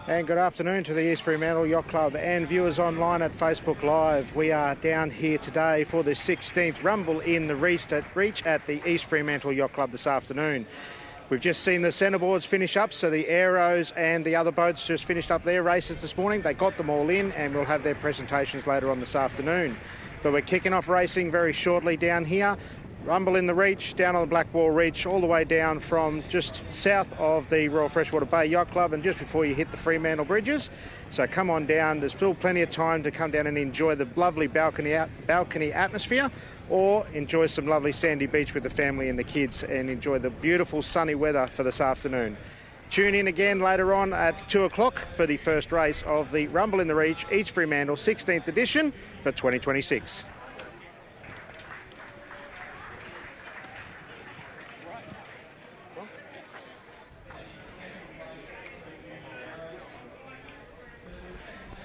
And good afternoon to the East Fremantle Yacht Club and viewers online at Facebook Live. We are down here today for the 16th Rumble in the Reach at the East Fremantle Yacht Club this afternoon. We've just seen the centreboards finish up, so the Aeros and the other boats just finished up their races this morning. They got them all in and we'll have their presentations later on this afternoon. But we're kicking off racing very shortly down here. Rumble in the Reach, down on the Blackwall Reach, all the way down from just south of the Royal Freshwater Bay Yacht Club and just before you hit the Fremantle Bridges. So come on down. There's still plenty of time to come down and enjoy the lovely balcony atmosphere, or enjoy some lovely sandy beach with the family and the kids and enjoy the beautiful sunny weather for this afternoon. Tune in again later on at 2 o'clock for the first race of the Rumble in the Reach East Fremantle 16th edition for 2026.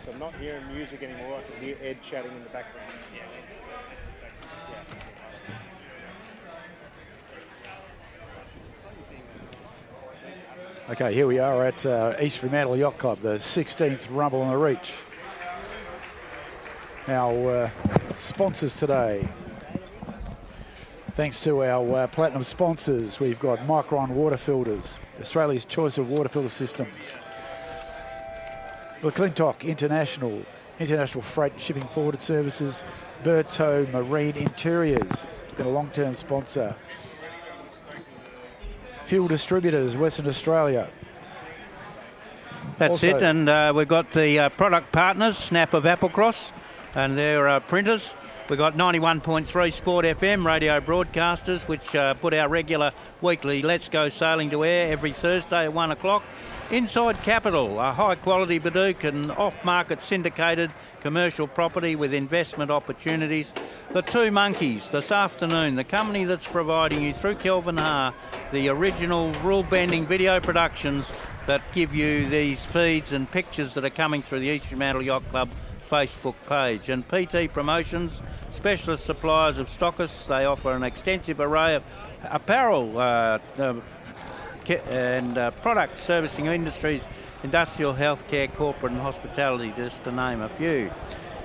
So I'm not hearing music anymore. I can hear Ed chatting in the background. Yeah, that's exactly. Okay, here we are at East Fremantle Yacht Club, the 16th Rumble in the Reach. Our sponsors today. Thanks to our platinum sponsors, we've got Micron Water Filters, Australia's choice of water filter systems. McClintock International Freight and Shipping Forwarded Services, Berto Marine Interiors, been a long-term sponsor. Fuel Distributors, Western Australia. That's also it, and we've got the product partners, Snap of Applecross, and their printers. We've got 91.3 Sport FM radio broadcasters, which put our regular weekly Let's Go Sailing to air every Thursday at 1 o'clock. Inside Capital, a high-quality boutique and off-market syndicated commercial property with investment opportunities. The Two Monkeys, this afternoon, the company that's providing you through Kelvin Ha the original rule-bending video productions that give you these feeds and pictures that are coming through the East Fremantle Yacht Club Facebook page. And PT Promotions, specialist suppliers of stockists. They offer an extensive array of apparel and product servicing industries, industrial, healthcare, corporate and hospitality, just to name a few.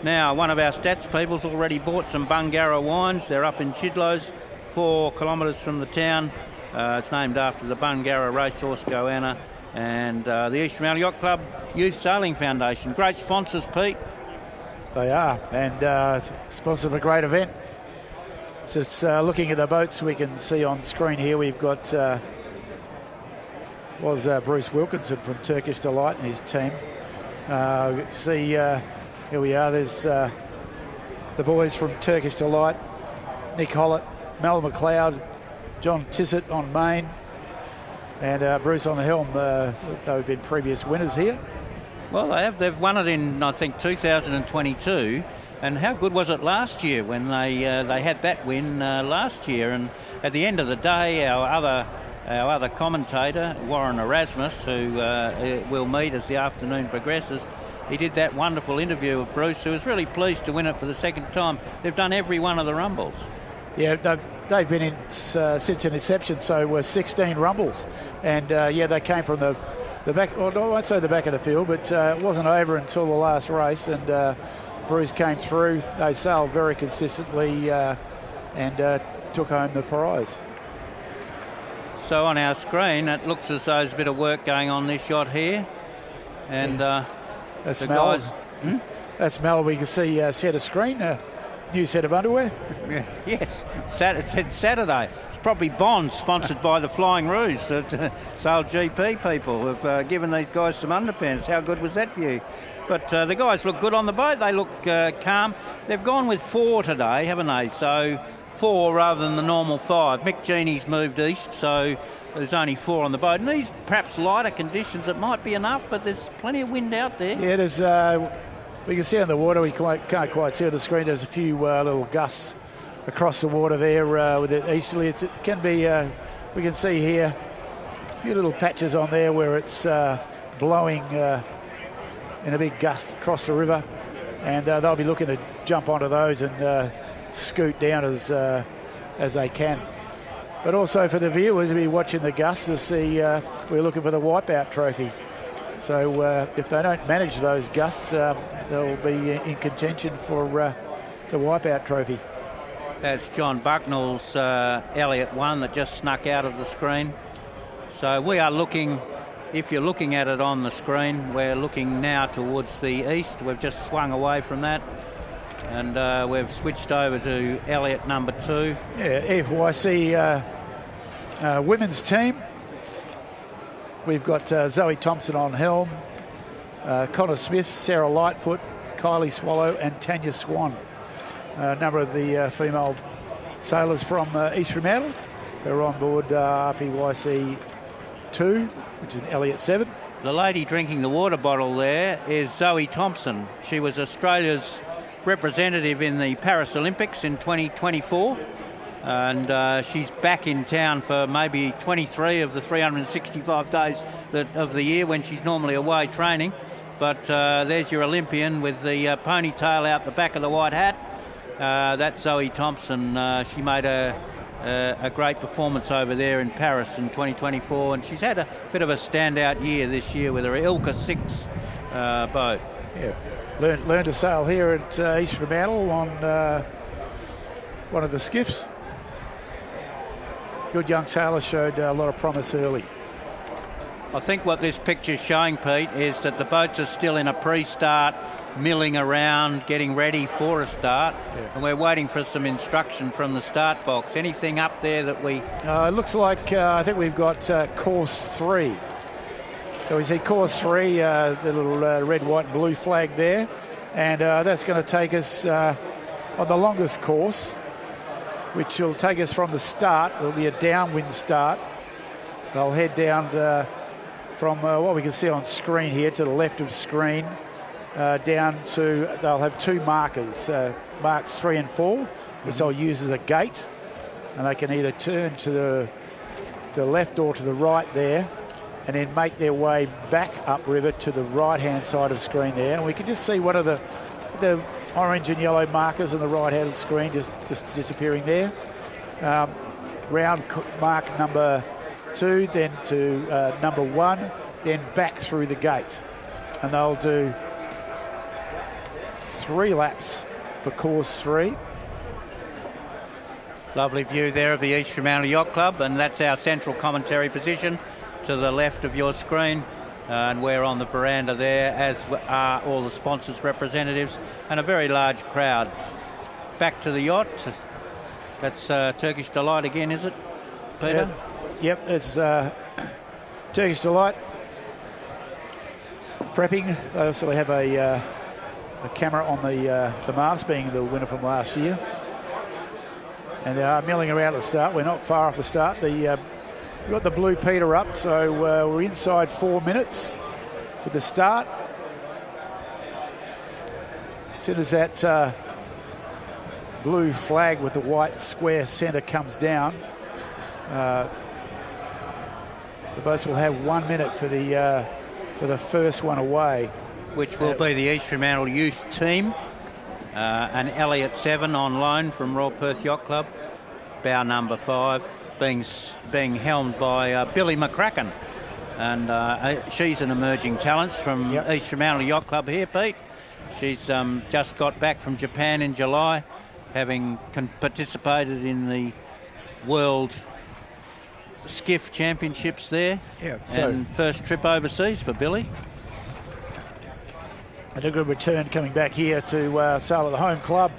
Now, one of our stats people's already bought some Bungarra wines. They're up in Chidlows, 4 kilometres from the town. It's named after the Bungarra Racehorse Goanna and the East Fremantle Yacht Club Youth Sailing Foundation. Great sponsors, Pete. They are, and sponsor of a great event. So it's looking at the boats we can see on screen here. We've got Bruce Wilkinson from Turkish Delight and his team. See, here we are. There's the boys from Turkish Delight, Nick Hollett, Mel McLeod, John Tissett on main, and Bruce on the helm. They've been previous winners here. Well, they have. They've won it in, I think, 2022. And how good was it last year when they had that win last year? And at the end of the day, our other commentator, Warren Erasmus, who we'll meet as the afternoon progresses, he did that wonderful interview with Bruce, who was really pleased to win it for the second time. They've done every one of the Rumbles. Yeah, they've been in since inception, so we're 16 Rumbles. And, they came from the back, well, I won't say the back of the field, but it wasn't over until the last race, and Bruce came through. They sailed very consistently and took home the prize. So on our screen, it looks as though there's a bit of work going on this yacht here. And that's the Mel. guys... That's Mel. We can see set of screen, new set of underwear. Yeah, yes, it said Saturday. It's probably Bond, sponsored by the Flying Rouge, that Sail GP people have given these guys some underpants. How good was that for you? But the guys look good on the boat. They look calm. They've gone with 4 today, haven't they? So 4 rather than the normal 5. Mick Geeney's moved east, so there's only 4 on the boat. And these perhaps lighter conditions, it might be enough, but there's plenty of wind out there. Yeah, there's. We can see on the water. We can't quite see on the screen. There's a few little gusts across the water there with it easterly. It can be. We can see here a few little patches on there where it's blowing in a big gust across the river, and they'll be looking to jump onto those and scoot down as they can. but also for the viewers to be watching the gusts to see we're looking for the Wipeout Trophy. So if they don't manage those gusts, they'll be in contention for the Wipeout Trophy. That's John Bucknell's Elliott 1 that just snuck out of the screen. So we are looking, if you're looking at it on the screen, we're looking now towards the east. We've just swung away from that, and we've switched over to Elliott number 2. Yeah, FYC women's team. We've got Zoe Thompson on helm, Connor Smith, Sarah Lightfoot, Kylie Swallow and Tanya Swan. A number of the female sailors from East Fremantle who are on board RPYC 2, which is an Elliott 7. The lady drinking the water bottle there is Zoe Thompson. She was Australia's representative in the Paris Olympics in 2024. And she's back in town for maybe 23 of the 365 days of the year when she's normally away training. But there's your Olympian with the ponytail out the back of the white hat. That's Zoe Thompson. She made a great performance over there in Paris in 2024, and she's had a bit of a standout year this year with her Ilka 6 boat. Yeah, learned to sail here at East Fremantle on one of the skiffs. Good young sailor, showed a lot of promise early. I think what this picture's showing, Pete, is that the boats are still in a pre-start, milling around, getting ready for a start, and we're waiting for some instruction from the start box. Anything up there that we... It looks like, I think we've got course 3. So we see course 3, the little red, white and blue flag there, and that's going to take us on the longest course, which will take us from the start. It'll be a downwind start. They'll head down from what we can see on screen here to the left of screen, down to, they'll have 2 markers, marks 3 and 4, which they'll use as a gate, and they can either turn to the left or to the right there, and then make their way back upriver to the right-hand side of screen there. And we can just see one of the orange and yellow markers on the right hand of the screen just disappearing there. Round mark number 2, then to number 1, then back through the gate. And they'll do 3 laps for course 3. Lovely view there of the East Fremantle Yacht Club, and that's our central commentary position to the left of your screen. And we're on the veranda there, as are all the sponsors' representatives, and a very large crowd. Back to the yacht. That's Turkish Delight again, is it, Peter? Yep, it's Turkish Delight prepping. They also have a camera on the mast, being the winner from last year. And they are milling around at the start. We're not far off the start. We've got the Blue Peter up, so we're inside 4 minutes for the start. As soon as that blue flag with the white square centre comes down, the boats will have 1 minute for the first one away, which will be the East Fremantle youth team. An Elliott 7 on loan from Royal Perth Yacht Club, bow number 5. Being helmed by Billy McCracken, and she's an emerging talent from East Fremantle Yacht Club here, Pete. She's just got back from Japan in July, having participated in the World Skiff Championships there. And first trip overseas for Billy. And a good return coming back here to sail at the home club.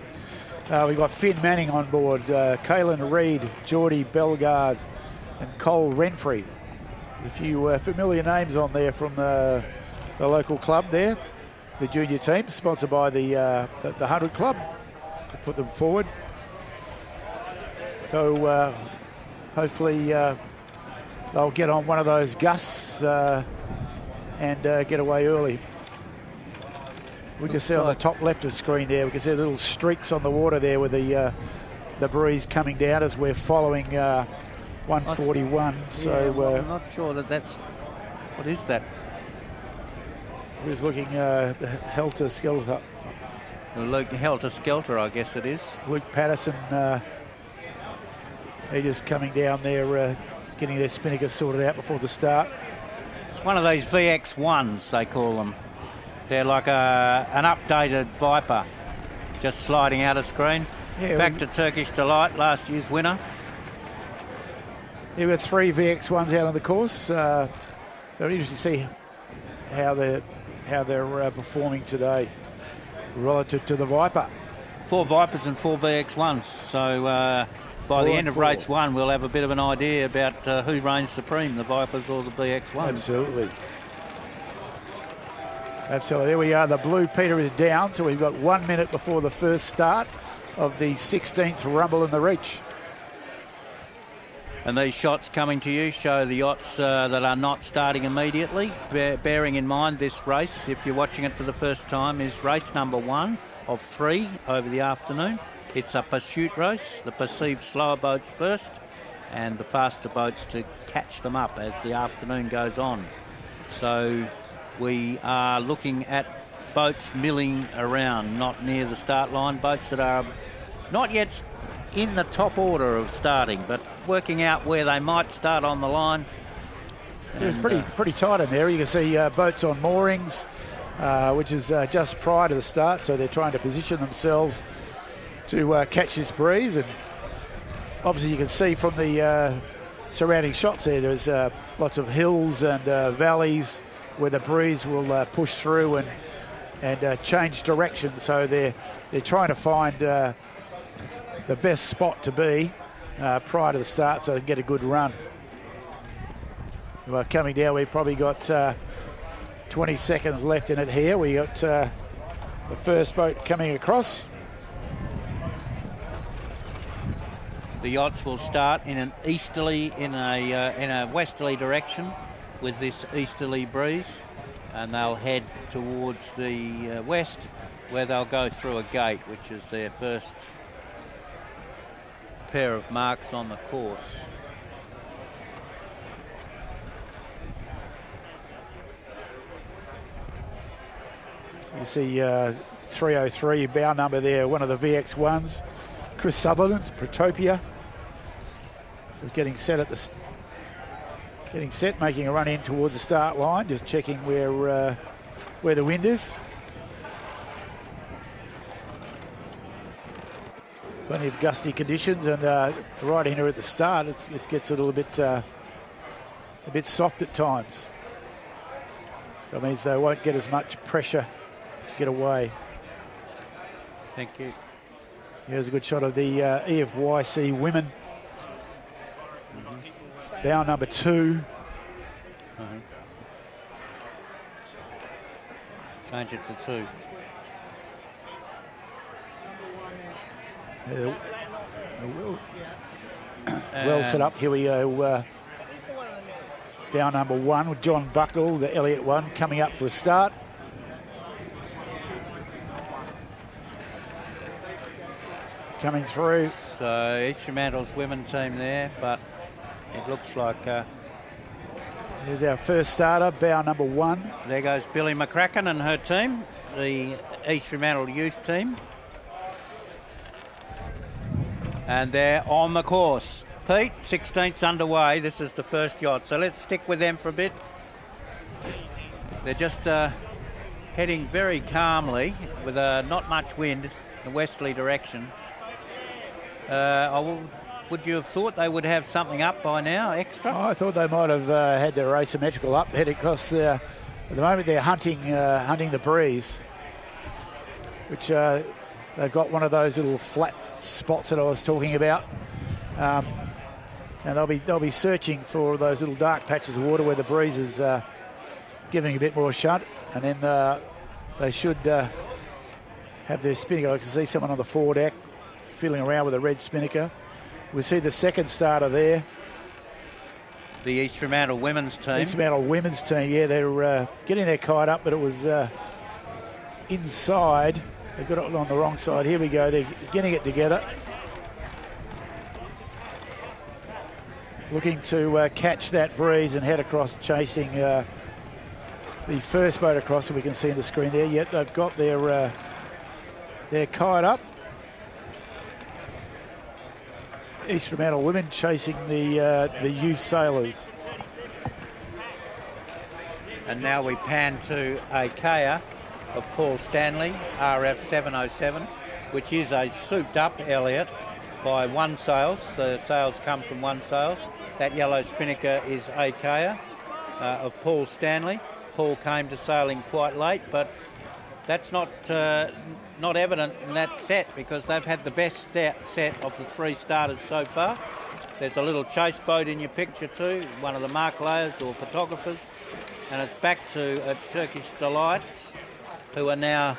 We've got Finn Manning on board, Kaylin Reid, Geordie Bellegarde and Cole Renfrey. A few familiar names on there from the local club there. The junior team, sponsored by the 100 Club, to put them forward. So hopefully they'll get on one of those gusts and get away early. We can see on the top left of the screen there, we can see little streaks on the water there with the breeze coming down as we're following 141. So I'm not sure that's... What is that? Who's looking helter-skelter? Helter-skelter, I guess it is. Luke Patterson They're just coming down there, getting their spinnaker sorted out before the start. It's one of these VX1s, they call them. They're like an updated Viper, just sliding out of screen. Yeah, back to Turkish Delight, last year's winner. There were 3 VX1s out on the course, so it'll be interesting to see how they're performing today relative to the Viper. 4 Vipers and 4 VX1s, so by the end of race 1 we'll have a bit of an idea about who reigns supreme, the Vipers or the VX1s. Absolutely. There we are. The Blue Peter is down, so we've got 1 minute before the first start of the 16th Rumble in the Reach. And these shots coming to you show the yachts that are not starting immediately. Bearing in mind this race, if you're watching it for the first time, is race number 1 of 3 over the afternoon. It's a pursuit race. The perceived slower boats first and the faster boats to catch them up as the afternoon goes on. So we are looking at boats milling around, not near the start line, boats that are not yet in the top order of starting, but working out where they might start on the line. It's pretty tight in there. You can see boats on moorings, which is just prior to the start, so they're trying to position themselves to catch this breeze. And obviously you can see from the surrounding shots there's lots of hills and valleys where the breeze will push through and change direction. So they're trying to find the best spot to be prior to the start so they can get a good run. Well, coming down, we've probably got 20 seconds left in it here. We got the first boat coming across. The yachts will start in an easterly, in a westerly direction with this easterly breeze, and they'll head towards the west, where they'll go through a gate, which is their first pair of marks on the course. You see 303 bow number there, one of the VX1s, Chris Sutherland, Protopia. Getting set making a run in towards the start line, just checking where the wind is. Plenty of gusty conditions, and right in here at the start, it gets a little bit soft at times. So it means they won't get as much pressure to get away. Thank you. Here's a good shot of the EFYC women. Bow number 2. Change it to 2. Well set up. Here we go. Bow number 1 with John Bucknell, the Elliott one, coming up for a start. Coming through. So Eastern Mantle's women team there, but it looks like... Here's our first starter, bow number 1. There goes Billy McCracken and her team, the Eastern Mantle youth team. And they're on the course. Pete, 16th's underway. This is the first yacht, so let's stick with them for a bit. They're just heading very calmly with not much wind in a westerly direction. Would you have thought they would have something up by now, extra? I thought they might have had their asymmetrical up, heading across there. At the moment they're hunting the breeze, which they've got one of those little flat spots that I was talking about, and they'll be searching for those little dark patches of water where the breeze is giving a bit more shunt, and then they should have their spinnaker. I can see someone on the foredeck fiddling around with a red spinnaker. We see the second starter there. The East Fremantle women's team. East Fremantle women's team, yeah, they're getting their kite up, but it was inside. They've got it on the wrong side. Here we go. They're getting it together. Looking to catch that breeze and head across, chasing the first boat across that we can see on the screen there. Yet they've got their kite up. East Fremantle women chasing the youth sailors. And now we pan to a Kea of Paul Stanley, RF 707, which is a souped-up Elliott by One Sails. The sails come from One Sails. That yellow spinnaker is a Kea of Paul Stanley. Paul came to sailing quite late, but that's not evident in that set because they've had the best set of the 3 starters so far. There's a little chase boat in your picture too, one of the mark layers or photographers, and it's back to Turkish Delight, who are now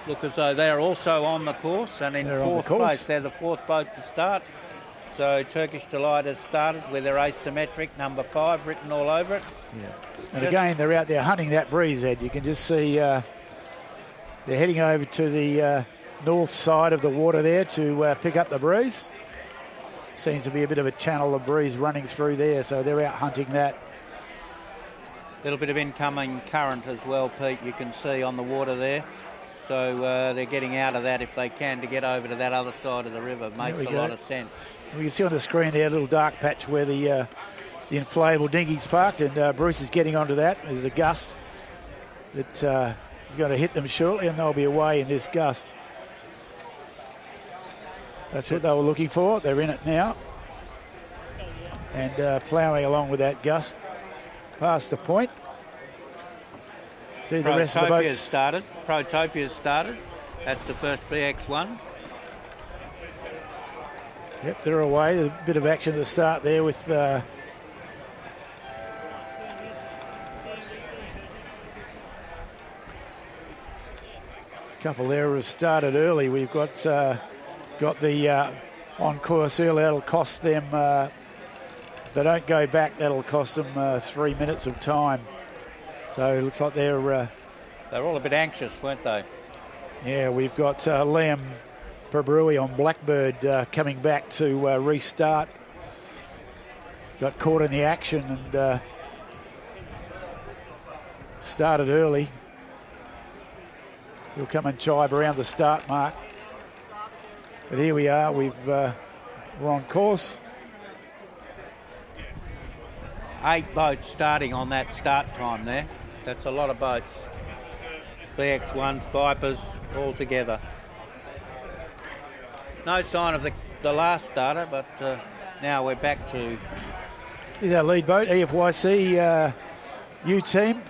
look as though they're also on the course and in 4th place. They're the 4th boat to start. So Turkish Delight has started with their asymmetric number 5 written all over it. Yeah. And again, they're out there hunting that breeze, Ed. You can just see they're heading over to the north side of the water there to pick up the breeze. Seems to be a bit of a channel of breeze running through there, so they're out hunting that. A little bit of incoming current as well, Pete, you can see on the water there. So they're getting out of that if they can to get over to that other side of the river. Makes a lot of sense. We can see on the screen there a little dark patch where the inflatable dinghy's parked, and Bruce is getting onto that. There's a gust that is going to hit them shortly, and they'll be away in this gust. That's what they were looking for. They're in it now. And ploughing along with that gust past the point. See the rest of the boats. Protopia's started. That's the first PX1. Yep, they're away. A bit of action at the start there with a couple there have started early. We've got the on course early. That'll cost them, if they don't go back, that'll cost them 3 minutes of time. So it looks like they're all a bit anxious, weren't they? Yeah, we've got Liam Perbrui on Blackbird coming back to restart. Got caught in the action and started early. He'll come and jibe around the start mark. But here we are. We're on course. 8 boats starting on that start time there. That's a lot of boats. VX1s, Vipers, all together. No sign of the last starter, but now we're back to... Here's our lead boat, EFYC U team.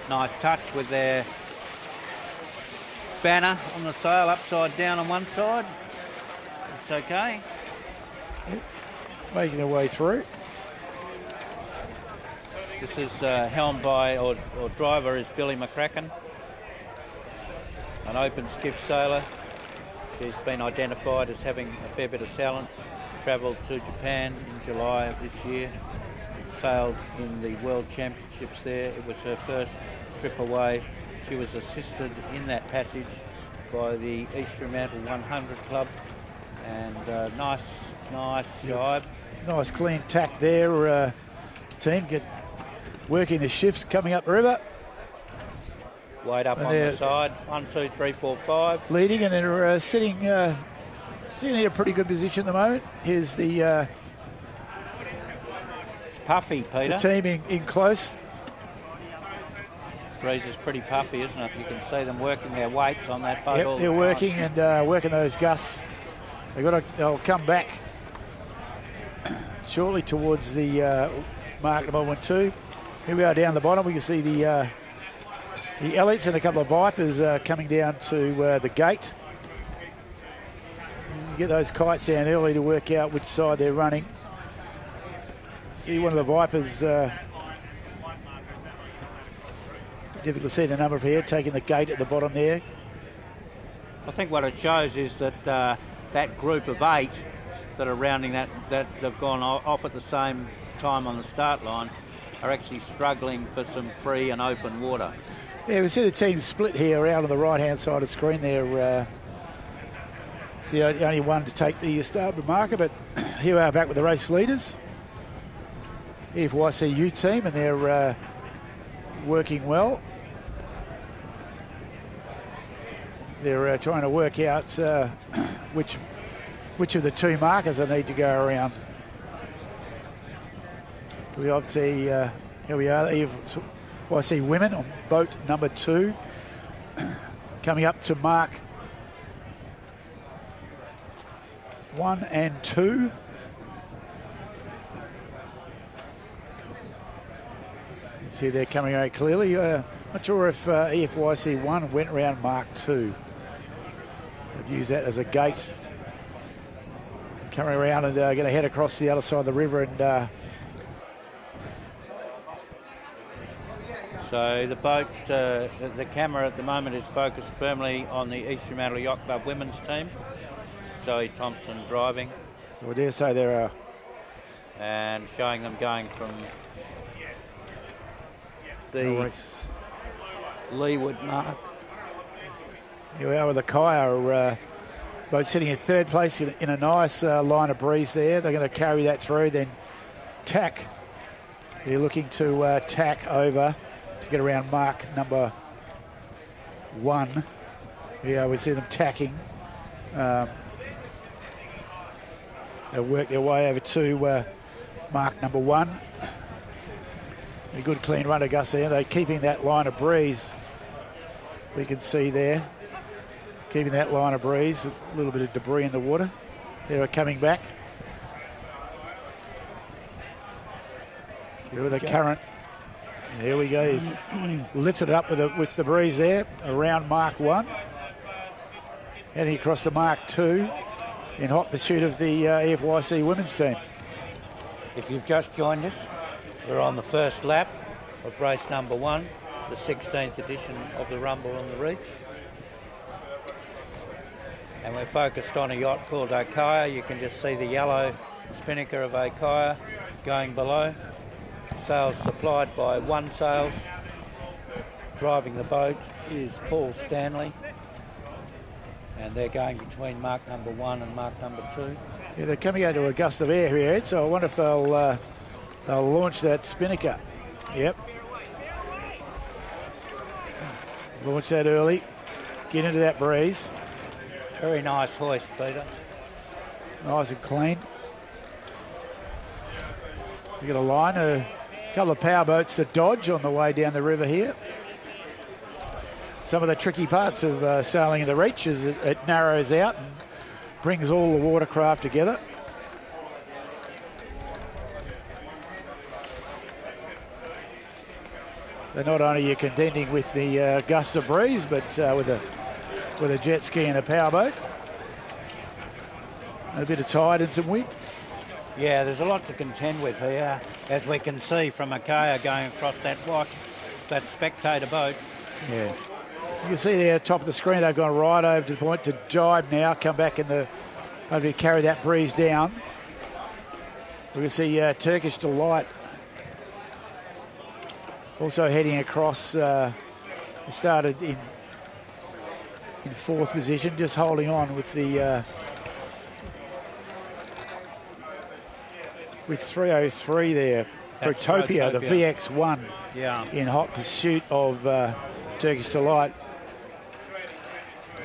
Nice touch with their banner on the sail, upside down on one side. It's okay. Yep. Making their way through. This is helmed by, or driver is Billy McCracken, an open skiff sailor. She's been identified as having a fair bit of talent. Travelled to Japan in July of this year. Sailed in the World Championships there. It was her first trip away. She was assisted in that passage by the East Fremantle 100 Club. And nice jibe. Nice clean tack there. Team get working the shifts coming up the river. Weight up on the side. 1, 2, 3, 4, 5. Leading, and they're sitting in a pretty good position at the moment. Here's the it's puffy, Peter. The team in close. Breeze is pretty puffy, isn't it? You can see them working their weights on that boat. Yep, they're working and working those gusts. They'll come back shortly towards the mark number 1, 2. Here we are down the bottom. We can see the Elliots and a couple of Vipers coming down to the gate. Get those kites down early to work out which side they're running. See one of the Vipers, difficult to see the number from here, taking the gate at the bottom there. I think what it shows is that that group of 8 that are rounding that have gone off at the same time on the start line are actually struggling for some free and open water. Yeah, we see the team split here out on the right-hand side of the screen there. See, only one to take the starboard marker, but here we are back with the race leaders. EFYCU team, and they're working well. they're trying to work out which of the two markers they need to go around. We obviously, here we are, I see women on boat number 2 coming up to mark 1 and 2. You see they're coming out clearly. Not sure if EFYC 1 went around mark 2. They've used that as a gate. Coming around and going to head across the other side of the river and so the boat, the camera at the moment is focused firmly on the East Fremantle Yacht Club women's team. Zoe Thompson driving. So I dare say there are. And showing them going from the leeward mark. Here we are with the Kaya boat sitting in third place in a nice line of breeze there. They're going to carry that through, then tack. They're looking to tack over to get around mark number 1. Yeah, we see them tacking. They'll work their way over to mark number 1. A good clean run of Gus there. They're keeping that line of breeze. We can see there. Keeping that line of breeze. A little bit of debris in the water. They're coming back. Here with the current. There we go. He's lifted it up with the breeze there around mark 1. Heading across to mark 2 in hot pursuit of the EFYC women's team. If you've just joined us, we're on the first lap of race number 1, the 16th edition of the Rumble on the Reach. And we're focused on a yacht called Okaya. You can just see the yellow spinnaker of Okaya going below. Sails supplied by One Sails. Driving the boat is Paul Stanley. And they're going between mark number 1 and mark number 2. Yeah, they're coming out to a gust of air here, Ed, so I wonder if they'll launch that spinnaker. Yep. Launch that early. Get into that breeze. Very nice hoist, Peter. Nice and clean. You got a line, a couple of power boats to dodge on the way down the river here. Some of the tricky parts of sailing in the Reach is it narrows out and brings all the watercraft together. So not only are you contending with the gust of breeze, but with a jet ski and a powerboat. And a bit of tide and some wind. Yeah, there's a lot to contend with here, as we can see from Okaya going across that wash, that spectator boat. Yeah. You can see there, top of the screen, they've gone right over to the point to jibe now, come back in the, over to carry that breeze down. We can see Turkish Delight also heading across, started in fourth position, just holding on with the with 303 there. Protopia, the VX1, in hot pursuit of Turkish Delight.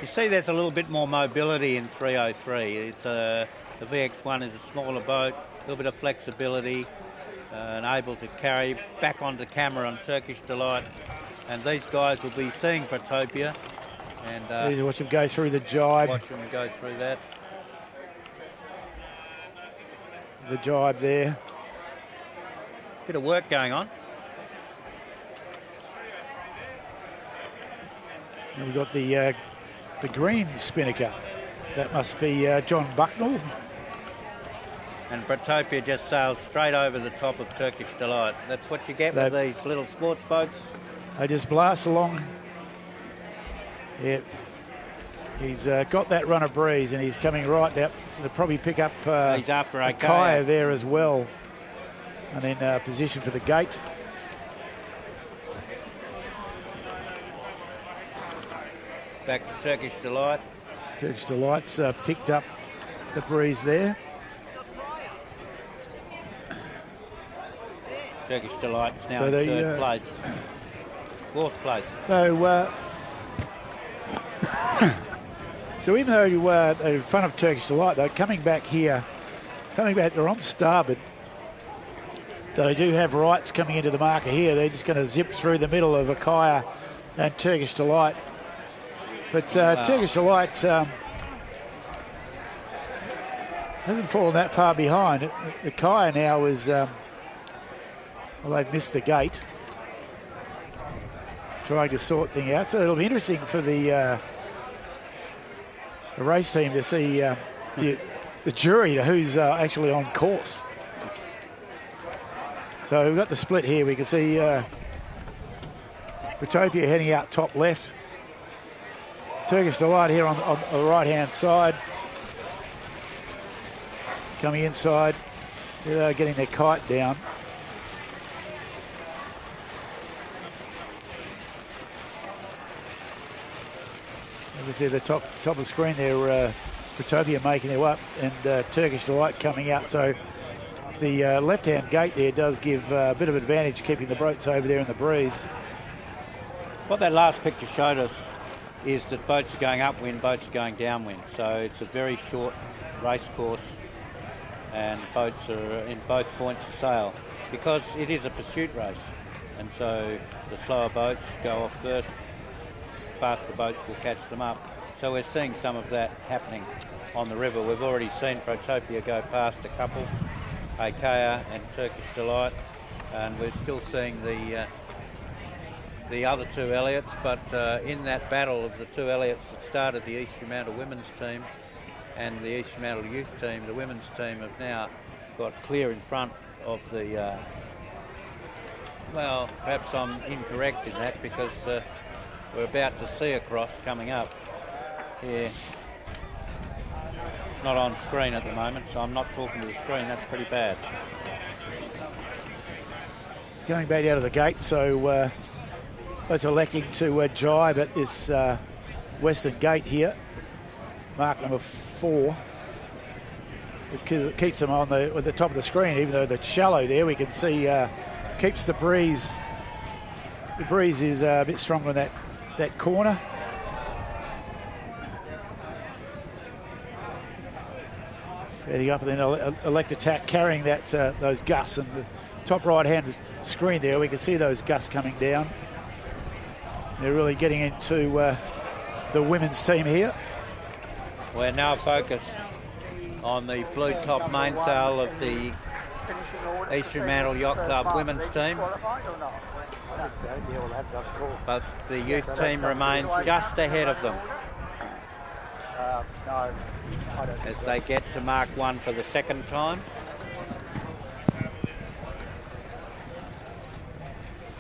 You see there's a little bit more mobility in 303. It's the VX1 is a smaller boat, a little bit of flexibility, and able to carry back onto camera on Turkish Delight. And these guys will be seeing Protopia. And watch them go through the jibe. Watch them go through that. The jibe there. Bit of work going on. And we've got the green spinnaker. That must be John Bucknell. And Protopia just sails straight over the top of Turkish Delight. That's what you get with these little sports boats. They just blast along. Yeah. He's got that run of breeze and he's coming right now. He'll probably pick up he's after Okaya there as well. And then position for the gate. Back to Turkish Delight. Turkish Delight's picked up the breeze there. Turkish Delight's now in third place. Fourth place. So So even though they're in front of Turkish Delight, they're coming back, they're on starboard. So they do have rights coming into the marker here. They're just going to zip through the middle of Akaya and Turkish Delight. But Turkish Delight hasn't fallen that far behind. Akaya now is, they've missed the gate. Trying to sort things out. So it'll be interesting for the race team to see the jury to who's actually on course. So we've got the split here. We can see Protopia heading out top left. Turkish Delight here on the right-hand side. Coming inside, getting their kite down. You can see the top of the screen there, Protopia making their way up, and Turkish Delight coming out. So the left-hand gate there does give a bit of advantage, keeping the boats over there in the breeze. What that last picture showed us is that boats are going upwind, boats are going downwind. So it's a very short race course, and boats are in both points of sail because it is a pursuit race. And so the slower boats go off first, faster boats will catch them up. So we're seeing some of that happening on the river. We've already seen Protopia go past a couple, Akaya and Turkish Delight, and we're still seeing the other two Elliots, but in that battle of the two Elliots that started the East Fremantle women's team and the East Fremantle youth team, the women's team have now got clear in front of the well, perhaps I'm incorrect in that because we're about to see a cross coming up here. It's not on screen at the moment, so I'm not talking to the screen. That's pretty bad. Going back out of the gate, so boats electing to jibe at this western gate here. Mark number 4. It keeps them on at the top of the screen, even though they're shallow there. We can see keeps the breeze. The breeze is a bit stronger in that corner. Heading up and then elect attack, carrying that those gusts. And the top right-hand screen there, we can see those gusts coming down. They're really getting into the women's team here. We're now focused on the blue top mainsail of the East Fremantle Yacht Club women's team. But the youth team remains just ahead of them as they get to Mark 1 for the second time.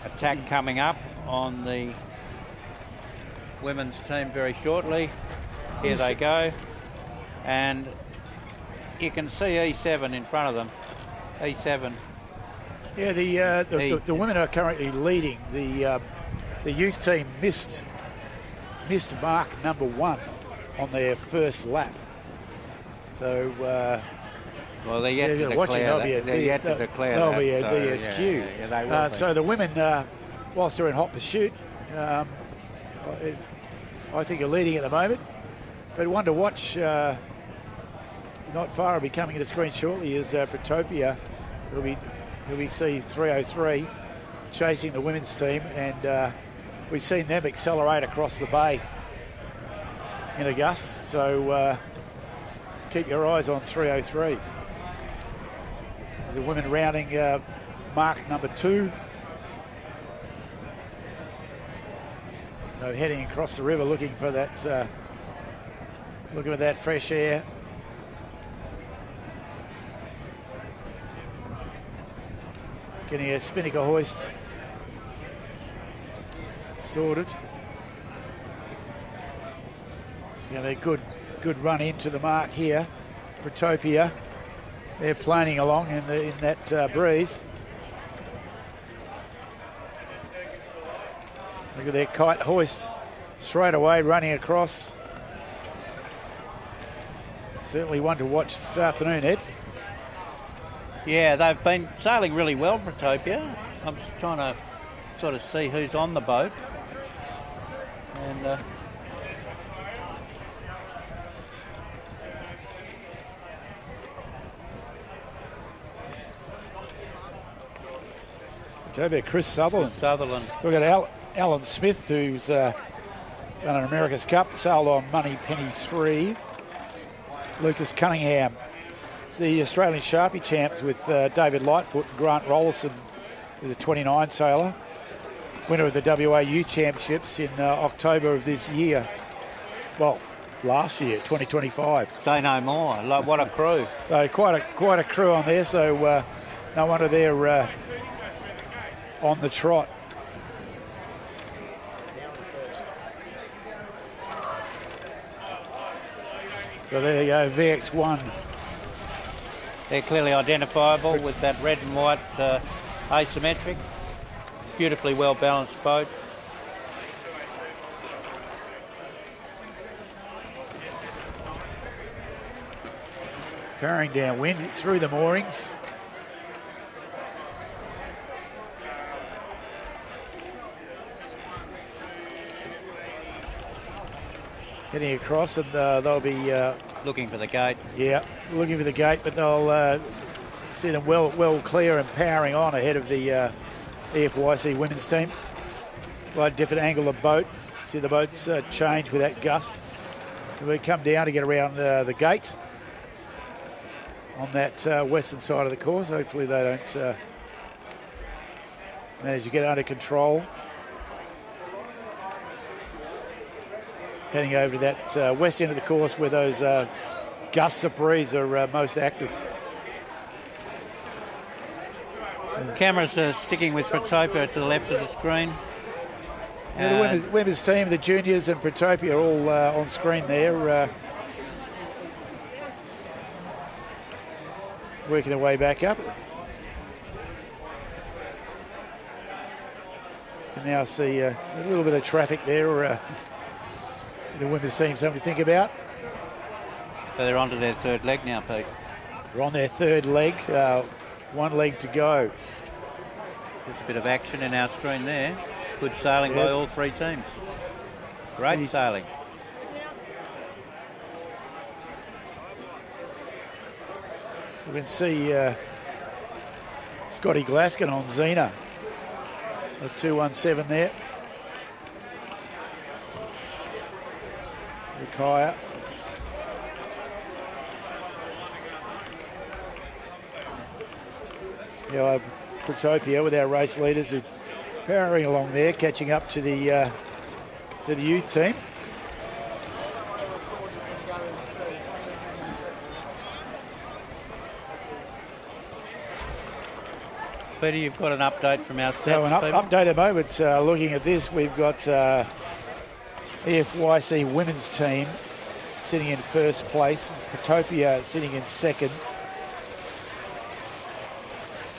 Attack coming up on the women's team very shortly. Here they go, and you can see E7 in front of them. E7. Yeah, the women are currently leading. The youth team missed mark number 1 on their first lap. So well, they're yet to declare that. They're yet to declare that. There'll be a DSQ. Yeah, they will be. So the women, whilst they're in hot pursuit, I think are leading at the moment. But one to watch, not far, will be coming into screen shortly, is Protopia, who we see 303 chasing the women's team, and we've seen them accelerate across the bay in a gust. So keep your eyes on 303. The women rounding mark number 2. They're heading across the river looking for that, looking for that fresh air. Getting a spinnaker hoist sorted. It's going to be a good run into the mark here. Protopia, they're planing along in that breeze. Look at their kite hoist straight away running across. Certainly one to watch this afternoon, Ed. Yeah, they've been sailing really well, Protopia. I'm just trying to sort of see who's on the boat. And Protopia, Chris Sutherland. We've got Alan Smith, who's done an America's Cup, sailed on Money Penny 3. Lucas Cunningham. It's the Australian Sharpie champs with David Lightfoot and Grant Rollerson, who's a 29 sailor. Winner of the WAU Championships in October of this year. Well, last year, 2025. Say no more. Like, what a crew. So quite a crew on there. So no wonder they're on the trot. So there you go, VX1. They're clearly identifiable with that red and white asymmetric. Beautifully well balanced boat. Powering downwind through the moorings. Heading across, and they'll be looking for the gate. Yeah, looking for the gate, but they'll see them well clear and powering on ahead of the EFYC women's team. Quite a different angle of boat. See the boats change with that gust. We come down to get around the gate on that western side of the course. Hopefully they don't manage to get it under control. Heading over to that west end of the course where those gusts of breeze are most active. Cameras are sticking with Protopia to the left of the screen. Yeah, the women's team, the juniors and Protopia are all on screen there. Working their way back up. You can now see a little bit of traffic there. The women's team, something to think about. So they're onto their third leg now, Pete. They're on their third leg. One leg to go. There's a bit of action in our screen there. Good sailing by all three teams. Great sailing. You can see Scotty Glaskin on Xena. A 217 there. Kaya. Yeah, Protopia with our race leaders who powering along there, catching up to the youth team. Peter, you've got an update from our So an update at the moment, looking at this, we've got EFYC women's team sitting in first place, Protopia sitting in second.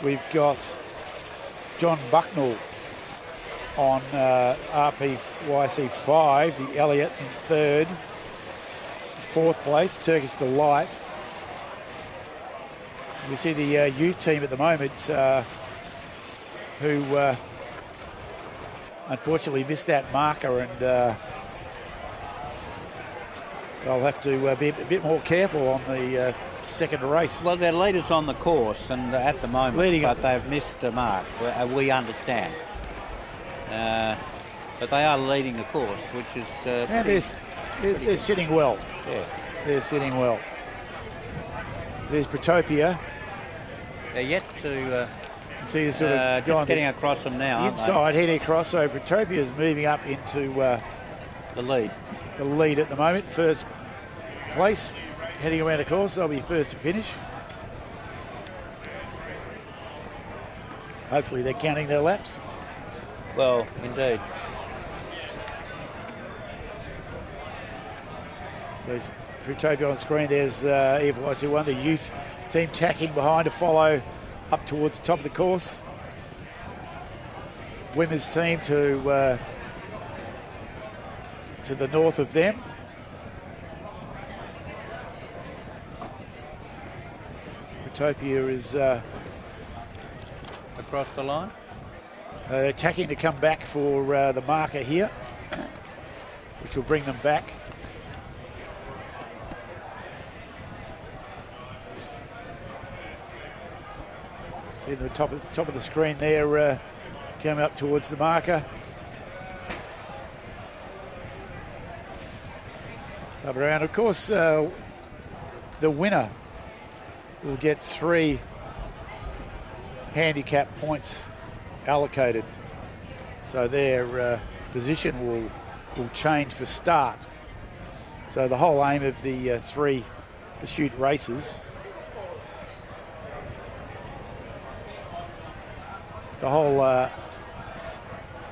We've got John Bucknell on RPYC 5, the Elliott in third. Fourth place, Turkish Delight. We see the youth team at the moment who unfortunately missed that marker, and they'll have to be a bit more careful on the second race. Well, they're leaders on the course and at the moment, but they've missed a mark. We understand. But they are leading the course, which is and they're sitting well. Yeah. They're sitting well. There's Protopia. They're yet to see the sort of just getting across them now. Inside, heading across. So Protopia is moving up into the lead. The lead at the moment, first place, heading around the course. They'll be first to finish. Hopefully they're counting their laps. Well, indeed. So Protopia on screen. There's EFYC1, the youth team tacking behind to follow up towards the top of the course. Women's team to the north of them. Protopia is across the line. Attacking to come back for the marker here, which will bring them back. See the top of the screen there, Coming up towards the marker. Up around. Of course, the winner will get 3 handicap points allocated. So their position will change for start. So the whole aim of the 3 pursuit races, the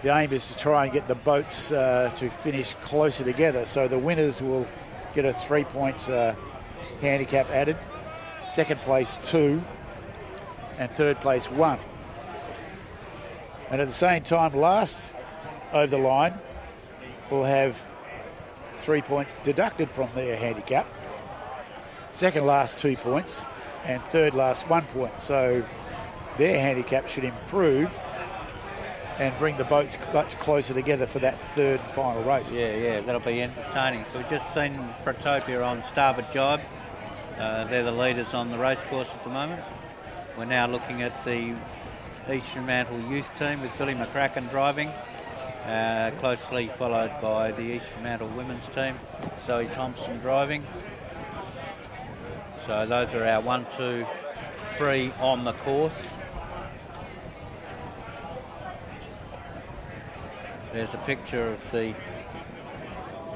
aim is to try and get the boats to finish closer together. So the winners will get a 3-point handicap added. Second place 2, and third place 1. And at the same time, last over the line will have 3 points deducted from their handicap. Second last 2 points, and third last 1 point. So their handicap should improve and bring the boats much closer together for that third and final race. Yeah, that'll be entertaining. So we've just seen Protopia on starboard jibe. They're the leaders on the racecourse at the moment. We're now looking at the East Fremantle youth team with Billy McCracken driving, closely followed by the East Fremantle women's team, Zoe Thompson driving. So those are our 1, 2, 3 on the course. There's a picture of the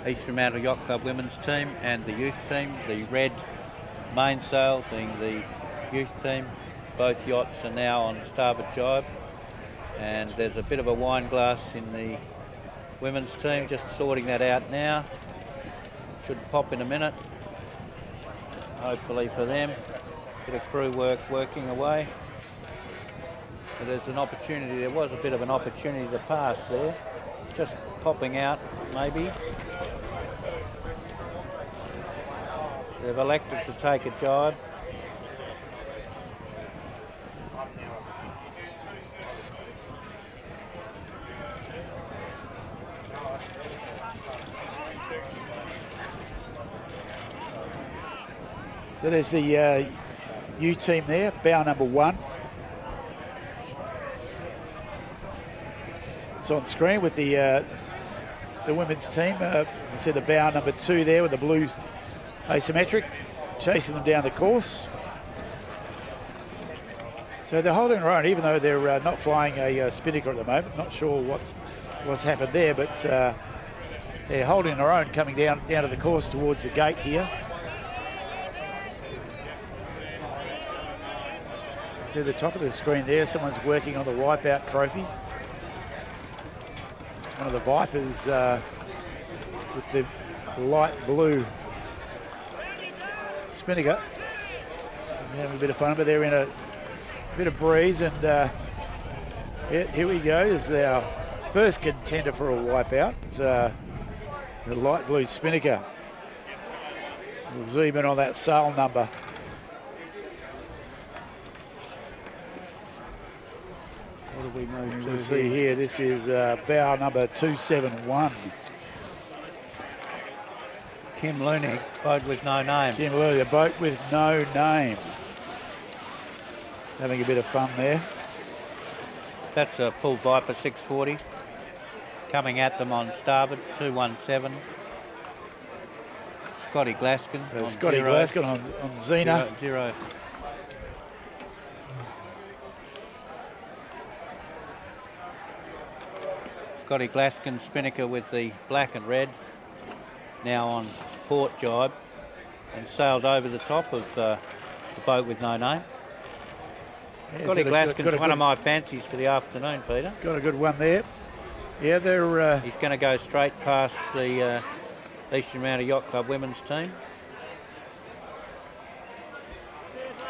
East Fremantle Yacht Club women's team and the youth team. The red mainsail being the youth team. Both yachts are now on starboard jibe. And there's a bit of a wine glass in the women's team, just sorting that out now. Should pop in a minute, hopefully for them. Bit of crew work working away. But there's an opportunity, there was a bit of an opportunity to pass there. It's just popping out, maybe. They've elected to take a jibe. So there's the U team there, bow number 1. It's on screen with the women's team. You see the bow number 2 there with the blue asymmetric, chasing them down the course. So they're holding their own, even though they're not flying a Spinnaker at the moment. Not sure what's happened there, but they're holding their own, coming down to the course towards the gate here. To the top of the screen there, someone's working on the Wipeout trophy. One of the Vipers with the light blue Spinnaker. Having a bit of fun, but they're in a bit of breeze, and here we go. This is our first contender for a Wipeout. It's the light blue Spinnaker. We'll zoom in on that sail number. What do we move to? We'll see here, this is bow number 271. Kim Lunig, boat with no name. Kim Lunig, a boat with no name. Having a bit of fun there. That's a full Viper 640. Coming at them on starboard, 217. Scotty Glaskin on Scotty zero. Glaskin on Xena. Zero. Scotty Glaskin Spinnaker with the black and red, now on port jibe, and sails over the top of the boat with no name. Yeah, Scotty Glaskin's one of my fancies for the afternoon, Peter. Got a good one there. Yeah, they're... He's going to go straight past the Eastern Fremantle Yacht Club women's team.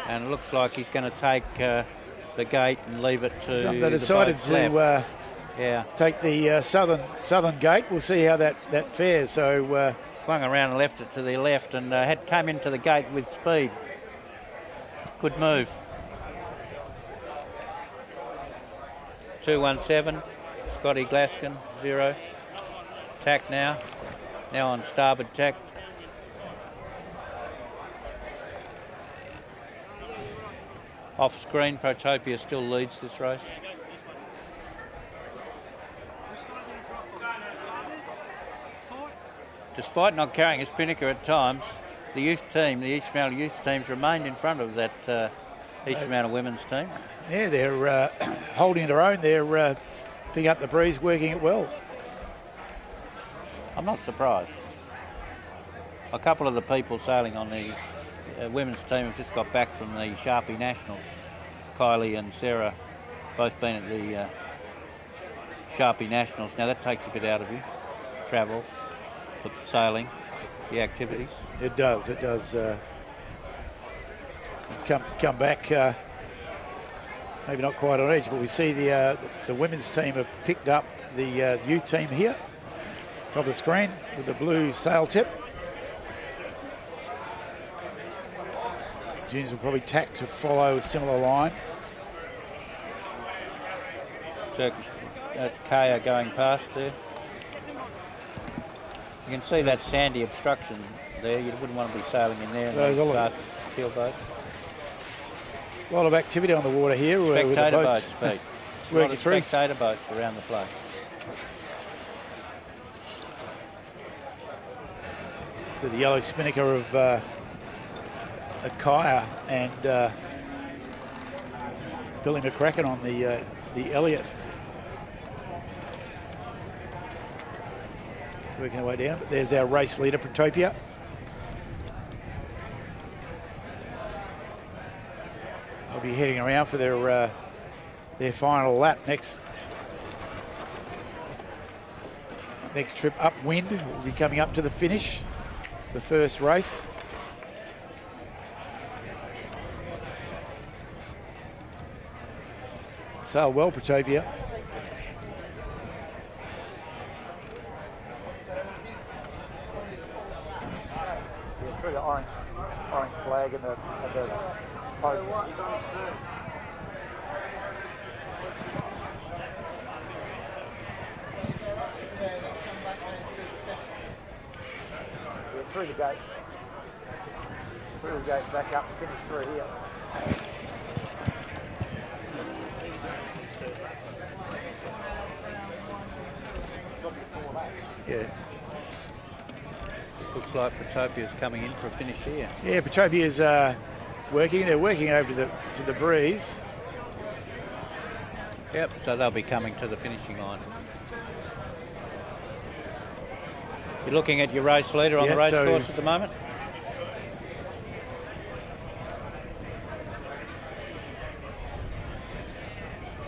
And it looks like he's going to take the gate and leave it to they decided to take the southern gate. We'll see how that fares. So swung around and left it to the left, and had come into the gate with speed. Good move. 217. Scotty Glaskin, 0. Tack now. Now on starboard tack. Off screen, Protopia still leads this race. despite not carrying a spinnaker at times, the youth team, the East Fremantle youth teams, remained in front of that East Fremantle women's team. Yeah, they're holding their own. They're picking up the breeze, working it well. I'm not surprised. A couple of the people sailing on the women's team have just got back from the Sharpie Nationals. Kylie and Sarah both been at the Sharpie Nationals. Now that takes a bit out of you, travel, the sailing, the activities. It does. It does. Come back. Maybe not quite on edge, but we see the women's team have picked up the youth team here. Top of the screen with the blue sail tip. Juniors will probably tack to follow a similar line. Turkish Kaya going past there. You can see that sandy obstruction there. You wouldn't want to be sailing in there in those fast keel boats. A lot of activity on the water here. Spectator boats, Pete. A lot of through. spectator boats around the place. So the yellow spinnaker of Kaya and Billy McCracken on the Elliott. Working their way down, but there's our race leader, Protopia. They'll be heading around for their final lap next trip upwind. Will be coming up to the finish, the first race. Sail well, Protopia. Through the orange flag and the post. Through the gate. Through the gate, back up, finish through here. Yeah. Looks like Protopia's coming in for a finish here. Yeah, Protopia's working. They're working over to the breeze. Yep, so they'll be coming to the finishing line. You're looking at your race leader on the race course at the moment?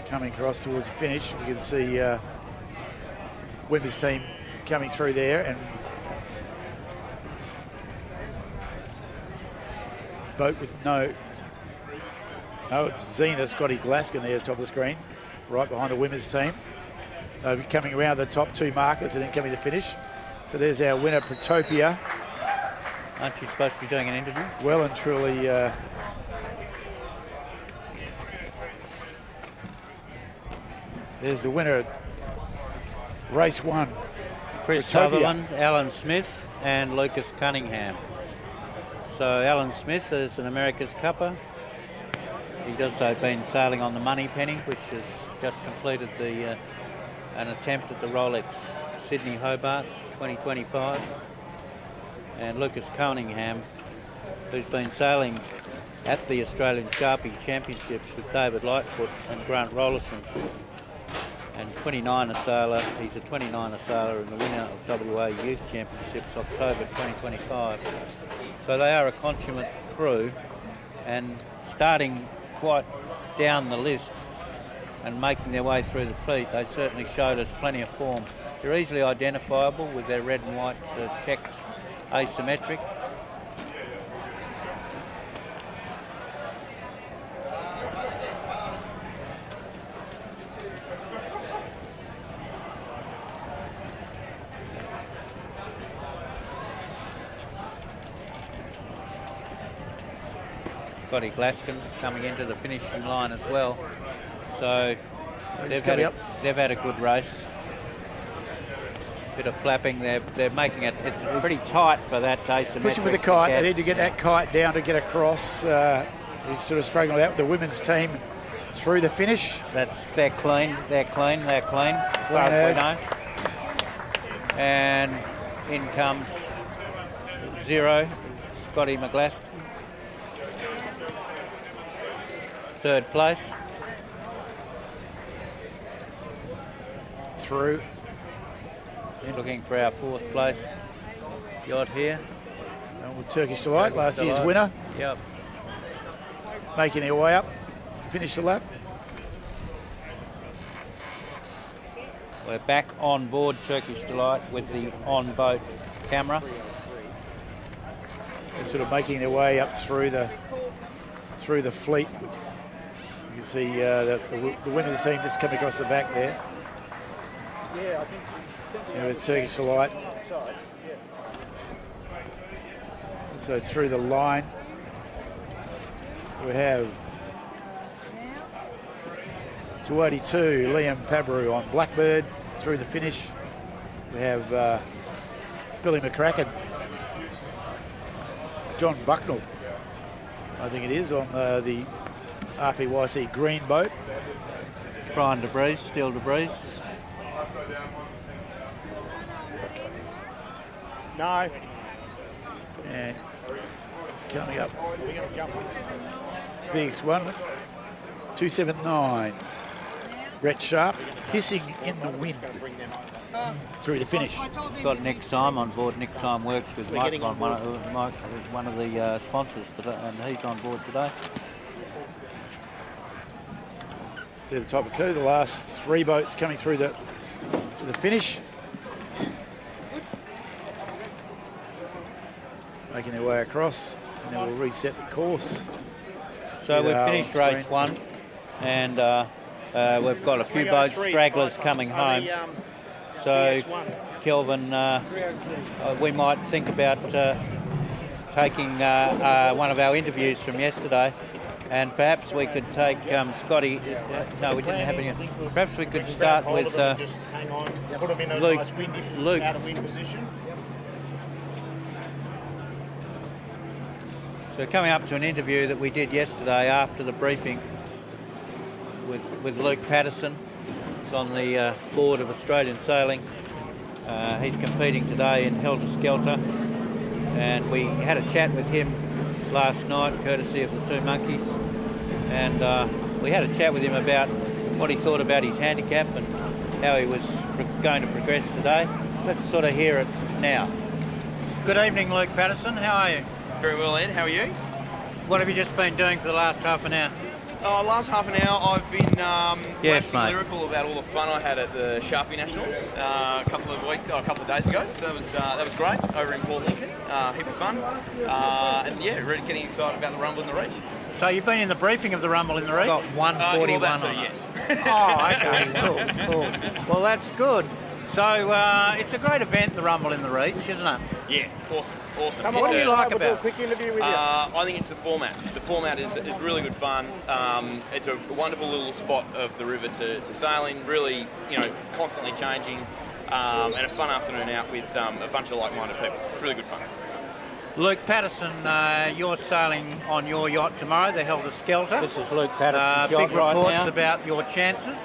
Coming across towards the finish, we can see women's team coming through there, and boat with it's Zena Scotty Glaskin there at the top of the screen, right behind the women's team. They'll be coming around the top two markers and then coming to finish. So there's our winner, Protopia. Aren't you supposed to be doing an interview? Well and truly. There's the winner, race one. Chris Protopia. Sutherland, Alan Smith, and Lucas Cunningham. So Alan Smith is an America's Cupper. He's also been sailing on the Moneypenny, which has just completed an attempt at the Rolex Sydney Hobart 2025. And Lucas Cunningham, who's been sailing at the Australian Sharpie Championships with David Lightfoot and Grant Rollerson. And 29er sailor, he's a 29er sailor and the winner of WA Youth Championships October 2025. So they are a consummate crew, and starting quite down the list and making their way through the fleet, they certainly showed us plenty of form. They're easily identifiable with their red and white checked asymmetric. Scotty Glaskin coming into the finishing line as well. So they've had a good race. Bit of flapping. They're making it. It's pretty tight for that asymmetric. Pushing with the kite. They need to get that kite down to get across. He's sort of struggling out with the women's team through the finish. They're clean. They're clean. As far as we know. And in comes 0, Scotty McGlast. Third place. Through. Just looking for our 4th place yacht here. And with Turkish Delight, last year's winner. Yep. Making their way up. Finish the lap. We're back on board Turkish Delight with the on-boat camera. They're sort of making their way up through the fleet. You can see the winners team just come across the back there. Yeah, I think There was Turkish Delight. So through the line, we have 282 Liam Pabru on Blackbird. Through the finish, we have Billy McCracken, John Bucknell, I think it is, on the RPYC green boat. Brian DeBreeze, Steel DeBreeze. no. And coming up, VX1, 279. Brett Sharp hissing in the wind through the finish. We've got Nick Syme on board. Nick Syme works with Mike, one of the sponsors today, and he's on board today. See the top of the last 3 boats coming through to the finish. Making their way across, and then we'll reset the course. So we've finished race 1, and we've got a few boats, stragglers coming home. So, Kelvin, we might think about taking one of our interviews from yesterday, and perhaps we could take Scotty. No, we didn't have any. Perhaps we could start with Luke. So coming up to an interview that we did yesterday after the briefing with Luke Patterson. He's on the board of Australian Sailing. He's competing today in Helter Skelter, and we had a chat with him last night, courtesy of the Two Monkeys, and we had a chat with him about what he thought about his handicap and how he was going to progress today. Let's sort of hear it now. Good evening, Luke Patterson. How are you? Very well, Ed. How are you? What have you just been doing for the last half an hour? Last half an hour, I've been Yes, waxing mate. lyrical about all the fun I had at the Sharpie Nationals a couple of days ago. So that was great over in Port Lincoln. Heap of fun, and yeah, really getting excited about the Rumble in the Reach. So you've been in the briefing of the Rumble in the Reach? Got 141 that too, on it. yes. Oh, okay, cool. Well, that's good. So it's a great event, the Rumble in the Reach, isn't it? Yeah, awesome. What do you like We'll do a about it? quick interview with you. I think it's the format. The format is really good fun. It's a wonderful little spot of the river to sail in. Really, constantly changing, and a fun afternoon out with a bunch of like-minded people. It's really good fun. Luke Patterson, you're sailing on your yacht tomorrow, the Helter Skelter. This is Luke Patterson's yacht big right reports now. about your chances.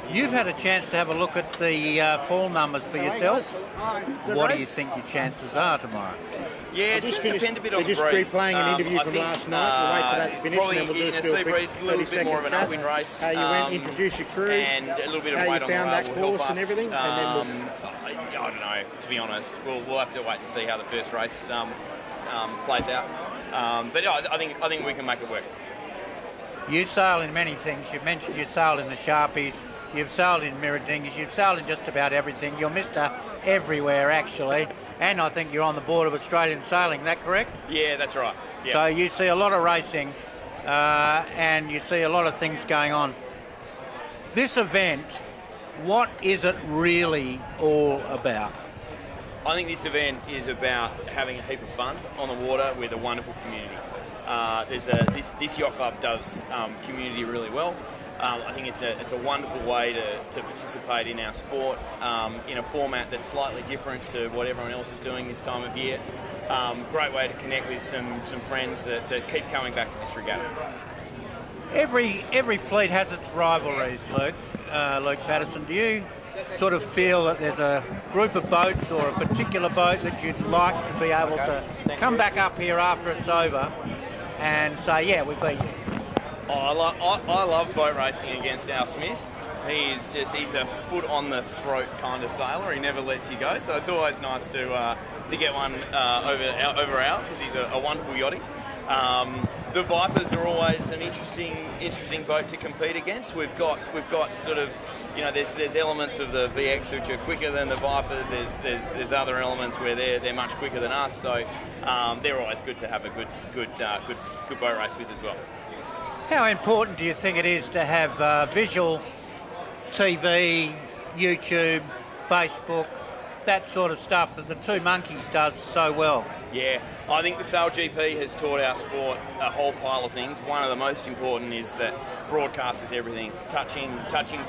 You've had a chance to have a look at the fall numbers for yourself. What do you think your chances are tomorrow? Yeah, it's going to depend a bit on the They're breeze. just replaying an interview I from think, last night. We'll wait for that to finish, probably and then we'll in a just do sea a quick breeze, a little bit more of an 30-second upwind race. How you went, introduce your crew, and a little bit of how you weight on the found rail that will help course and us. everything, and then I don't know, to be honest. We'll have to wait and see how the first race plays out. But yeah, I think we can make it work. You sail in many things. You've mentioned you sailed in the Sharpies. You've sailed in mirror dinghies. You've sailed in just about everything. You're Mr. Everywhere, actually. And I think you're on the board of Australian Sailing. Is that correct? Yeah, that's right. Yeah. So you see a lot of racing and you see a lot of things going on. This event, what is it really all about? I think this event is about having a heap of fun on the water with a wonderful community. This yacht club does community really well. I think it's a wonderful way to participate in our sport in a format that's slightly different to what everyone else is doing this time of year. Great way to connect with some friends that keep coming back to this regatta. Every fleet has its rivalries, Luke. Luke Patterson, do you sort of feel that there's a group of boats or a particular boat that you'd like to be able to come back up here after it's over and say, yeah, we beat you? I love boat racing against Al Smith. He's a foot on the throat kind of sailor. He never lets you go, so it's always nice to get one over Al, because he's a wonderful yachty. The Vipers are always an interesting boat to compete against. We've got sort of, there's elements of the VX which are quicker than the Vipers. There's other elements where they're much quicker than us. So they're always good to have a good boat race with as well. How important do you think it is to have visual TV, YouTube, Facebook, that sort of stuff that the Two Monkeys does so well? Yeah, I think the SailGP has taught our sport a whole pile of things. One of the most important is that broadcast is everything. Touching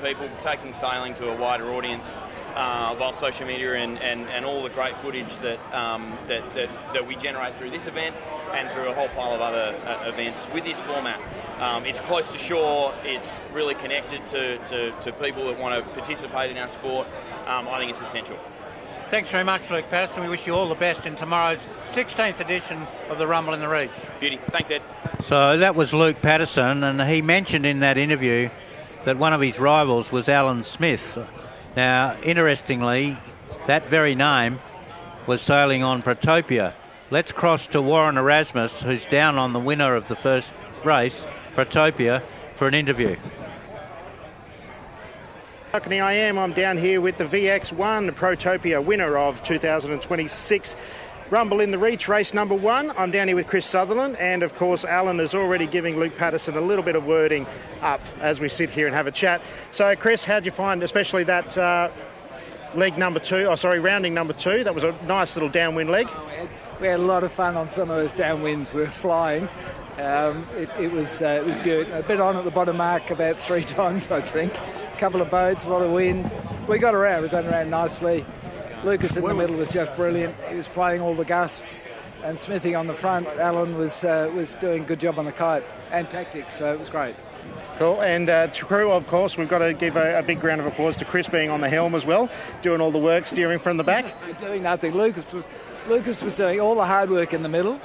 people, taking sailing to a wider audience via social media and all the great footage that we generate through this event and through a whole pile of other events with this format. It's close to shore, it's really connected to people that want to participate in our sport. I think it's essential. Thanks very much, Luke Patterson. We wish you all the best in tomorrow's 16th edition of the Rumble in the Reach. Beauty. Thanks, Ed. So that was Luke Patterson, and he mentioned in that interview that one of his rivals was Alan Smith. Now, interestingly, that very name was sailing on Protopia. Let's cross to Warren Erasmus, who's down on the winner of the first race, Protopia, for an interview. I'm down here with the VX1 Protopia, winner of 2026 Rumble in the Reach, race number 1. I'm down here with Chris Sutherland, and of course Alan is already giving Luke Patterson a little bit of wording up as we sit here and have a chat. So Chris, how'd you find especially that rounding number 2? That was a nice little downwind leg. We had a lot of fun on some of those downwinds. We were flying. It was good. A bit on at the bottom mark about 3 times, I think. A couple of boats, a lot of wind. We got around nicely. Lucas in the middle was just brilliant. He was playing all the gusts, and Smithy on the front. Alan was doing a good job on the kite and tactics, so it was great. Cool. And to crew, of course, we've got to give a big round of applause to Chris being on the helm as well, doing all the work, steering from the back. Doing nothing. Lucas was doing all the hard work in the middle,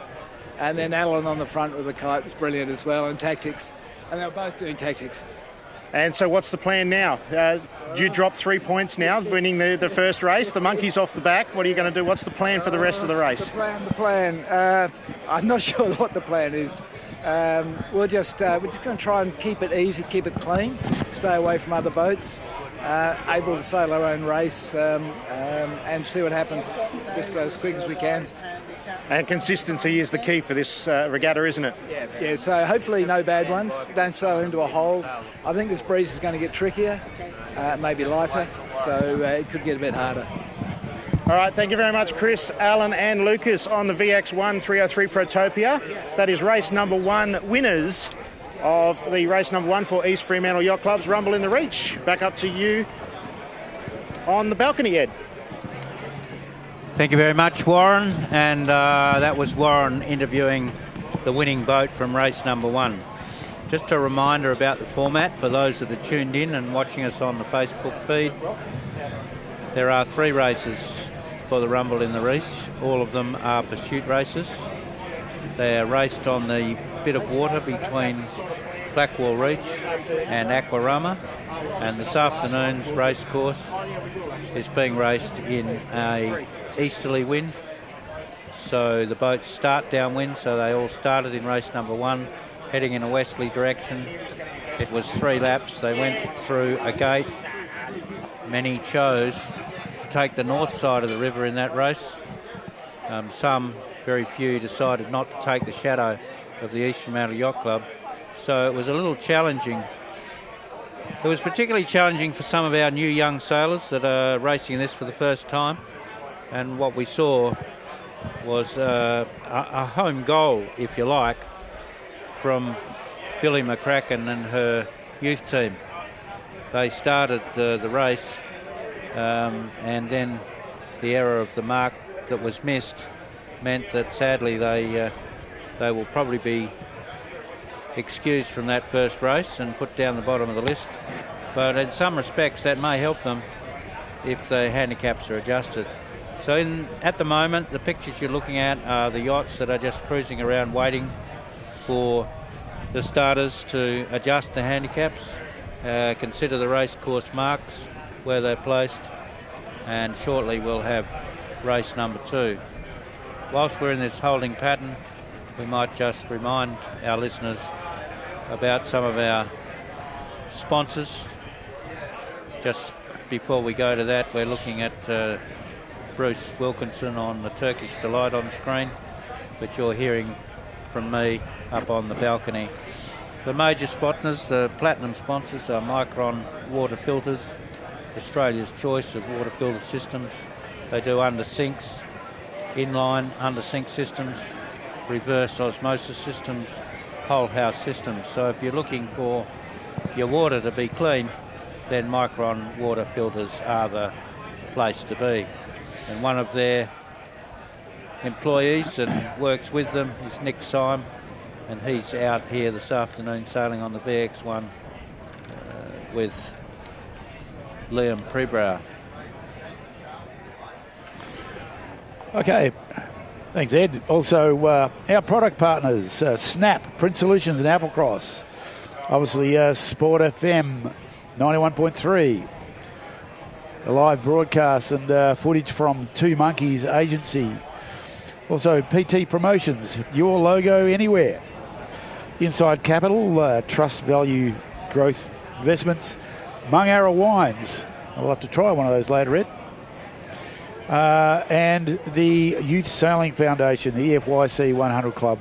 and then Alan on the front with the kite was brilliant as well, and tactics. And they were both doing tactics. And so what's the plan now? You drop 3 points now, winning the first race. The Monkeys off the back. What are you going to do? What's the plan for the rest of the race? The plan. I'm not sure what the plan is. We're just going to try and keep it easy, keep it clean, stay away from other boats, able to sail our own race and see what happens. Just go as quick as we can. And consistency is the key for this regatta, isn't it? Yeah, so hopefully no bad ones. Don't sail into a hole. I think this breeze is going to get trickier, maybe lighter, so it could get a bit harder. All right, thank you very much, Chris, Alan and Lucas on the VX1 303 Protopia. That is race number 1, winners of the race number 1 for East Fremantle Yacht Club's Rumble in the Reach. Back up to you on the balcony, Ed. Thank you very much, Warren. And that was Warren interviewing the winning boat from race number 1. Just a reminder about the format for those that are tuned in and watching us on the Facebook feed. There are 3 races for the Rumble in the Reach. All of them are pursuit races. They are raced on the bit of water between Blackwall Reach and Aquarama. And this afternoon's race course is being raced in a easterly wind, so the boats start downwind, so they all started in race number 1 heading in a westerly direction. It was 3 laps. They went through a gate. Many chose to take the north side of the river in that race. Some, very few, decided not to take the shadow of the East Fremantle Yacht Club, so it was a little challenging. It was particularly challenging for some of our new young sailors that are racing this for the first time. And what we saw was a home goal, if you like, from Billy McCracken and her youth team. They started the race and then the error of the mark that was missed meant that sadly they will probably be excused from that first race and put down the bottom of the list. but in some respects that may help them if the handicaps are adjusted. So at the moment, the pictures you're looking at are the yachts that are just cruising around waiting for the starters to adjust the handicaps, consider the race course marks, where they're placed, and shortly we'll have race number 2. Whilst we're in this holding pattern, we might just remind our listeners about some of our sponsors. Just before we go to that, we're looking at Bruce Wilkinson on the Turkish Delight on screen, but you're hearing from me up on the balcony. The major sponsors, the platinum sponsors, are Micron Water Filters, Australia's choice of water filter systems. They do under sinks, inline under sink systems, reverse osmosis systems, whole house systems. So if you're looking for your water to be clean, then Micron Water Filters are the place to be. And one of their employees and works with them is Nick Syme, and he's out here this afternoon sailing on the VX1 with Liam Prebrow. Okay, thanks Ed. Also our product partners, Snap, Print Solutions and Applecross. Obviously Sport FM 91.3. A live broadcast and footage from Two Monkeys Agency. Also PT Promotions, your logo anywhere. Inside Capital, Trust Value Growth Investments, Mung Arrow Wines. I'll have to try one of those later, Ed. And the Youth Sailing Foundation, the EFYC 100 Club.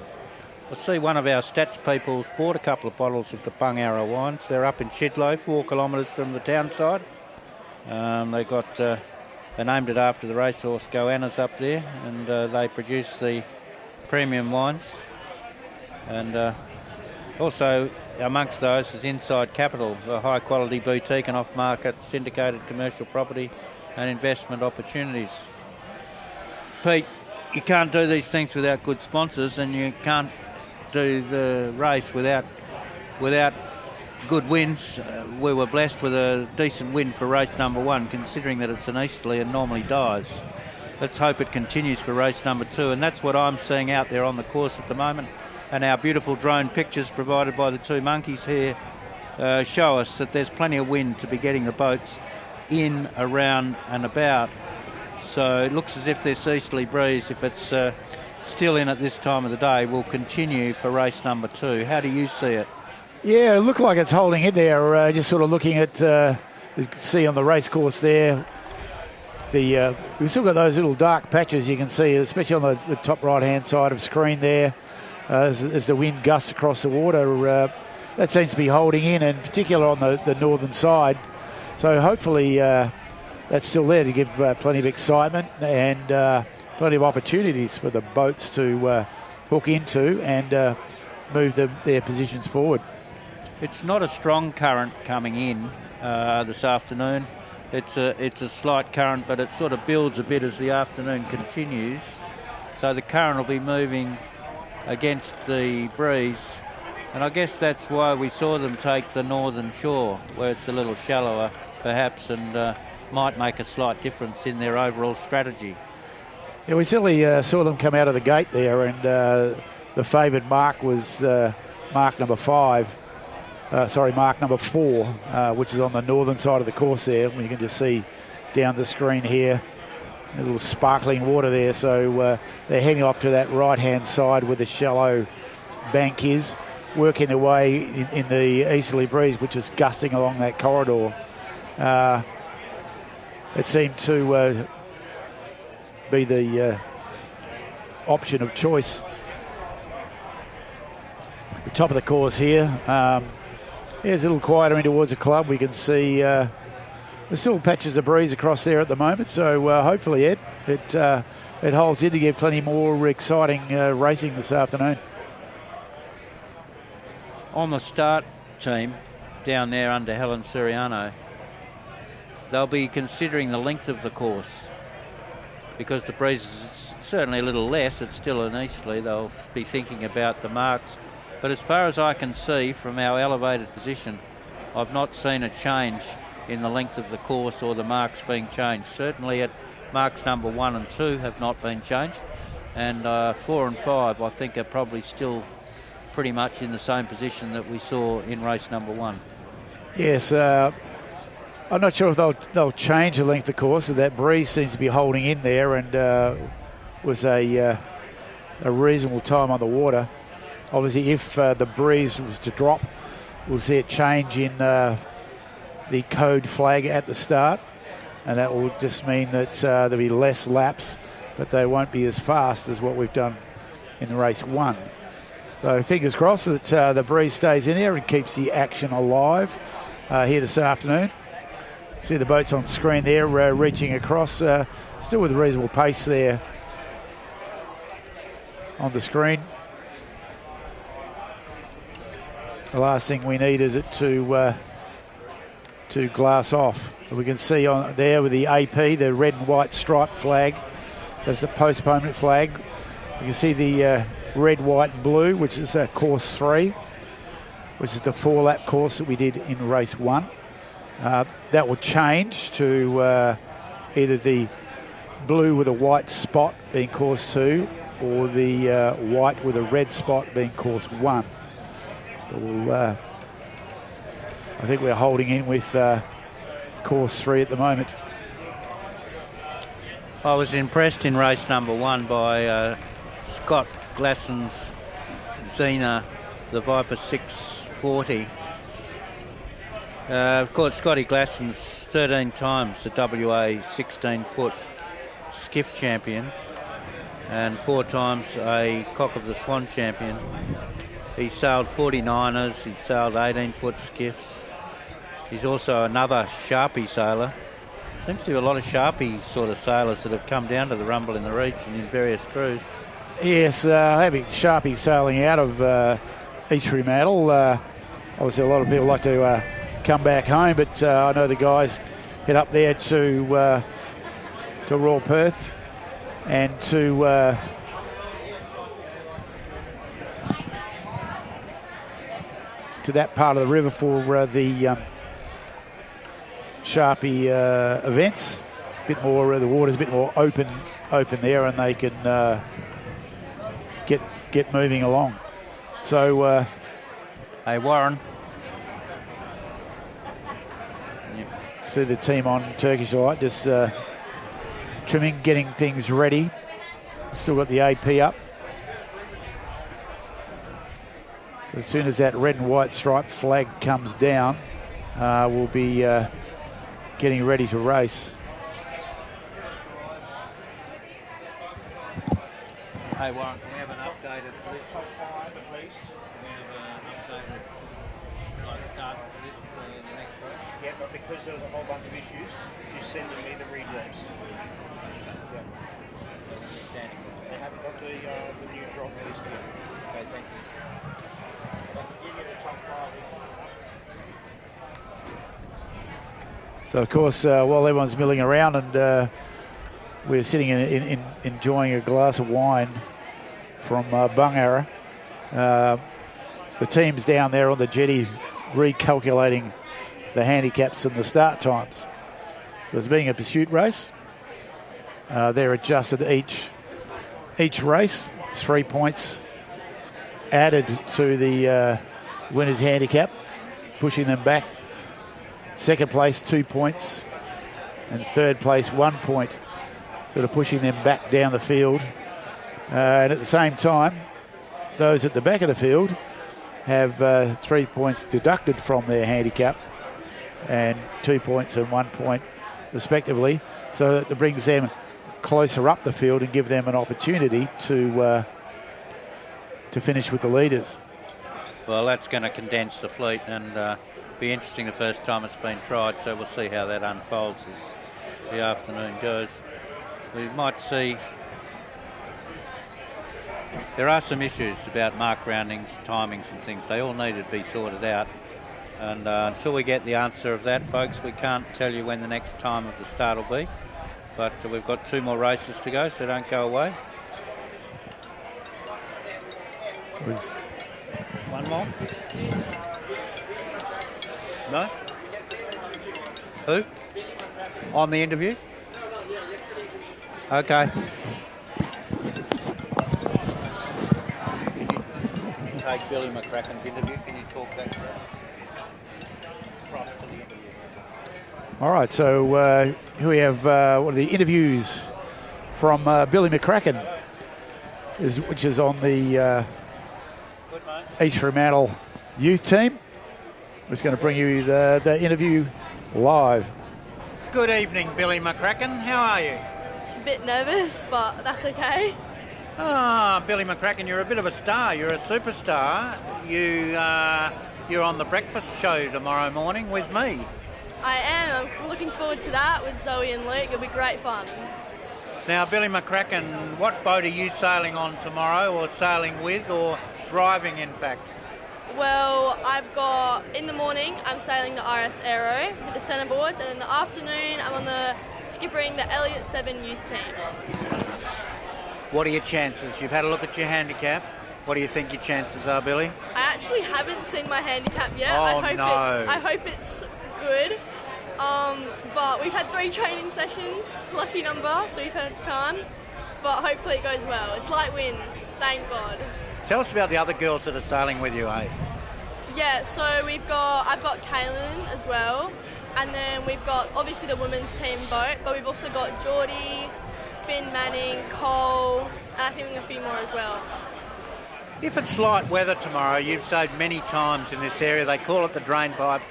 I see one of our stats people bought a couple of bottles of the Bung Arrow wines. They're up in Chidlow, 4 kilometres from the town side. They named it after the racehorse Goannas up there, and they produce the premium wines. And also amongst those is Inside Capital, a high quality boutique and off-market syndicated commercial property and investment opportunities. Pete, you can't do these things without good sponsors, and you can't do the race without good wins. We were blessed with a decent win for race number 1, considering that it's an easterly and normally dies. Let's hope it continues for race number 2, and that's what I'm seeing out there on the course at the moment. And our beautiful drone pictures provided by the Two Monkeys here show us that there's plenty of wind to be getting the boats in, around and about. So it looks as if this easterly breeze, if it's still in at this time of the day, will continue for race number 2. How do you see it? Yeah, it looked like it's holding in there. Just sort of looking at, you can see on the race course there, we've still got those little dark patches you can see, especially on the top right-hand side of screen there. As the wind gusts across the water, that seems to be holding in, and particularly on the northern side. So hopefully that's still there to give plenty of excitement and plenty of opportunities for the boats to hook into and move their positions forward. It's not a strong current coming in this afternoon. It's a slight current, but it sort of builds a bit as the afternoon continues. So the current will be moving against the breeze, and I guess that's why we saw them take the northern shore, where it's a little shallower perhaps, and might make a slight difference in their overall strategy. Yeah, we certainly saw them come out of the gate there, and the favoured mark was mark number 4, which is on the northern side of the course there. You can just see down the screen here, a little sparkling water there. So they're heading off to that right-hand side where the shallow bank is, working their way in the easterly breeze, which is gusting along that corridor. It seemed to be the option of choice. The top of the course here. It's a little quieter in towards the club. We can see there's still patches of breeze across there at the moment, so hopefully, Ed, it holds in to give plenty more exciting racing this afternoon. On the start team down there under Helen Suriano, they'll be considering the length of the course because the breeze is certainly a little less. It's still an easterly. They'll be thinking about the marks. But as far as I can see from our elevated position I've not seen a change in the length of the course or the marks being changed. Certainly at marks number 1 and 2 have not been changed, and 4 and 5 I think are probably still pretty much in the same position that we saw in race number 1. Yes, I'm not sure if they'll change the length of course. That breeze seems to be holding in there, and was a reasonable time on the water. Obviously, if the breeze was to drop, we'll see a change in the code flag at the start, and that will just mean that there'll be less laps, but they won't be as fast as what we've done in race 1. So fingers crossed that the breeze stays in there and keeps the action alive here this afternoon. See the boats on screen there reaching across, still with a reasonable pace there on the screen. The last thing we need is it to glass off. We can see on there with the AP, the red and white striped flag. That's the postponement flag. You can see the red, white and blue, which is course 3, which is the 4-lap course that we did in race 1. That will change to either the blue with a white spot being course 2 or the white with a red spot being course 1. But I think we're holding in with course 3 at the moment. I was impressed in race number 1 by Scott Glasson's Xena, the Viper 640. Of course, Scotty Glasson's 13 times the WA 16-foot skiff champion and 4 times a Cock of the Swan champion. He sailed 49ers, he sailed 18-foot skiffs. He's also another Sharpie sailor. Seems to be a lot of Sharpie sort of sailors that have come down to the Rumble in the Reach and in various crews. Yes, having Sharpie sailing out of East Fremantle. Obviously, a lot of people like to come back home, but I know the guys head up there to Royal Perth and to that part of the river for the Sharpie events. A bit more, the water's a bit more open there, and they can get moving along. So, hey Warren, see the team on Turkish Light just trimming, getting things ready. Still got the AP up. So as soon as that red and white striped flag comes down, we'll be getting ready to race. Hey Warren, can we have an updated list? Top 5 at least. Can we have an updated start list for the next race? Yeah, but because there's a whole bunch of issues, she's sending me the redrops. Yeah. They haven't got the new drop list yet. Okay, thank you. I can give you the top 5. So of course, while everyone's milling around and we're sitting in enjoying a glass of wine from Bungarra, the team's down there on the jetty recalculating the handicaps and the start times. Because being a pursuit race, they're adjusted each race, 3 points added to the winner's handicap, pushing them back. Second place, 2 points, and third place, 1 point, sort of pushing them back down the field. And at the same time, those at the back of the field have 3 points deducted from their handicap and 2 points and 1 point respectively, so that it brings them closer up the field and give them an opportunity to finish with the leaders. Well, that's going to condense the fleet and be interesting the first time it's been tried, so we'll see how that unfolds as the afternoon goes. We might see there are some issues about mark roundings, timings and things. They all need to be sorted out, and until we get the answer of that, folks, we can't tell you when the next time of the start will be, but we've got 2 more races to go, so don't go away. One more. No? Who? On the interview? Okay. Can you take Billy McCracken's interview? Can you talk that across to the interview? All right, so here we have one of the interviews from Billy McCracken, which is on the East Fremantle youth team. I'm just going to bring you the interview live. Good evening, Billy McCracken. How are you? A bit nervous, but that's okay. Billy McCracken, you're a bit of a star. You're a superstar. You're on the breakfast show tomorrow morning with me. I am. I'm looking forward to that with Zoe and Luke. It'll be great fun. Now, Billy McCracken, what boat are you sailing on tomorrow, or sailing with, or driving, in fact? Well, in the morning, I'm sailing the RS Aero with the centreboards, and in the afternoon, I'm on the skippering the Elliott 7 youth team. What are your chances? You've had a look at your handicap. What do you think your chances are, Billy? I actually haven't seen my handicap yet. Oh, I hope it's good. But we've had 3 training sessions, lucky number, 3 turns of time. But hopefully it goes well. It's light winds, thank God. Tell us about the other girls that are sailing with you, eh? Yeah, so I've got Kaylin as well, and then we've got obviously the women's team boat, but we've also got Geordie, Finn Manning, Cole, and I think a few more as well. If it's light weather tomorrow, you've sailed many times in this area, they call it the drain pipe.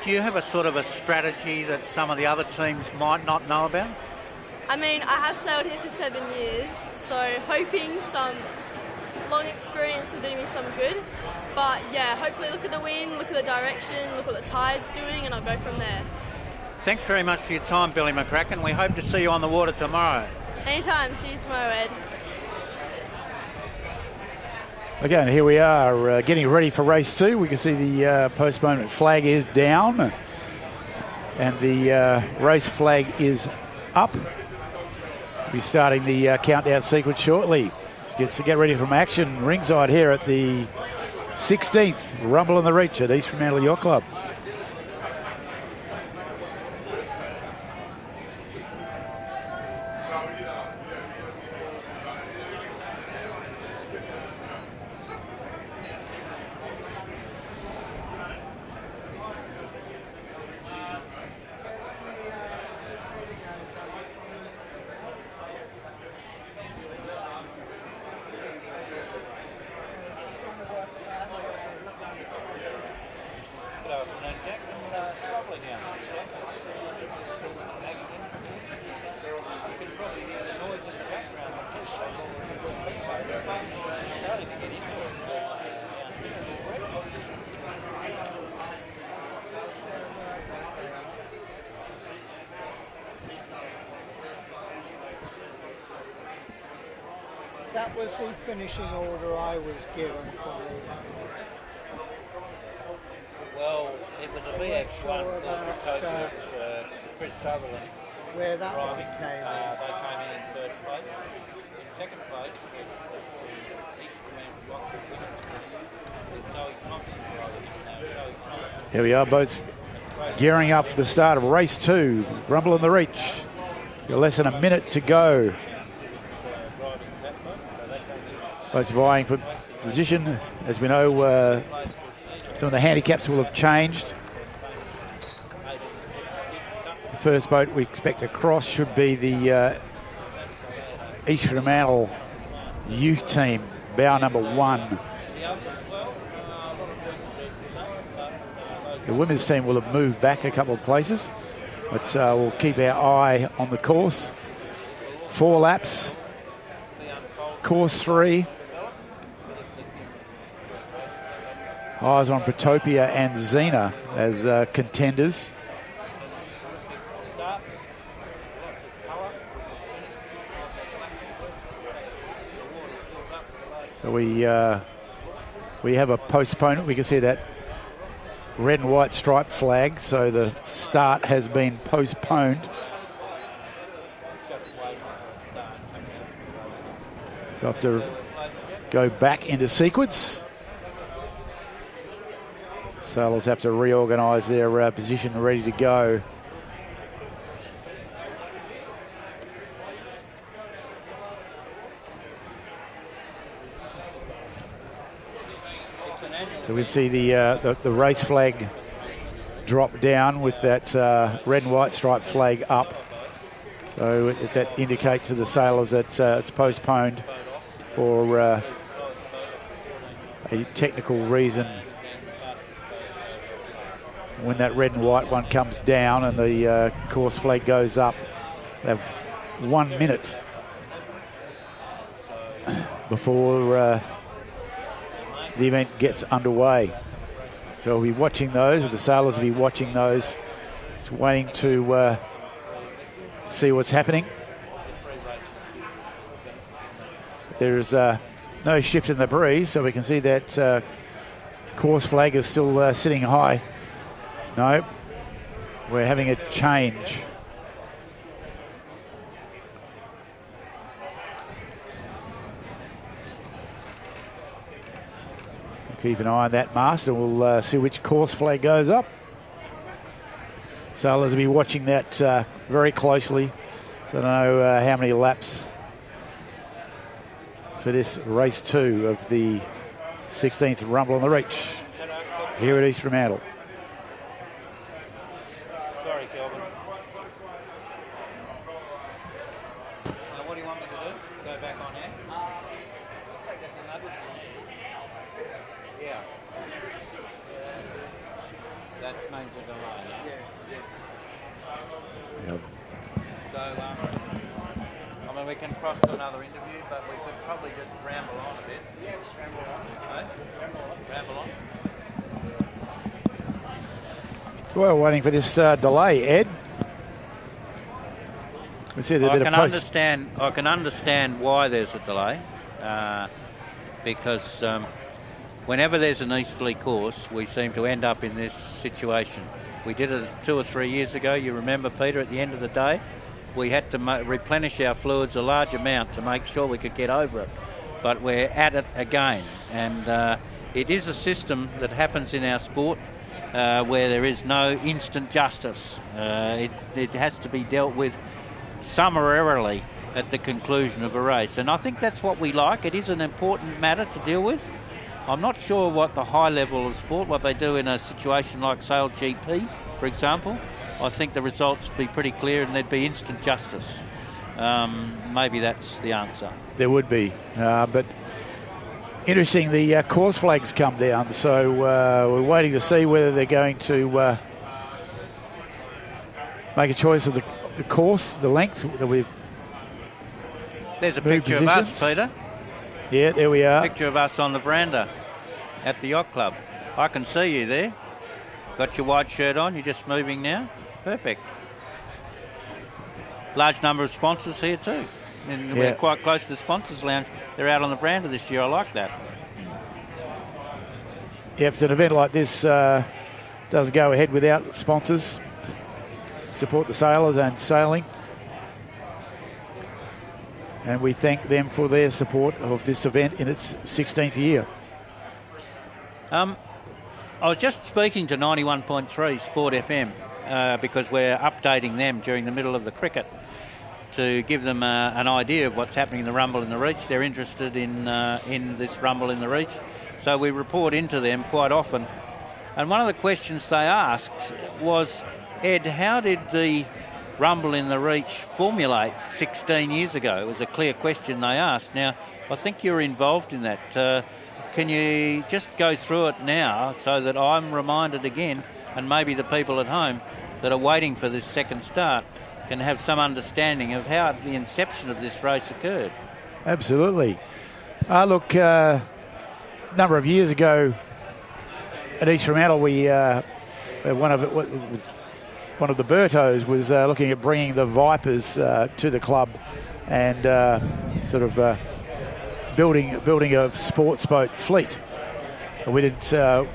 Do you have a sort of a strategy that some of the other teams might not know about? I mean, I have sailed here for 7 years, so hoping some long experience will do me some good. But yeah, hopefully look at the wind, look at the direction, look what the tide's doing, and I'll go from there. Thanks very much for your time, Billy McCracken. We hope to see you on the water tomorrow. Anytime. See you tomorrow, Ed. Again, here we are getting ready for race 2. We can see the postponement flag is down and the race flag is up. We'll be starting the countdown sequence shortly. Let's get ready for action ringside here at the 16th Rumble in the Reach at East Fremantle Yacht Club. That was the finishing order I was given for the... Well, it was a VX1 about Chris Sutherland. Where that one came in. They came in third place. In second place was the East Fremantle Yacht Club with Zoe Thompson. Here we are, boats gearing up for the start of race 2, Rumble in the Reach. Got less than a minute to go. Boats vying for position. As we know, some of the handicaps will have changed. The first boat we expect to cross should be the East Fremantle youth team, bow number 1. The women's team will have moved back a couple of places, but we'll keep our eye on the course. 4 laps, course 3. Eyes on Protopia and Xena as contenders. So we have a postponement. We can see that red and white striped flag. So the start has been postponed. So I have to go back into sequence. Sailors have to reorganise their position ready to go. So we see the race flag drop down with that red and white striped flag up. So that indicates to the Sailors that it's postponed for a technical reason. When that red and white one comes down and the course flag goes up, they have 1 minute before the event gets underway. So we'll be watching those. The Sailors will be watching those. It's waiting to see what's happening. There's no shift in the breeze, so we can see that course flag is still sitting high. No, we're having a change. Keep an eye on that mast and we'll see which course flag goes up. Sailors will be watching that very closely to know how many laps for this race 2 of the 16th Rumble on the Reach here at East Fremantle. Sorry, Kelvin. Now, what do you want me to do? Go back on air? Take us another. Yeah. That means a delay. Yes. Yep. So, I mean, we can cross to another interview, but we could probably just ramble on a bit. Yes, ramble on. Eh? Ramble on. So we're waiting for this delay, Ed. We see the I bit of post. I can understand why there's a delay, because whenever there's an easterly course, we seem to end up in this situation. We did it 2 or 3 years ago. You remember, Peter, at the end of the day, we had to replenish our fluids a large amount to make sure we could get over it. But we're at it again. And it is a system that happens in our sport where there is no instant justice. It has to be dealt with summarily at the conclusion of a race. And I think that's what we like. It is an important matter to deal with. I'm not sure what the high level of sport, what they do in a situation like Sail GP, for example. I think the results would be pretty clear and there'd be instant justice. Maybe that's the answer. There would be, but interesting, the course flags come down, so we're waiting to see whether they're going to make a choice of the course, the length that we've. There's a picture of us, Peter. Yeah, there we are. Picture of us on the veranda at the yacht club. I can see you there. Got your white shirt on. You're just moving now. Perfect. Large number of sponsors here too. And we're quite close to the sponsors lounge. They're out on the veranda this year. I like that. Yep, so an event like this does go ahead without sponsors to support the sailors and sailing. And we thank them for their support of this event in its 16th year. I was just speaking to 91.3 Sport FM because we're updating them during the middle of the cricket to give them an idea of what's happening in the Rumble in the Reach. They're interested in this Rumble in the Reach. So we report into them quite often. And one of the questions they asked was, Ed, how did the Rumble in the Reach formulate 16 years ago? It was a clear question they asked. Now, I think you're involved in that. Can you just go through it now so that I'm reminded again, and maybe the people at home that are waiting for this second start can have some understanding of how the inception of this race occurred? Absolutely. Look, a number of years ago at East Fremantle, we one of the Bertos was looking at bringing the Vipers to the club and building a sports boat fleet. And we did sort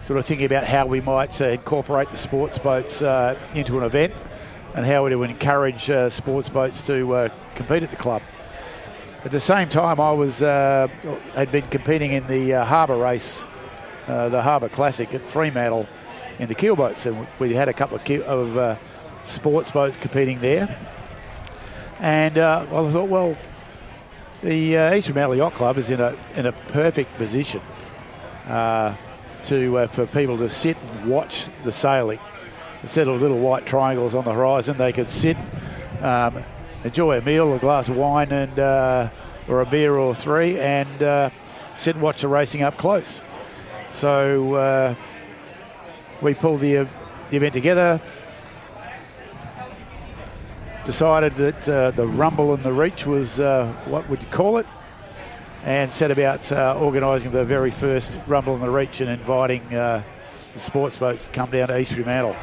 of thinking about how we might incorporate the sports boats into an event and how we would encourage sports boats to compete at the club. At the same time, I had been competing in the harbour race the Harbour Classic at Fremantle in the keel boats, and we had a couple of sports boats competing there. And I thought, well, the East Fremantle Yacht Club is in a perfect position for people to sit and watch the sailing. Instead of little white triangles on the horizon, they could sit, enjoy a meal, a glass of wine, and or a beer or three, and sit and watch the racing up close. So we pulled the event together, decided that the Rumble and the Reach was what we'd call it, and set about organising the very first Rumble and the Reach and inviting the sports boats to come down to East Fremantle.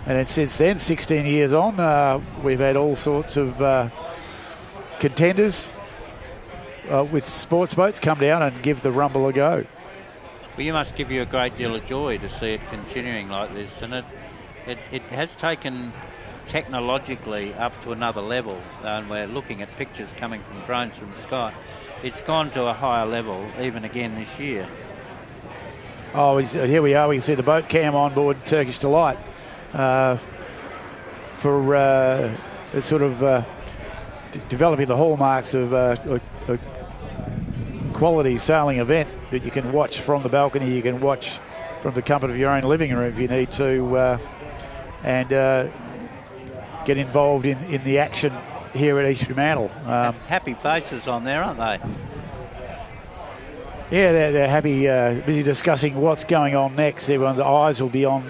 And then since then, 16 years on, we've had all sorts of contenders with sports boats come down and give the Rumble a go. Well, you must give you a great deal of joy to see it continuing like this, and it has taken technologically up to another level, and we're looking at pictures coming from drones from the sky. It's gone to a higher level even again this year. Oh, here we are. We can see the boat cam on board Turkish Delight for sort of developing the hallmarks of a quality sailing event that you can watch from the balcony, you can watch from the comfort of your own living room if you need to, and get involved in the action here at East Fremantle. Happy faces on there, aren't they? Yeah, they're happy, busy discussing what's going on next. Everyone's eyes will be on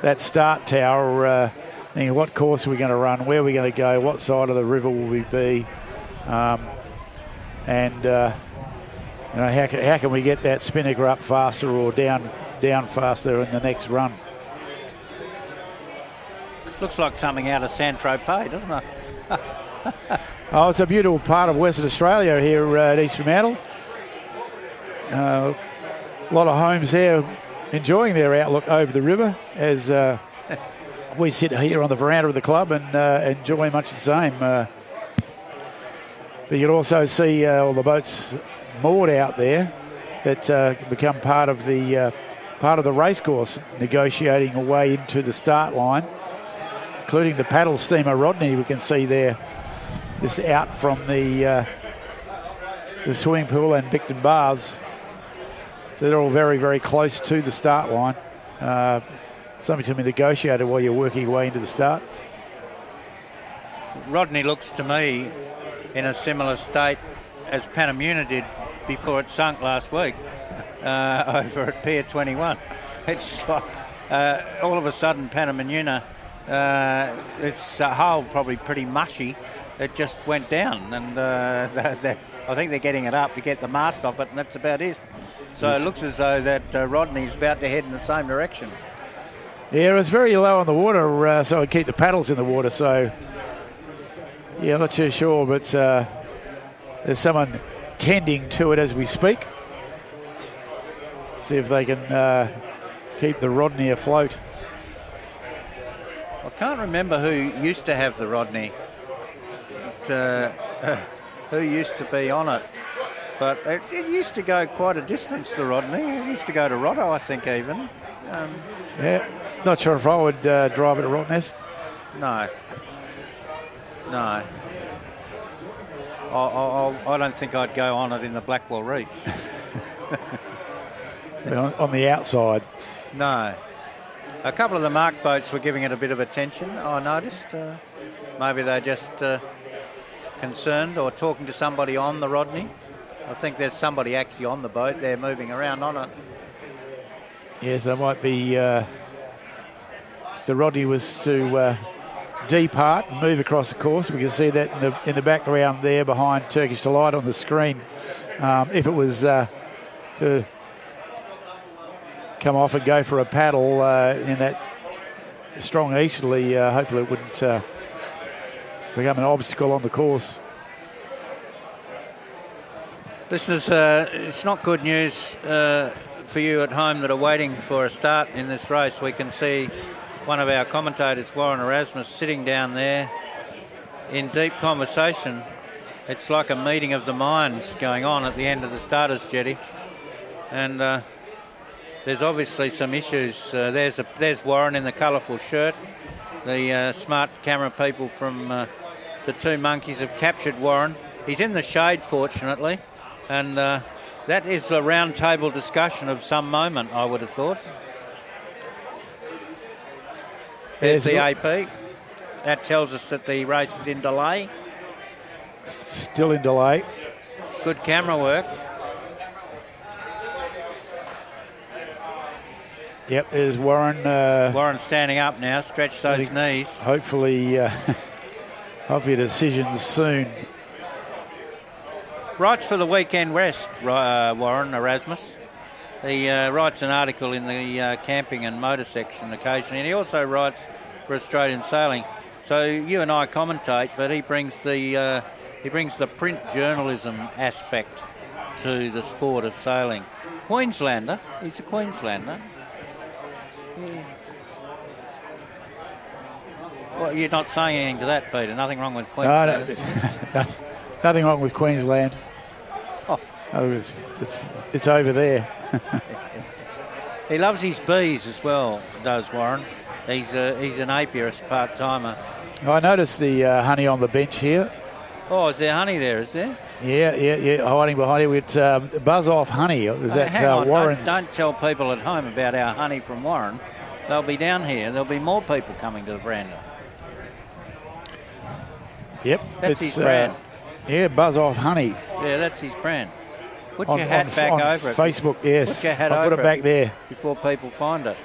that start tower, thinking what course are we going to run, where are we going to go, what side of the river will we be, and how can we get that spinnaker up faster or down faster in the next run. Looks like something out of Saint-Tropez, doesn't it? Oh, it's a beautiful part of Western Australia here at East Fremantle. A lot of homes there enjoying their outlook over the river as we sit here on the veranda of the club and enjoy much the same. But you can also see all the boats moored out there that become part of the racecourse, negotiating a way into the start line, including the paddle steamer Rodney we can see there just out from the swimming pool and Bicton Baths. So they're all very, very close to the start line. Something to be negotiated while you're working your way into the start. Rodney looks to me in a similar state as Panamuna did before it sunk last week over at Pier 21. It's like all of a sudden Panamuna, its hull probably pretty mushy. It just went down, and I think they're getting it up to get the mast off it, and that's about it. So it looks as though that Rodney's about to head in the same direction. Yeah, it's very low on the water, so I'd keep the paddles in the water. So, yeah, I'm not too sure, but there's someone tending to it as we speak. See if they can keep the Rodney afloat. I can't remember who used to have the Rodney. Who used to be on it, but it used to go quite a distance, the Rodney. It used to go to Rotto, I think, even. Yeah, not sure if I would drive it to Rottnest. No. I don't think I'd go on it in the Blackwell Reach. On the outside. No. A couple of the mark boats were giving it a bit of attention, I noticed. Maybe they're just concerned or talking to somebody on the Rodney. I think there's somebody actually on the boat. They're moving around on it. Yes, there might be. If the Rodney was to depart and move across the course, we can see that in the background there behind Turkish Delight on the screen. If it was to come off and go for a paddle in that strong easterly, hopefully it wouldn't become an obstacle on the course. Listeners, it's not good news for you at home that are waiting for a start in this race. We can see one of our commentators, Warren Erasmus, sitting down there in deep conversation. It's like a meeting of the minds going on at the end of the starters jetty. and there's obviously some issues. There's Warren in the colourful shirt. The smart camera people from the Two Monkeys have captured Warren. He's in the shade, fortunately, and that is a round table discussion of some moment, I would have thought. There's the AP. That tells us that the race is in delay. Still in delay. Good camera work. Yep, there's Warren. Warren standing up now, stretch those knees. Hopefully a decision soon. Writes for the Weekend Rest, Warren Erasmus. He writes an article in the camping and motor section occasionally, and he also writes for Australian Sailing. So you and I commentate, but he brings the print journalism aspect to the sport of sailing. Queenslander, he's a Queenslander. Yeah. Well, you're not saying anything to that, Peter. Nothing wrong with Queensland. No, nothing wrong with Queensland. Oh, it's over there. He loves his bees as well, does Warren. He's an apiarist part-timer. I noticed the honey on the bench here. Oh, is there honey there, is there? Yeah, hiding behind it with Buzz Off Honey. Is that hang on, Warren's? Don't tell people at home about our honey from Warren. They'll be down here. There'll be more people coming to the veranda. Yep. That's his brand. Yeah, Buzz Off Honey. Yeah, that's his brand. Put your hat back over it. Facebook, yes. Put your hat over over it. Put it back there. Before people find it.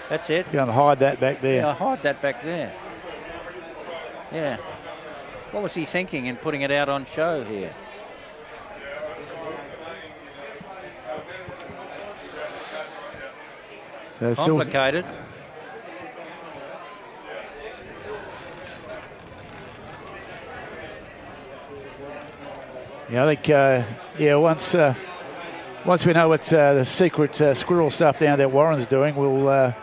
That's it. Go and hide that back there. Yeah, hide that back there. Yeah. What was he thinking in putting it out on show here? So complicated. Yeah, I think once we know what the secret squirrel stuff down there Warren's doing, we'll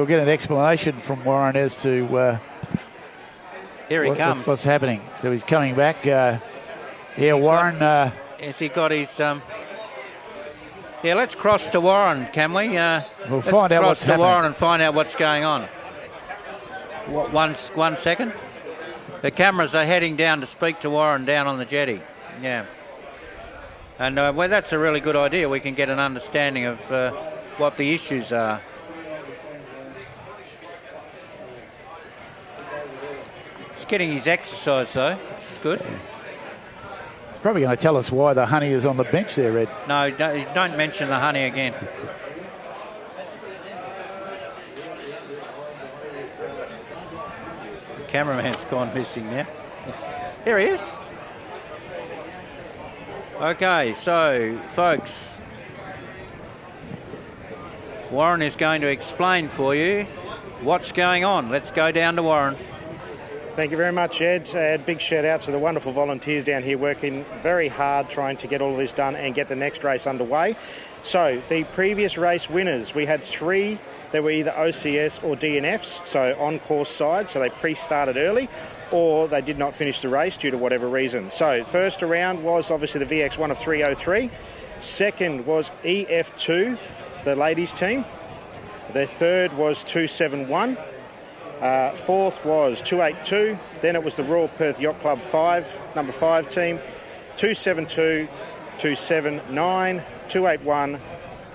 get an explanation from Warren as to here he comes. What's happening. So he's coming back. Warren. Has he got his? Yeah, let's cross to Warren, can we? We'll find out what's happening. Cross to Warren and find out what's going on. One second. The cameras are heading down to speak to Warren down on the jetty. Yeah. And well, that's a really good idea. We can get an understanding of what the issues are. He's getting his exercise, though, which is good. He's probably going to tell us why the honey is on the bench there, Red. No, don't mention the honey again. The cameraman's gone missing now. Here he is. Okay, so, folks, Warren is going to explain for you what's going on. Let's go down to Warren. Thank you very much, Ed. Big shout out to the wonderful volunteers down here working very hard trying to get all of this done and get the next race underway. So the previous race winners, we had 3 that were either OCS or DNFs, so on course side, so they pre-started early, or they did not finish the race due to whatever reason. So first round was obviously the VX1 of 303. Second was EF2, the ladies team. The third was 271. Fourth was 282. Then it was the Royal Perth Yacht Club 5, number 5 team. 272, 279, 281,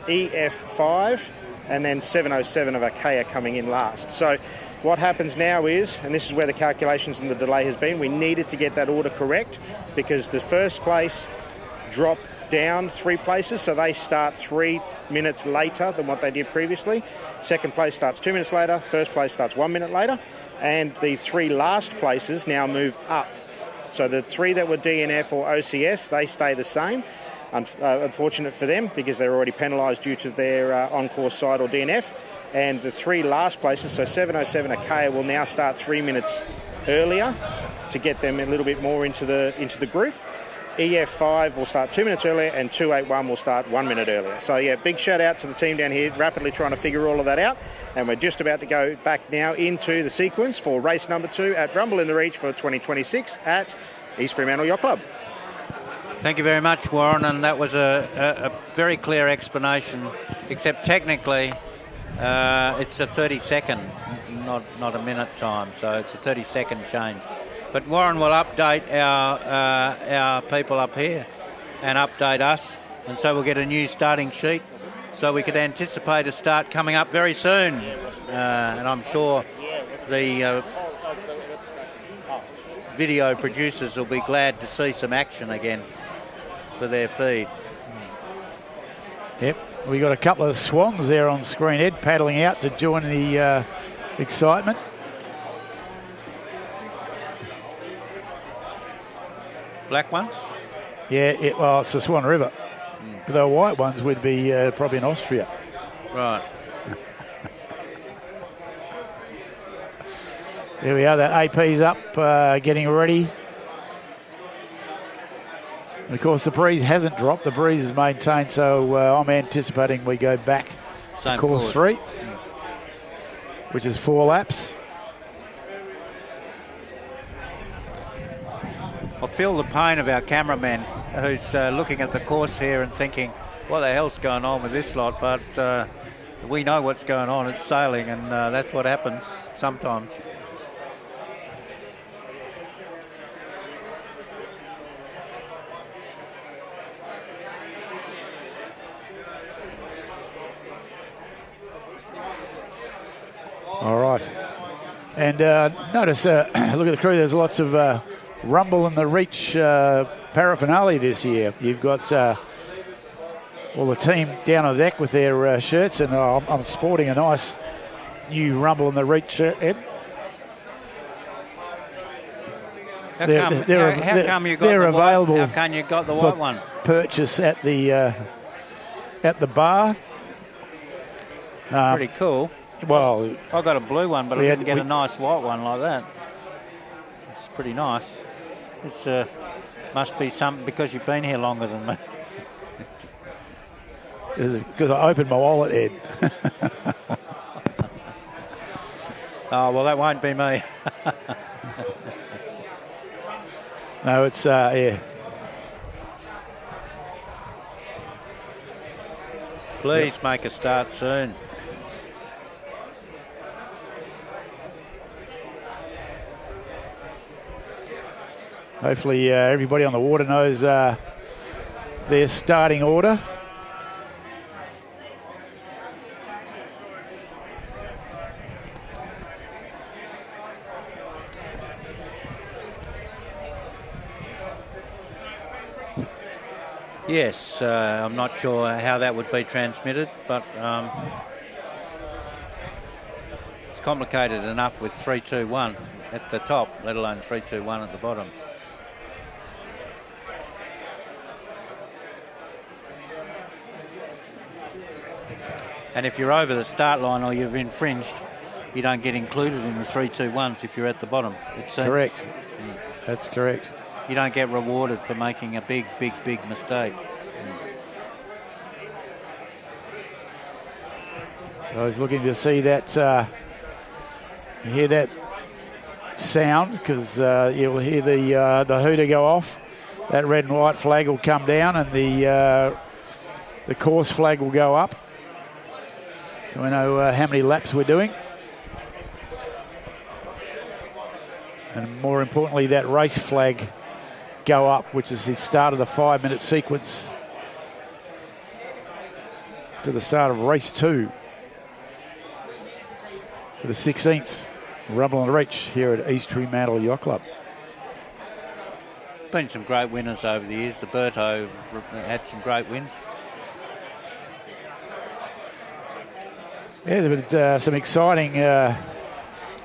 EF5, and then 707 of Archaea coming in last. So what happens now is, and this is where the calculations and the delay has been, we needed to get that order correct because the first place dropped down 3 places, so they start 3 minutes later than what they did previously. Second place starts 2 minutes later, first place starts 1 minute later, and the 3 last places now move up. So the 3 that were DNF or OCS, they stay the same. Unfortunate for them because they're already penalised due to their on-course side or DNF. And the 3 last places, so 707 Archaea will now start 3 minutes earlier to get them a little bit more into the group. EF5 will start 2 minutes earlier and 281 will start 1 minute earlier. So, yeah, big shout out to the team down here, rapidly trying to figure all of that out. And we're just about to go back now into the sequence for race number 2 at Rumble in the Reach for 2026 at East Fremantle Yacht Club. Thank you very much, Warren, and that was a very clear explanation, except technically it's a 30-second, not a minute time, so it's a 30-second change. But Warren will update our people up here and update us, and so we'll get a new starting sheet, so we could anticipate a start coming up very soon, and I'm sure the video producers will be glad to see some action again for their feed. Yep, we got a couple of swans there on screen, Ed, paddling out to join the excitement. Black ones? Yeah, well, it's the Swan River. The white ones would be probably in Austria. Right. There we are, that AP's up, getting ready. And of course, the breeze hasn't dropped. The breeze is maintained, so I'm anticipating we go back to course 3, which is 4 laps. I feel the pain of our cameraman who's looking at the course here and thinking, what the hell's going on with this lot? But we know what's going on. It's sailing, and that's what happens sometimes. All right. And notice, look at the crew, there's lots of Rumble in the Reach paraphernalia this year. You've got the team down on deck with their shirts, and I'm sporting a nice new Rumble in the Reach shirt, Ed. How come you got they're the available. How come you got the white one? Purchase at the bar. Pretty cool. Well, I got a blue one, but I didn't get a nice white one like that. It's pretty nice. It's must be something because you've been here longer than me. Because I opened my wallet, Ed. Oh, well, that won't be me. No, it's, yeah. Please make a start soon. Hopefully everybody on the water knows their starting order. Yes, I'm not sure how that would be transmitted, but it's complicated enough with 3-2-1 at the top, let alone 3-2-1 at the bottom. And if you're over the start line or you've infringed, you don't get included in the 3-2-1s if you're at the bottom. It's correct. That's correct. You don't get rewarded for making a big mistake. I was looking to see that, hear that sound, because you'll hear the hooter go off. That red and white flag will come down, and the course flag will go up. So we know how many laps we're doing. And more importantly, that race flag go up, which is the start of the 5-minute sequence to the start of race 2 for the 16th Rumble in the Reach here at East Fremantle Yacht Club. Been some great winners over the years. The Berto had some great wins. Yeah, there's been some exciting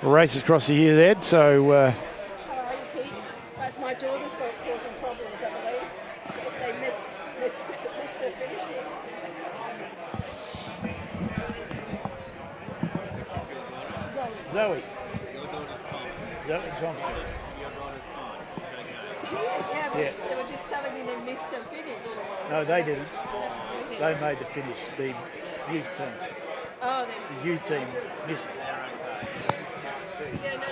races across the years, Ed. So. How are you, Pete? That's my daughter's boat causing problems, I believe. They missed her finishing. Zoe Thompson. She is, yeah, but they were just telling me they missed their finish. No, they didn't. They made the finish, the youth team. Oh, the youth team missed. Yeah, no.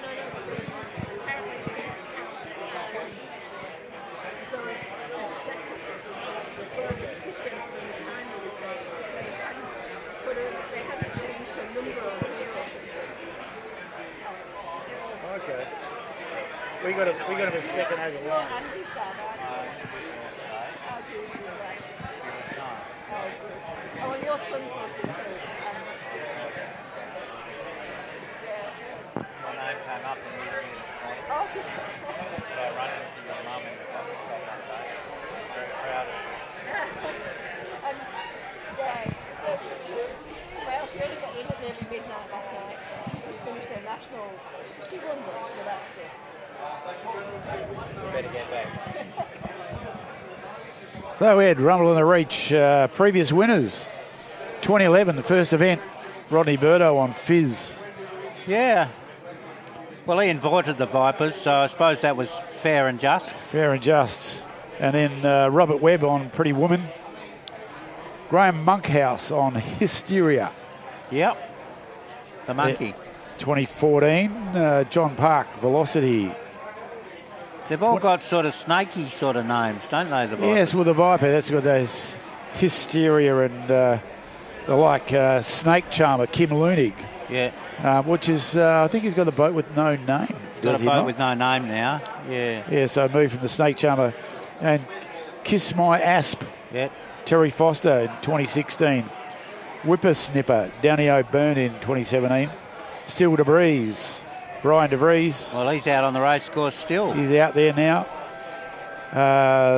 Zoe's second. they haven't changed the number of heroes. Okay. We got him a second over You're line. Andy's dad, aren't you? How did you race? Oh, good. Oh, and your son's lovely too. Yes. My name came up and we were in the Oh, just. So I run into your mum in the coffee shop one day. Very proud of She's well, she only got in at nearly midnight last night. She's just finished her nationals. She won them, so that's good. you. Better get back. So we had Rumble in the Reach. Previous winners. 2011, the first event. Rodney Burdo on Fizz. Yeah. Well, he invited the Vipers, so I suppose that was fair and just. Fair and just. And then Robert Webb on Pretty Woman. Graham Monkhouse on Hysteria. Yep. The monkey. 2014, John Park, Velocity. They've all got sort of snaky sort of names, don't they, the Vipers? Yes, well, the Viper, that's got those Hysteria and the Snake Charmer, Kim Lunig. Yeah. Which is, I think he's got the boat with no name. He's got a boat with no name now. Yeah. Yeah, so moved from the Snake Charmer. And Kiss My Asp. Yeah. Terry Foster in 2016. Whippersnipper, Downey O'Byrne in 2017. Still DeVries, Brian DeVries. Well, he's out on the race course still. He's out there now.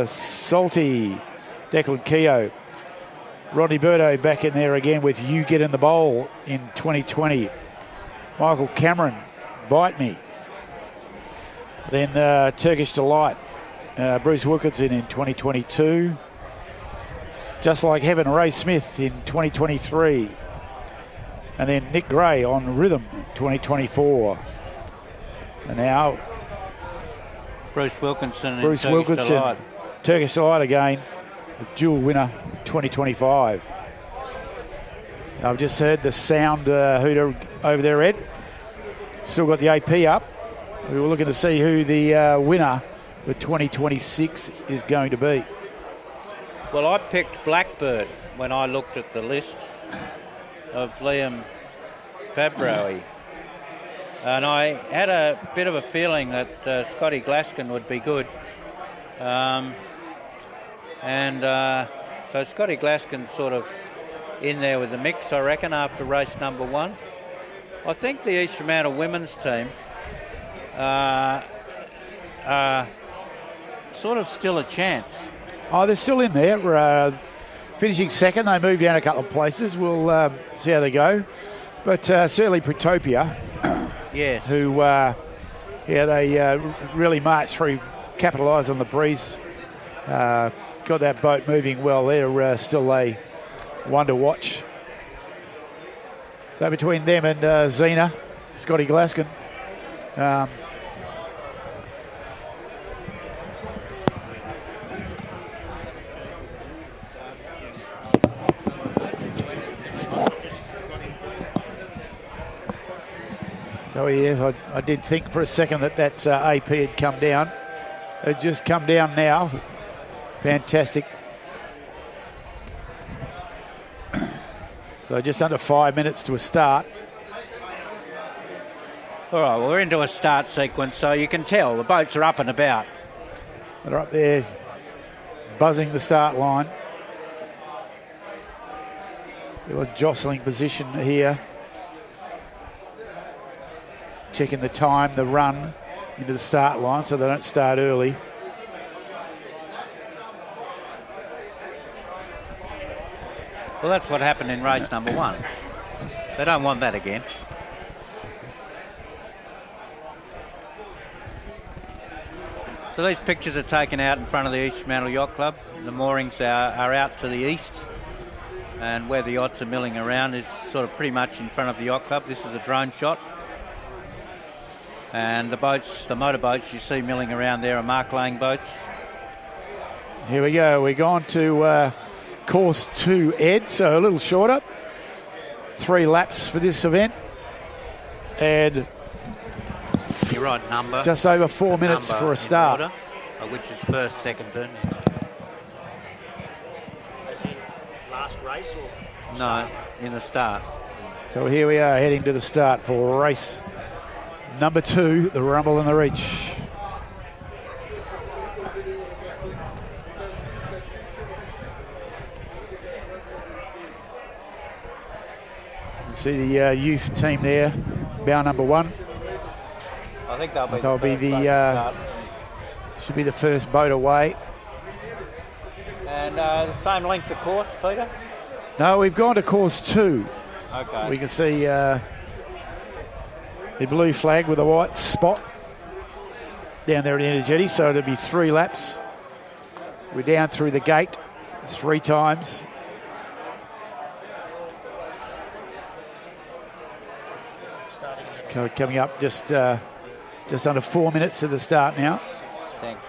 Salty, Declan Keogh. Rodney Burdo back in there again with You Get in the Bowl in 2020. Michael Cameron, Bite Me. Then Turkish Delight, Bruce Wilkinson in 2022. Just Like Heaven, Ray Smith in 2023. And then Nick Gray on Rhythm 2024. And now Bruce Wilkinson Bruce and Turkish Wilkinson, Delight. Turkish Delight again, the dual winner 2025. I've just heard the sound hooter over there, Ed. Still got the AP up. We were looking to see who the winner for 2026 is going to be. Well, I picked Blackbird when I looked at the list of Liam Fabrowie. And I had a bit of a feeling that Scotty Glaskin would be good. So Scotty Glaskin's sort of in there with the mix, I reckon, after race number 1. I think the East Fremantle women's team sort of still a chance. Oh, they're still in there. Finishing second. They moved down a couple of places. We'll see how they go. But certainly Pretopia, yes, who, they really marched through, capitalised on the breeze. Got that boat moving well. They're still a one to watch. So between them and Zena, Scotty Glaskin. So yeah, I did think for a second that AP had come down. It just come down now. Fantastic. So just under 5 minutes to a start. All right, well, we're into a start sequence, so you can tell the boats are up and about. They're up there buzzing the start line. They're a jostling position here. Checking the time, the run into the start line so they don't start early. Well, that's what happened in race number 1. They don't want that again. So these pictures are taken out in front of the East Fremantle Yacht Club. The moorings are out to the east, and where the yachts are milling around is sort of pretty much in front of the Yacht Club. This is a drone shot. And the boats, the motorboats you see milling around there are Mark Lang boats. Here we go. We're going to course 2, Ed, so a little shorter. 3 laps for this event. And you're right, number. Just over 4 minutes for a start. Order, which is first, second, third. As in last race or? No, in the start. So here we are heading to the start for race number 2, the Rumble in the Reach. You see the youth team there, bow number 1. I think they'll be should be the first boat away. And the same length of course, Peter? No, we've gone to course 2. Okay. We can see the blue flag with a white spot down there at the end of the jetty, so it'll be 3 laps. We're down through the gate 3 times. It's coming up just under 4 minutes to the start now. Thanks.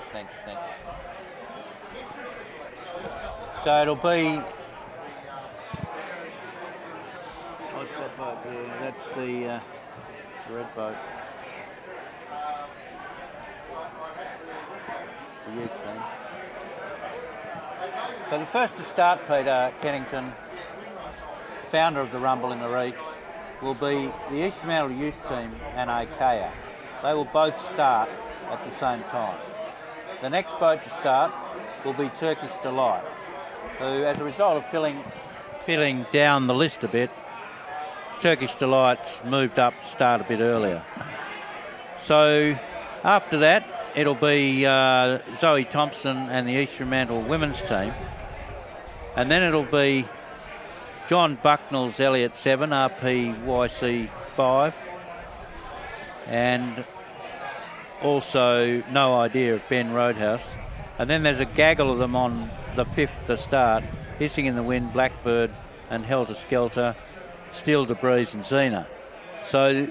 So it'll be... What's that boat there? That's the red boat. It's the youth team. So the first to start, Peter Kennington, founder of the Rumble in the Reach, will be the East Fremantle youth team and Akea. They will both start at the same time. The next boat to start will be Turkish Delight, who, as a result of filling down the list a bit, Turkish Delight's moved up to start a bit earlier. So after that, it'll be Zoe Thompson and the East Fremantle women's team. And then it'll be John Bucknell's Elliott 7, RPYC 5. And also No Idea of Ben Roadhouse. And then there's a gaggle of them on the 5th to start. Hissing in the Wind, Blackbird and Helter Skelter, Steel Debris and Xena. So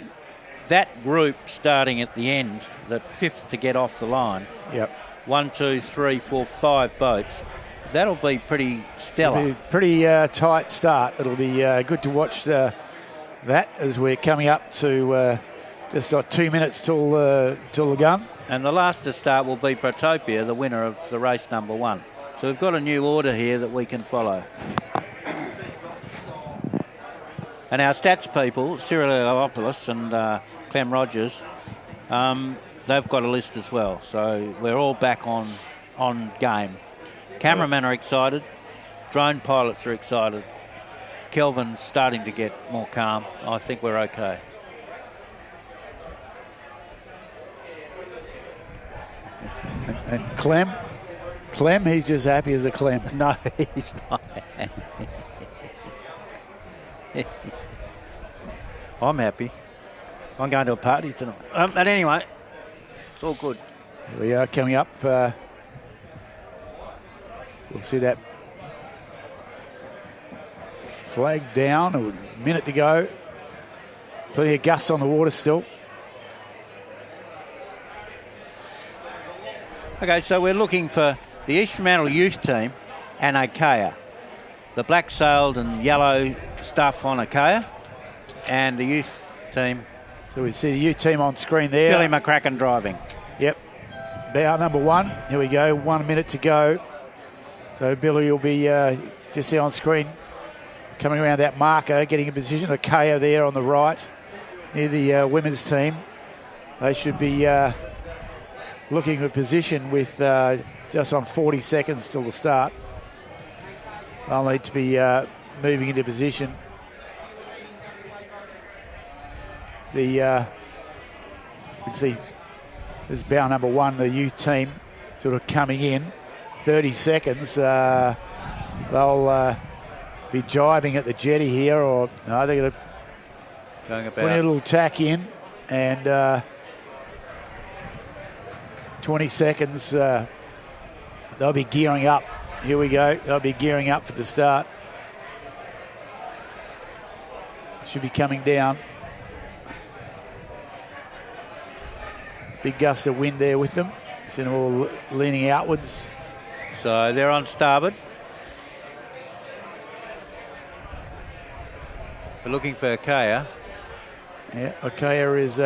that group starting at the end, that 5th to get off the line. Yep. 1, 2, 3, 4, 5 boats. That'll be pretty stellar. It'll be a pretty tight start. It'll be good to watch that as we're coming up to just 2 minutes till the gun. And the last to start will be Protopia, the winner of the race number 1. So we've got a new order here that we can follow. And our stats people, Cyril Elopoulos and Clem Rogers, they've got a list as well. So we're all back on game. Cameramen are excited. Drone pilots are excited. Kelvin's starting to get more calm. I think we're okay. And Clem, he's just happy as a Clem. No, he's not. I'm happy. I'm going to a party tonight. But anyway, it's all good. Here we are coming up. We'll see that flag down. A minute to go. Plenty of gusts on the water still. Okay, so we're looking for the East Fremantle youth team and Akea. The black sailed and yellow stuff on Akea and the youth team. So we see the youth team on screen there. Billy McCracken driving. Yep. Bow number 1. Here we go. 1 minute to go. So Billy will be just there on screen, coming around that marker, getting in position. Akea there on the right near the women's team. They should be looking at position with just on 40 seconds till the start. They'll need to be moving into position. You can see this is bow number 1, the youth team sort of coming in. 30 seconds. They'll be jibing at the jetty here, or no, they're going to put a little tack in, and 20 seconds. They'll be gearing up. Here we go. They'll be gearing up for the start. Should be coming down. Big gust of wind there with them. See them all leaning outwards. So they're on starboard. We're looking for Akea. Yeah, Akea is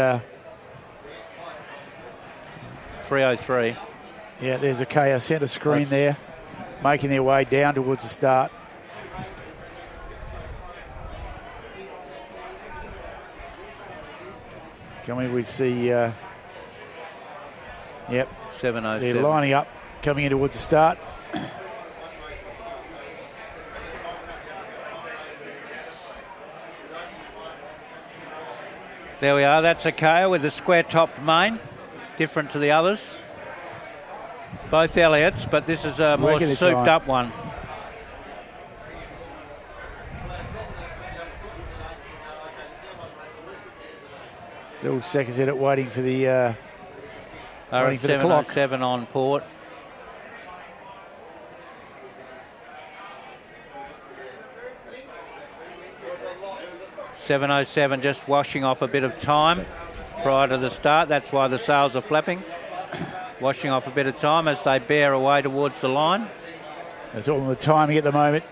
3:03. Yeah, there's Akea centre screen there, making their way down towards the start. coming. We see, yep, 7:07. they're lining up, coming in towards the start. There we are. That's a Akea with the square-topped mane, different to the others. Both Elliots, but this is a more souped-up one. Still seconds in it, waiting for the waiting for the clock. 7:07 on port. .707, just washing off a bit of time prior to the start. That's why the sails are flapping. Washing off a bit of time as they bear away towards the line. That's all the timing at the moment.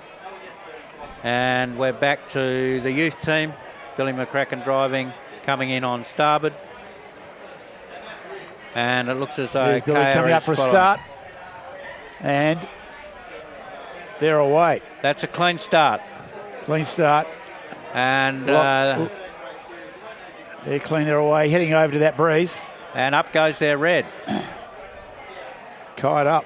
And we're back to the youth team. Billy McCracken driving, coming in on starboard. And it looks as though There's Billy coming up for a start. And they're away. That's a clean start. Clean start. And they're clean, they're away, heading over to that breeze. And up goes their red. Kite up.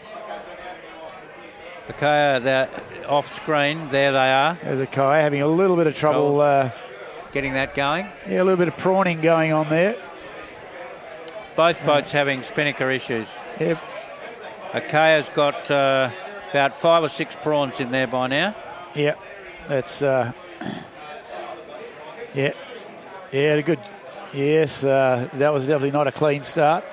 Okay, they're off screen. There they are. There's a Kai having a little bit of trouble getting that going. Yeah, a little bit of prawning going on there. Both boats having spinnaker issues. Yep. Akaya's got about 5 or 6 prawns in there by now. Yep. That's yeah, good. Yes, that was definitely not a clean start.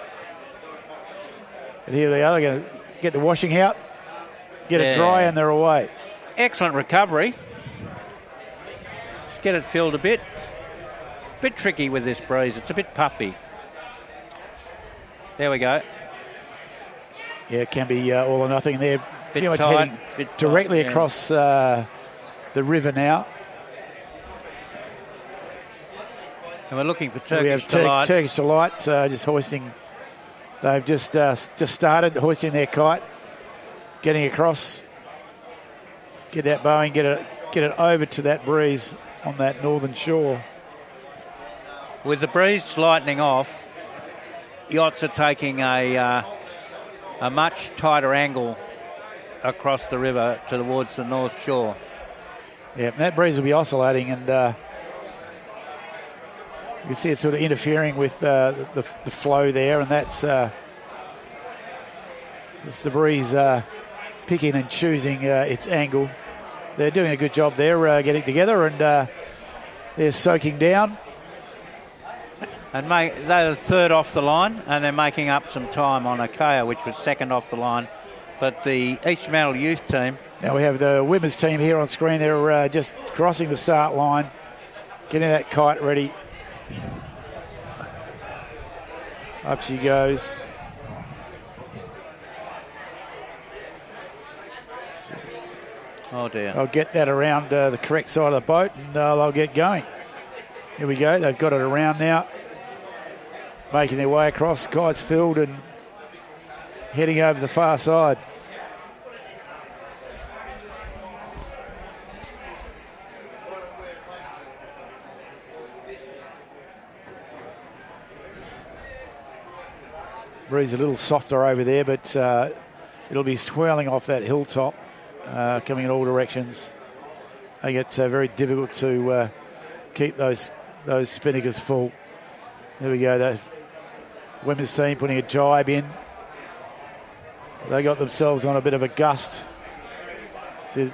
But here they are. They're going to get the washing out, get it dry, and they're away. Excellent recovery. Just get it filled a bit. Bit tricky with this breeze. It's a bit puffy. There we go. Yeah, it can be all or nothing there. Bit pretty much tight, heading directly across the river now. And we're looking for Turkish Delight. Turkish Delight just hoisting. They've just started hoisting their kite, getting across. Get that bowing, get it over to that breeze on that northern shore. With the breeze lightening off, yachts are taking a much tighter angle across the river towards the north shore. Yeah, that breeze will be oscillating, and you can see it sort of interfering with the flow there, and that's just the breeze picking and choosing its angle. They're doing a good job there, getting together, and they're soaking down. And they're third off the line, and they're making up some time on Akea, which was second off the line. But the East Mantle youth team. Now we have the women's team here on screen. They're just crossing the start line, getting that kite ready. Up she goes. Oh dear. I'll get that around the correct side of the boat, and they'll get going. Here we go. They've got it around now. Making their way across. Kite's filled and heading over the far side. Breeze a little softer over there, but it'll be swirling off that hilltop, coming in all directions. I think it's very difficult to keep those spinnakers full. There we go. The women's team putting a jibe in. They got themselves on a bit of a gust. So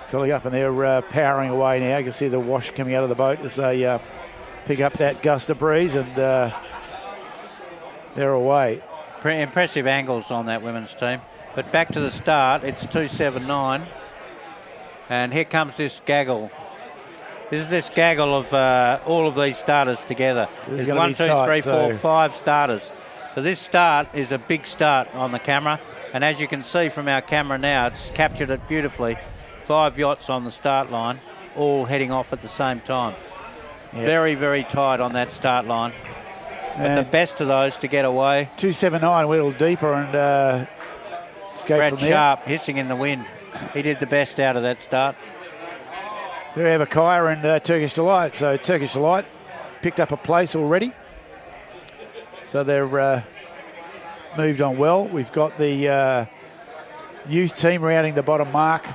filling up, and they're powering away now. You can see the wash coming out of the boat as they pick up that gust of breeze, and they're away. Impressive angles on that women's team. But back to the start, it's 279. And here comes this gaggle. This is this gaggle of all of these starters together. There's 1, 2, 3, 4, 5 starters. So this start is a big start on the camera. And as you can see from our camera now, it's captured it beautifully. 5 yachts on the start line, all heading off at the same time. Yep. Very, very tight on that start line. But the best of those to get away. 279, a little deeper, and escape Brad from there. Sharp hissing in the wind. He did the best out of that start. So we have Akea and Turkish Delight. So Turkish Delight picked up a place already. So they're moved on well. We've got the youth team rounding the bottom mark.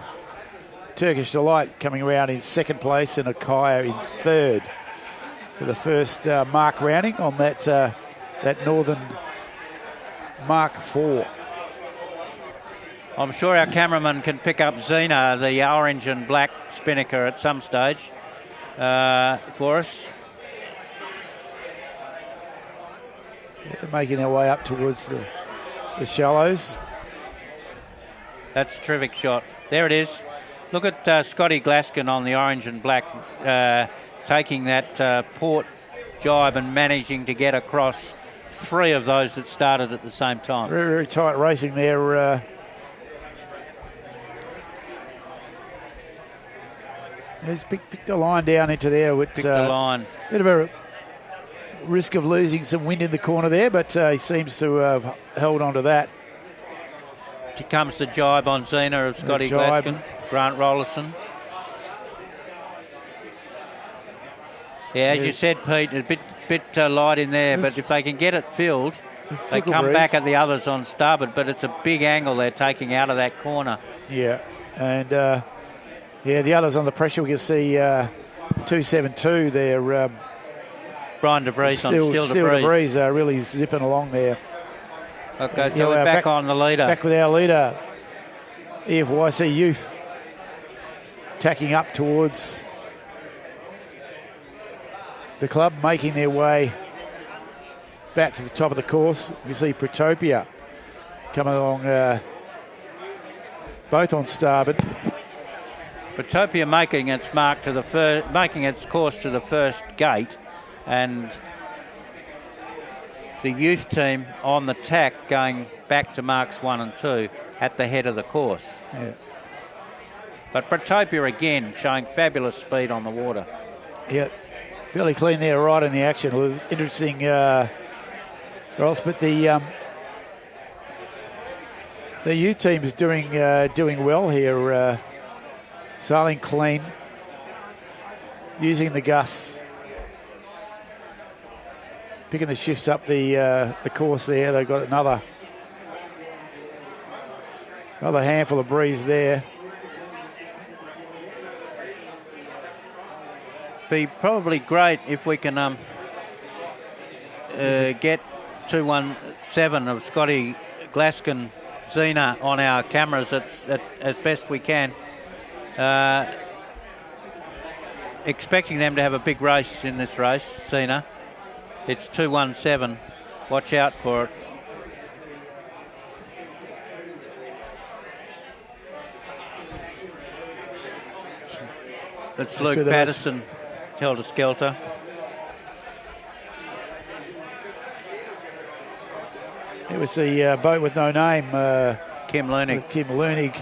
Turkish Delight coming around in second place and Akaya in third for the first mark rounding on that northern Mark 4. I'm sure our cameraman can pick up Xena, the orange and black spinnaker, at some stage for us. They're making their way up towards the shallows. That's a terrific shot. There it is. Look at Scotty Glaskin on the orange and black, taking that port jibe and managing to get across 3 of those that started at the same time. Very, very tight racing there. He's picked the line down into there. With, picked the line. Bit of a risk of losing some wind in the corner there, but he seems to have held on to that. Here comes the jibe on Xena of Scotty Glaskin. Grant Rollerson. Yeah, as you said, Pete, a bit light in there, but if they can get it filled, they come back at the others on starboard, but it's a big angle they're taking out of that corner. Yeah, and the others on the pressure, we can see 272 there. Brian DeVries on Still DeVries really zipping along there. Okay, so we're back on the leader. Back with our leader, EFYC Youth, tacking up towards the club, making their way back to the top of the course. You see Protopia coming along, both on starboard. Protopia making its course to the first gate, and the youth team on the tack going back to marks 1 and 2 at the head of the course. Yeah. But Protopia again showing fabulous speed on the water. Yeah, fairly clean there, right in the action. It was interesting, Ross, but the youth team is doing well here, sailing clean, using the gusts, picking the shifts up the course there. They've got another handful of breeze there. Be probably great if we can get 217 of Scotty Glaskin Xena on our cameras as best we can. Expecting them to have a big race in this race, Xena. It's 217. Watch out for it. It's Luke Patterson, Helter Skelter. It was the boat with no name. Kim Lunig. Kim Lunig.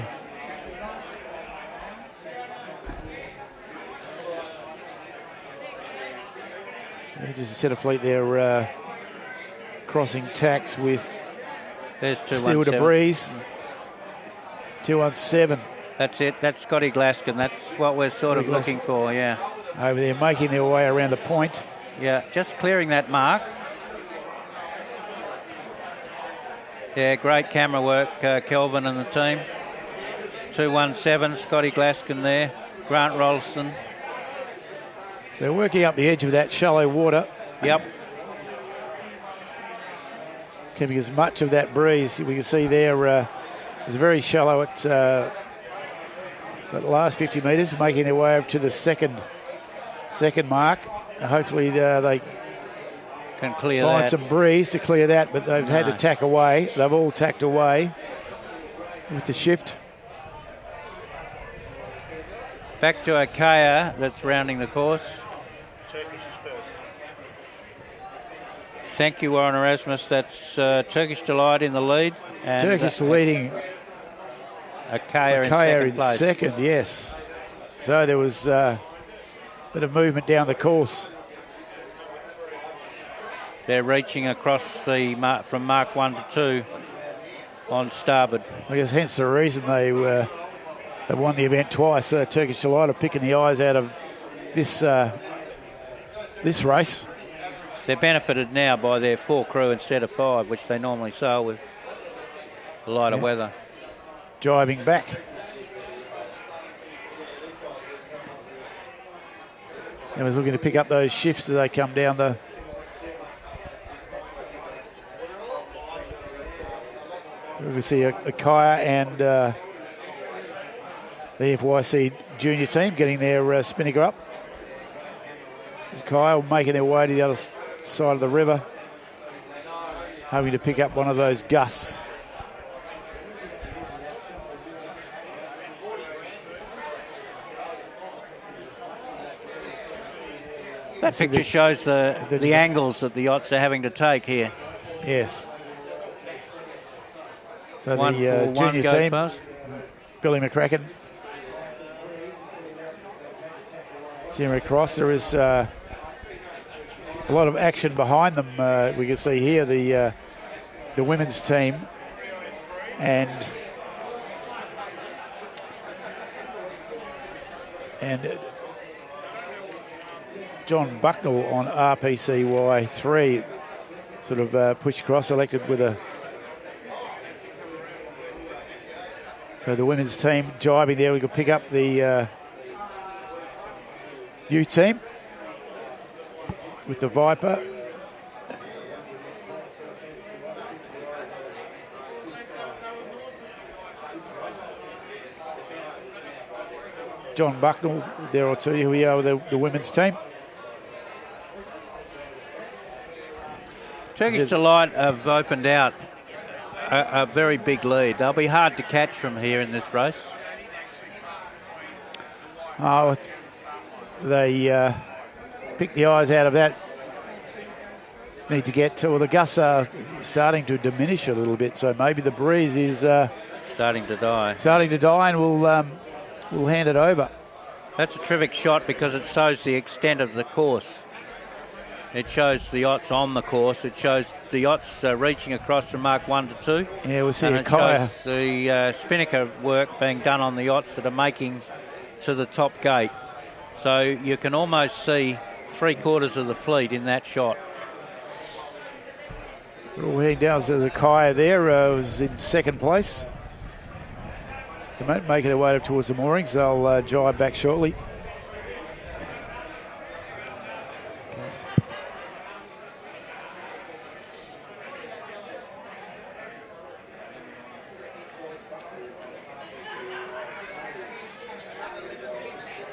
Just a set of fleet there, crossing tacks with Steel DeBreeze. 217. That's it. That's Scotty Glaskin. That's what we're sort of looking for, yeah. Over there, making their way around the point. Yeah, just clearing that mark. Yeah, great camera work, Kelvin and the team. 217, Scotty Glaskin there. Grant Rolston. So working up the edge of that shallow water. Yep. Keeping as much of that breeze. We can see there it's very shallow at that last 50 metres, making their way up to the second mark. Hopefully they can clear find that. some breeze to clear that, but they've had to tack away. They've all tacked away with the shift. Back to Akaya, that's rounding the course. Turkish is first. Thank you, Warren Erasmus. That's Turkish Delight in the lead. And Turkish leading. Akaya in place. Second, yes. So there was a bit of movement down the course. They're reaching across from mark 1 to 2 on starboard. I guess hence the reason they won the event twice. Turkish Delight are picking the eyes out of this race. they're benefited now by their 4 crew instead of 5, which they normally sail with the lighter weather. Jibing back. And was looking to pick up those shifts as they come down the... We see a Kaya and the FYC junior team getting their spinnaker up. There's Kaya making their way to the other side of the river, hoping to pick up one of those gusts. That picture shows the angles that the yachts are having to take here. Yes. So One the junior team, past. Billy McCracken, steering across. There is a lot of action behind them. We can see here the women's team and John Bucknell on RPCY 3 sort of pushed across, elected with a... So the women's team jibing there. We could pick up the U team with the Viper. John Bucknell there or two. Here we are with the women's team. Turkish Delight have opened out a very big lead. They'll be hard to catch from here in this race. Oh, they picked the eyes out of that. Just need to get to, well, the gusts are starting to diminish a little bit, so maybe the breeze is starting to die. And we'll hand it over. That's a terrific shot because it shows the extent of the course. It shows the yachts on the course. It shows the yachts reaching across from Mark 1 to 2. Yeah, we'll see and a it Kaya. shows the spinnaker work being done on the yachts that are making to the top gate. So you can almost see 3/4 of the fleet in that shot. We're heading down to the Kaya there. Was in second place. They might make their way up towards the moorings. They'll jibe back shortly.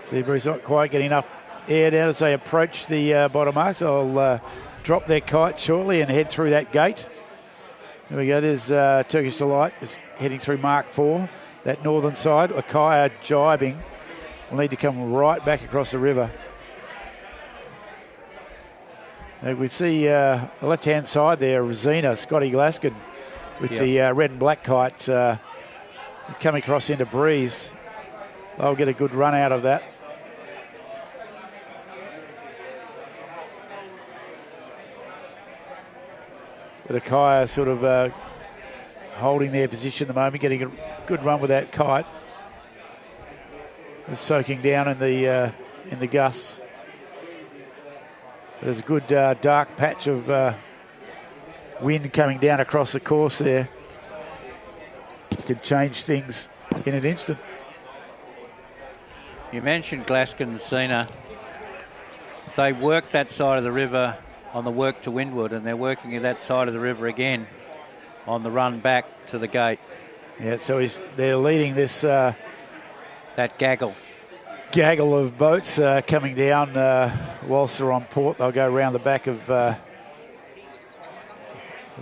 Seabury's not quite getting enough air down as they approach the bottom marks. They'll drop their kite shortly and head through that gate. There we go. There's Turkish Delight is heading through Mark 4, that northern side. Akaya jibing will need to come right back across the river. Now we see the left-hand side there, Rosina, Scotty Glaskin with the red and black kite coming across into breeze. They'll get a good run out of that. But Akaya sort of holding their position at the moment, getting a good run with that kite. So soaking down in the gusts. There's a good dark patch of wind coming down across the course there. Could change things in an instant. You mentioned Glaskin Zena. They work that side of the river on the work to windward, and they're working at that side of the river again on the run back to the gate. Yeah, so they're leading this that gaggle of boats coming down whilst they're on port. They'll go around the back of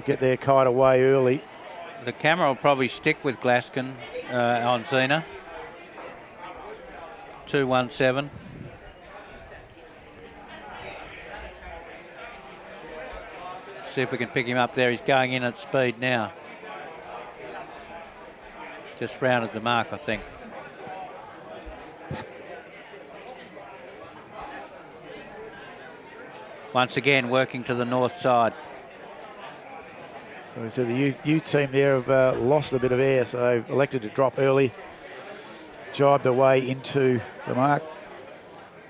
get their kite away early. The camera will probably stick with Glaskin on Zena. 217. See if we can pick him up there. He's going in at speed now. Just rounded the mark, I think. Once again, working to the north side. So we said the U team there have lost a bit of air, so they've elected to drop early, jibed their way into the mark.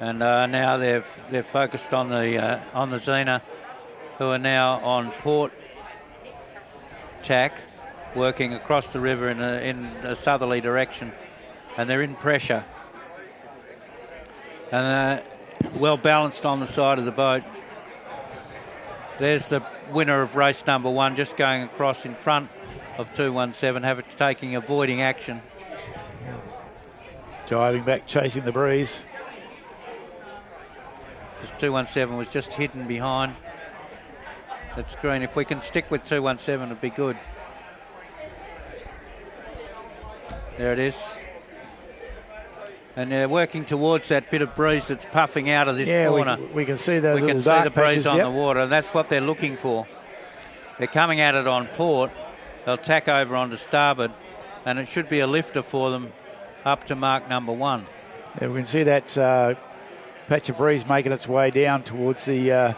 And now they're focused on the Zena who are now on port tack, working across the river in a southerly direction, and they're in pressure. And well balanced on the side of the boat. There's the winner of race number 1, just going across in front of 217, avoiding action. Diving back, chasing the breeze. This 217 was just hidden behind that screen. If we can stick with 217, it'd be good. There it is. And they're working towards that bit of breeze that's puffing out of this corner. We can see those We little can see dark the breeze patches, on yep. the water, and that's what they're looking for. They're coming at it on port. They'll tack over onto starboard, and it should be a lifter for them up to mark number 1. Yeah, we can see that patch of breeze making its way down towards the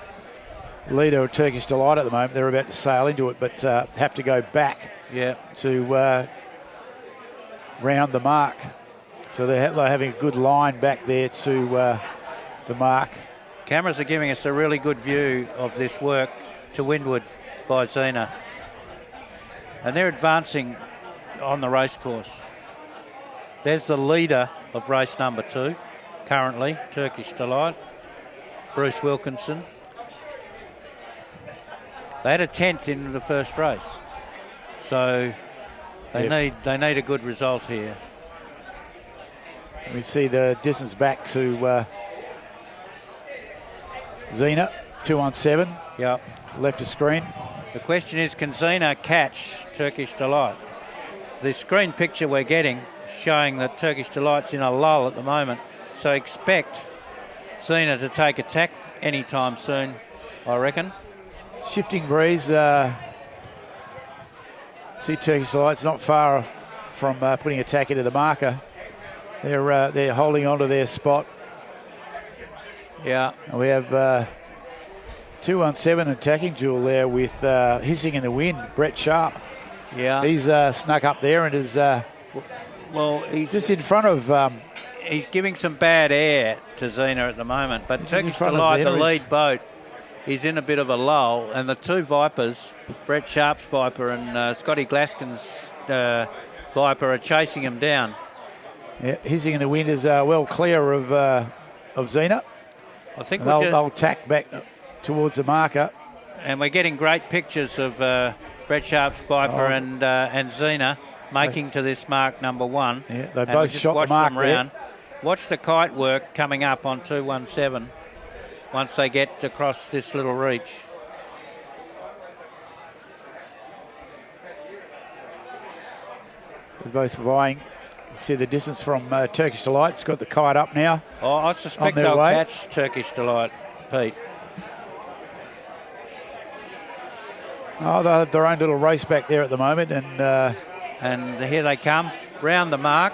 leader of Turkish Delight at the moment. They're about to sail into it, but have to go back to round the mark. So they're having a good line back there to the mark. Cameras are giving us a really good view of this work to windward by Zena. And they're advancing on the racecourse. There's the leader of race number 2, currently, Turkish Delight, Bruce Wilkinson. They had a 10th in the first race. So they need a good result here. We see the distance back to Zena, 217. Yep. Left of screen. The question is, can Zena catch Turkish Delight? The screen picture we're getting showing that Turkish Delight's in a lull at the moment. So expect Zena to take attack anytime soon, I reckon. Shifting breeze. See Turkish Delight's not far from putting attack into the marker. They're holding on to their spot. Yeah. And we have 217 attacking duel there with hissing in the wind, Brett Sharp. Yeah. He's snuck up there and is he's just in front of... he's giving some bad air to Zena at the moment, but He's Turkish Delight, the lead boat, is in a bit of a lull, and the two Vipers, Brett Sharp's Viper and Scotty Glaskin's Viper, are chasing him down. Yeah, hissing in the wind is well clear of Zena. I think they'll tack back towards the marker. And we're getting great pictures of Brett Sharp's Viper and Zena making to this mark number 1. Yeah, they both shot the mark there. Watch the kite work coming up on 217 once they get across this little reach. They're both vying. See the distance from Turkish Delight. It's got the kite up now. Oh, I suspect they'll catch Turkish Delight, Pete. Oh, they have their own little race back there at the moment, and here they come round the mark.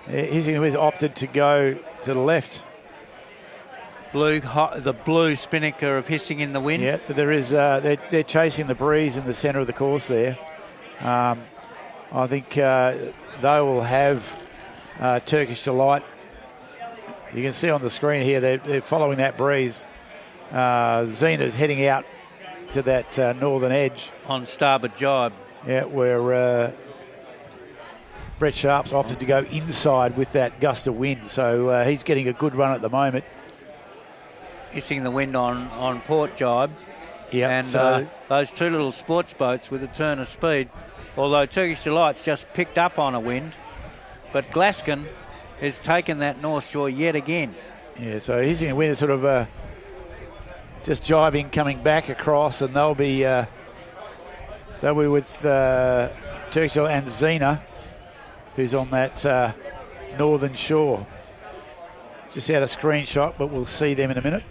He's opted to go to the left. The blue spinnaker of hissing in the wind. Yeah, there is. They're chasing the breeze in the centre of the course there. I think they will have Turkish Delight. You can see on the screen here they're following that breeze. Zena's heading out to that northern edge. On starboard jibe. Yeah, where Brett Sharp's opted to go inside with that gust of wind. So he's getting a good run at the moment. Hissing the wind on port jibe. Yeah, and so those two little sports boats with a turn of speed. Although Turkish Delight's just picked up on a wind, but Glaskin has taken that north shore yet again. Yeah, so he's in the wind, sort of just jibing, coming back across, and they'll be with Turkish Delight and Zena, who's on that northern shore. Just had a screenshot, but we'll see them in a minute.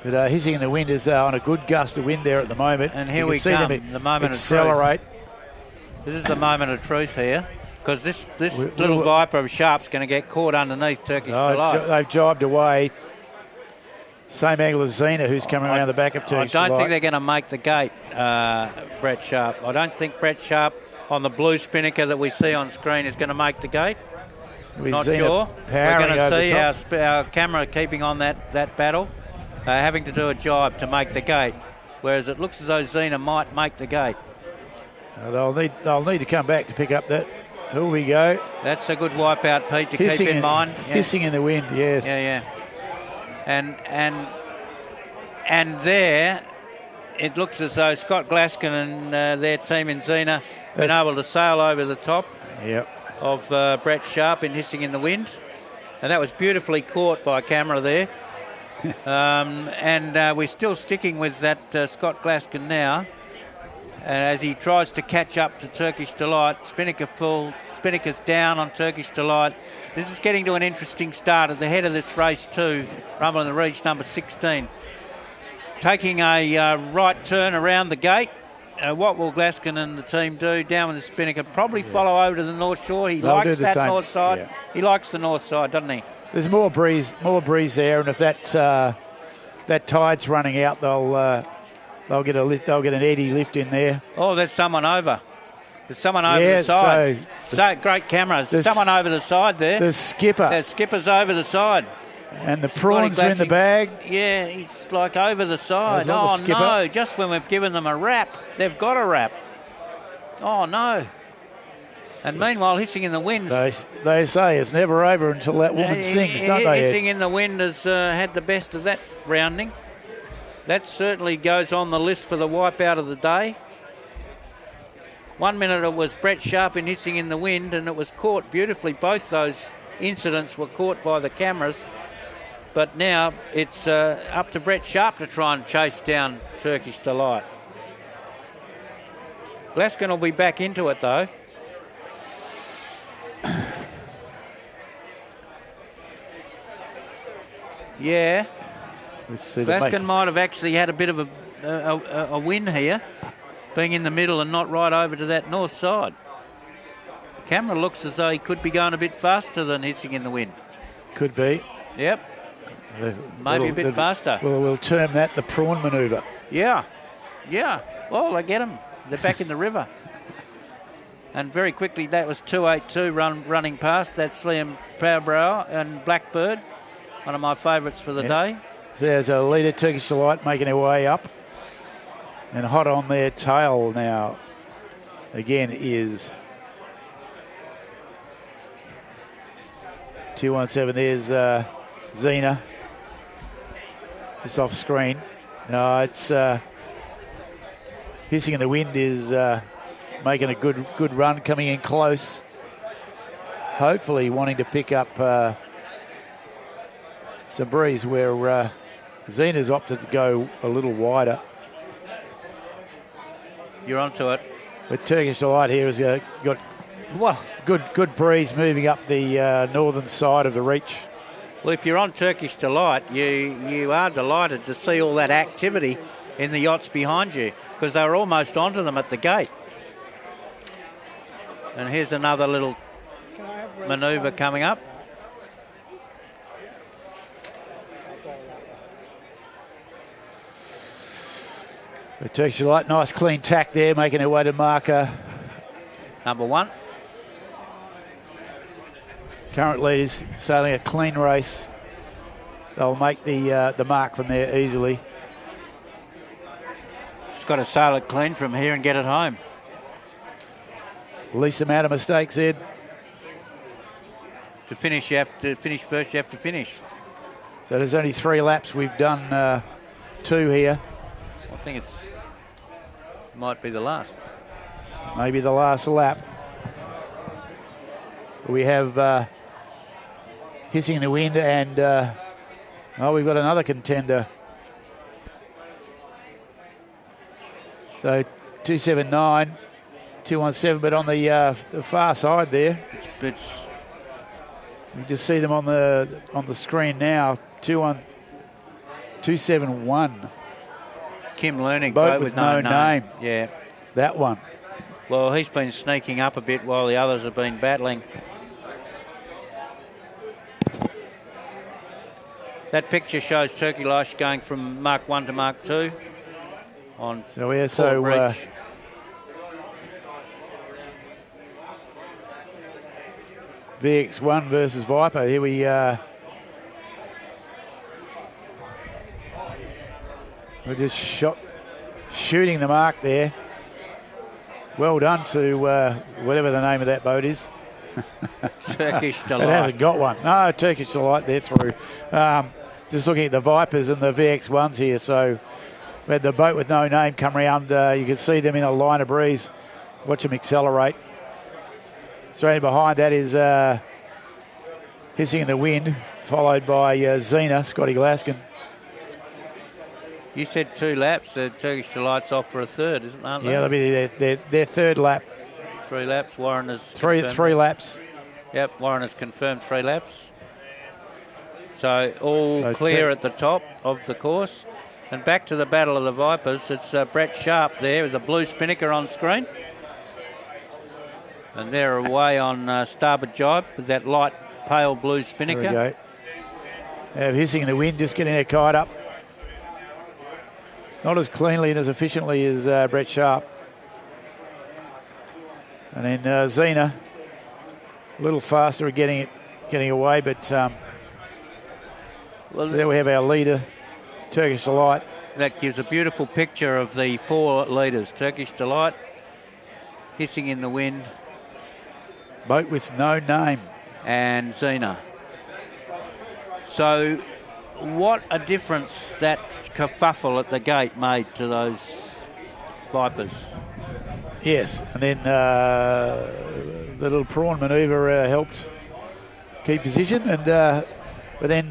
But hissing in the wind is on a good gust of wind there at the moment. And here we come, the moment accelerate. Of truth. This is the moment of truth here, because this little Viper of Sharp's going to get caught underneath Turkish Delight. They've jibed away. Same angle as Zena, who's coming around the back of Turkish Delight. I don't think they're going to make the gate, Brett Sharp. I don't think Brett Sharp on the blue spinnaker that we see on screen is going to make the gate. Not sure. We're going to see our camera keeping on that battle. having to do a jibe to make the gate, whereas it looks as though Zena might make the gate. They'll need to come back to pick up that. Here we go. That's a good wipeout, Pete, to keep in mind. Yeah. Hissing in the wind, yes. Yeah. And there, it looks as though Scott Glaskin and their team in Zena been able to sail over the top of Brett Sharp in Hissing in the Wind. And that was beautifully caught by camera there. And we're still sticking with that Scott Glaskin now. As he tries to catch up to Turkish Delight. Spinnaker full. Spinnaker's down on Turkish Delight. This is getting to an interesting start at the head of this race too. Rumble in the Reach, number 16. Taking a right turn around the gate. What will Glaskin and the team do down with the Spinnaker? Probably follow over to the North Shore. He likes that north side. Yeah. He likes the north side, doesn't he? There's more breeze there, and if that tide's running out, they'll get a lift. They'll get an eddy lift in there. Oh, there's someone over. There's someone over the side. So great cameras. Someone over the side there. The skipper. The skipper's over the side. And the prawns are in the bag. Yeah, he's like over the side. Oh, no, just when we've given them a wrap, they've got a wrap. Oh, no. And meanwhile, Hissing in the Wind. They say it's never over until that woman sings, don't they? Hissing in the Wind has had the best of that rounding. That certainly goes on the list for the wipeout of the day. 1 minute it was Brett Sharp in Hissing in the Wind, and it was caught beautifully. Both those incidents were caught by the cameras. But now it's up to Brett Sharp to try and chase down Turkish Delight. Glaskin will be back into it, though. Yeah. Glaskin might have actually had a bit of a win here, being in the middle and not right over to that north side. The camera looks as though he could be going a bit faster than Hissing in the Wind. Could be. Yep. Maybe a bit faster. Well, we'll term that the prawn manoeuvre. Yeah. Well, I get them. They're back in the river. And very quickly, that was 2.82 running past. That's Liam Powerbrow and Blackbird, one of my favourites for the day. So there's a leader, Turkish Delight, making her way up. And hot on their tail now, again, is 217. There's Zena. Just off screen. No, it's Hissing in the Wind is making a good run, coming in close. Hopefully wanting to pick up some breeze where Zena's opted to go a little wider. You're onto it. But Turkish Delight here has got good breeze moving up the northern side of the reach. Well, if you're on Turkish Delight, you are delighted to see all that activity in the yachts behind you, because they were almost onto them at the gate. And here's another little manoeuvre coming up. Turkish Delight, nice clean tack there, making her way to marker number 1. Current leaders sailing a clean race. They'll make the mark from there easily. Just got to sail it clean from here and get it home. Least amount of mistakes, Ed. To finish, you have to finish first. You have to finish. So there's only 3 laps. We've done 2 here. I think it might be the last. Maybe the last lap. We have Hissing in the Wind, and we've got another contender. So 279, 217, but on the far side there. It's you just see them on the screen now. 271. Kim Learning, boat with no name. Yeah, that one. Well, he's been sneaking up a bit while the others have been battling. That picture shows Turkey Lash going from Mark 1 to Mark 2 on Port Reach. VX1 versus Viper. Here we We're just shooting the mark there. Well done to whatever the name of that boat is. Turkish Delight. It hasn't got one. No, Turkish Delight, they're through. Just looking at the Vipers and the VX1s here. So we had the boat with no name come around. You can see them in a line of breeze. Watch them accelerate. Straight behind that is Hissing in the Wind, followed by Xena, Scotty Glaskin. You said 2 laps. The Turkish Delight's off for a third, aren't they? Yeah, they'll be their third lap. 3 laps. Warren has three laps. Yep, Warren has confirmed 3 laps. So all clear at the top of the course. And back to the Battle of the Vipers. It's Brett Sharp there with the blue spinnaker on screen. And they're away on starboard jibe with that light pale blue spinnaker. There we go. Hissing in the Wind, just getting their kite up. Not as cleanly and as efficiently as Brett Sharp. And then Xena, a little faster at getting away, but so there we have our leader, Turkish Delight. That gives a beautiful picture of the 4 leaders. Turkish Delight, Hissing in the Wind. Boat with no name. And Xena. So what a difference that kerfuffle at the gate made to those Vipers. Yes, and then the little prawn manoeuvre helped keep position, and but then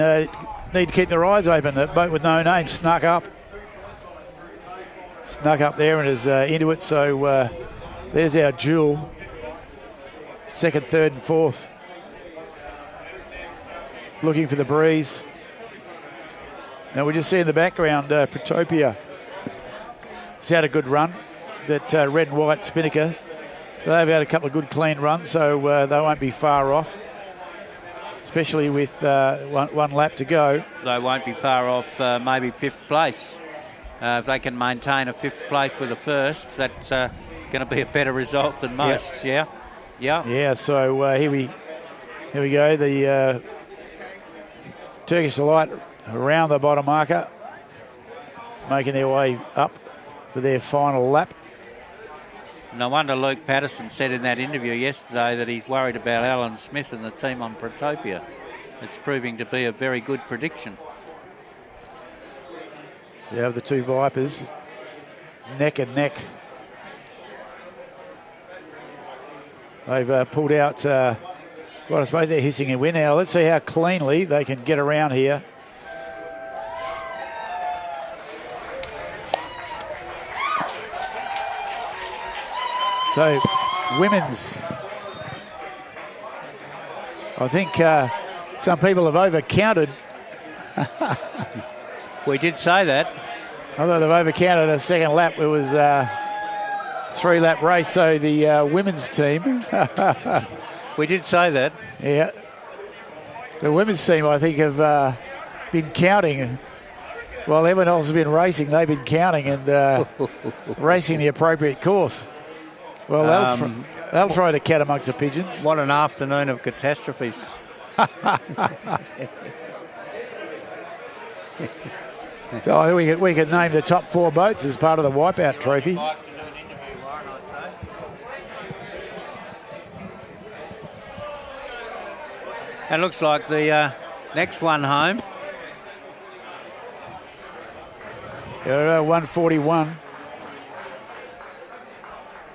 need to keep their eyes open. The boat with no name snuck up there and is into it. So there's our duel, 2nd, 3rd and 4th. Looking for the breeze. Now we just see in the background Protopia. It's had a good run. That red and white spinnaker. So they've had a couple of good clean runs, so they won't be far off, especially with one lap to go. They won't be far off maybe 5th place. If they can maintain a 5th place with a 1st, that's going to be a better result than most. Yep. Yeah. Yeah, so here we go. The Turkish Delight around the bottom marker, making their way up for their final lap. No wonder Luke Patterson said in that interview yesterday that he's worried about Alan Smith and the team on Protopia. It's proving to be a very good prediction. So you have the 2 Vipers neck and neck. They've pulled out, well, I suppose they're Hissing in Wind now. Let's see how cleanly they can get around here. So, women's. I think some people have overcounted. We did say that. I thought they've overcounted a 2nd lap. It was a 3-lap race, so the women's team. We did say that. Yeah. The women's team, I think, have been counting. While everyone else has been racing, they've been counting and racing the appropriate course. Well, they'll throw the cat amongst the pigeons. What an afternoon of catastrophes. So I think we could name the top 4 boats as part of the Wipeout Trophy. It looks like the next one home. 141.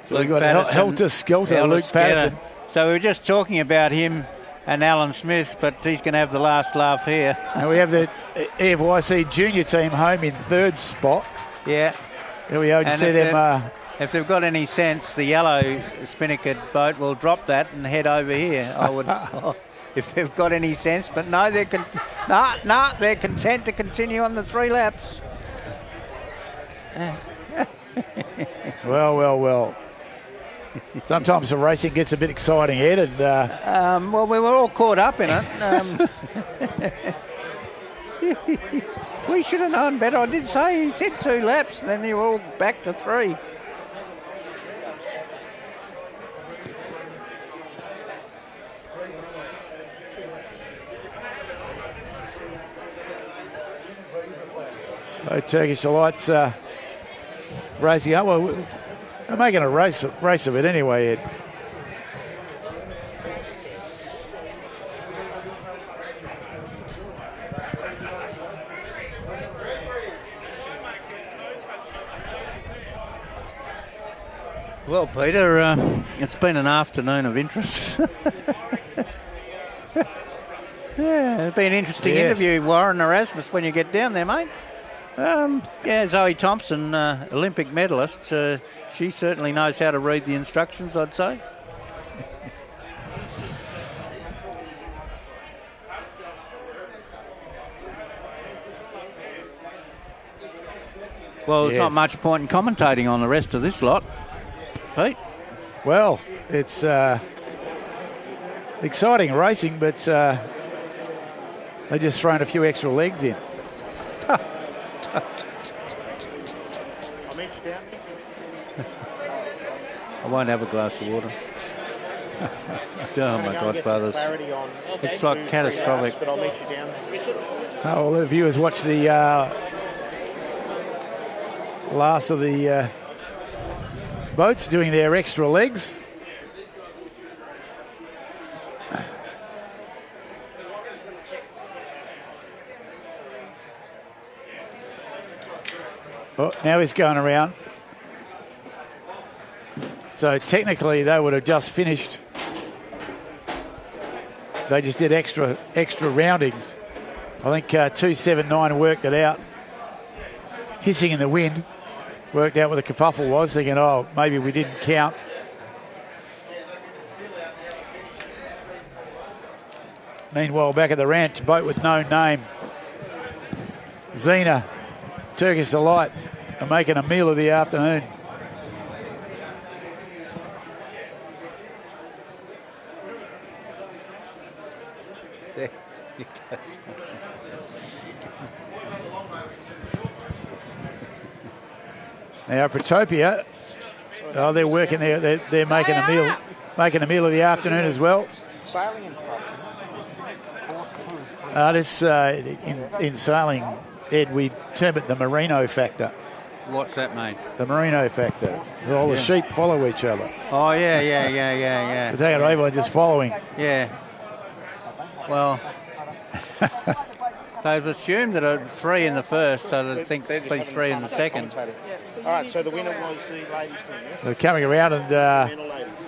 So we've got Helter Skelter, Luke Patterson. So we were just talking about him and Alan Smith, but he's going to have the last laugh here. And we have the EFYC junior team home in 3rd spot. Yeah. There we go. Just see them. If they've got any sense, the yellow spinnakered boat will drop that and head over here. I would, if they've got any sense. But no, they're content to continue on the 3 laps. Well. Sometimes the racing gets a bit exciting, Ed. And, well, we were all caught up in it. We should have known better. I did say he said 2 laps, and then they were all back to 3. Turkish Delights racing up. Well, they're making a race of it anyway, Ed. Well, Peter, it's been an afternoon of interest. Yeah, it'll be an interesting interview, Warren Erasmus, when you get down there, mate. Zoe Thompson, Olympic medalist. She certainly knows how to read the instructions, I'd say. Well, there's not much point in commentating on the rest of this lot, Pete. Well, it's exciting racing, but they're just throwing a few extra legs in. I'll meet you down. I won't have a glass of water. Oh, my godfathers. It's like catastrophic. But I'll meet you down there. Oh, well, the viewers watch the last of the boats doing their extra legs. Oh, now he's going around. So technically they would have just finished. They just did extra roundings. I think 279 worked it out. Hissing in the wind. Worked out what the kerfuffle was, thinking, oh, maybe we didn't count. Meanwhile, back at the ranch, boat with no name. Xena, Turkish Delight, are making a meal of the afternoon. There he goes. Now Protopia, they're working there. They're making a meal of the afternoon as well. Sailing in In sailing, Ed, we term it the merino factor. What's that, mate? The merino factor. All the sheep follow each other. Oh, yeah. But they got everyone just following. Yeah. Well, they've assumed that it's 3 in the first, so they think it's been 3 in the second. All right, so the winner was the ladies' team, yes? They're coming around, and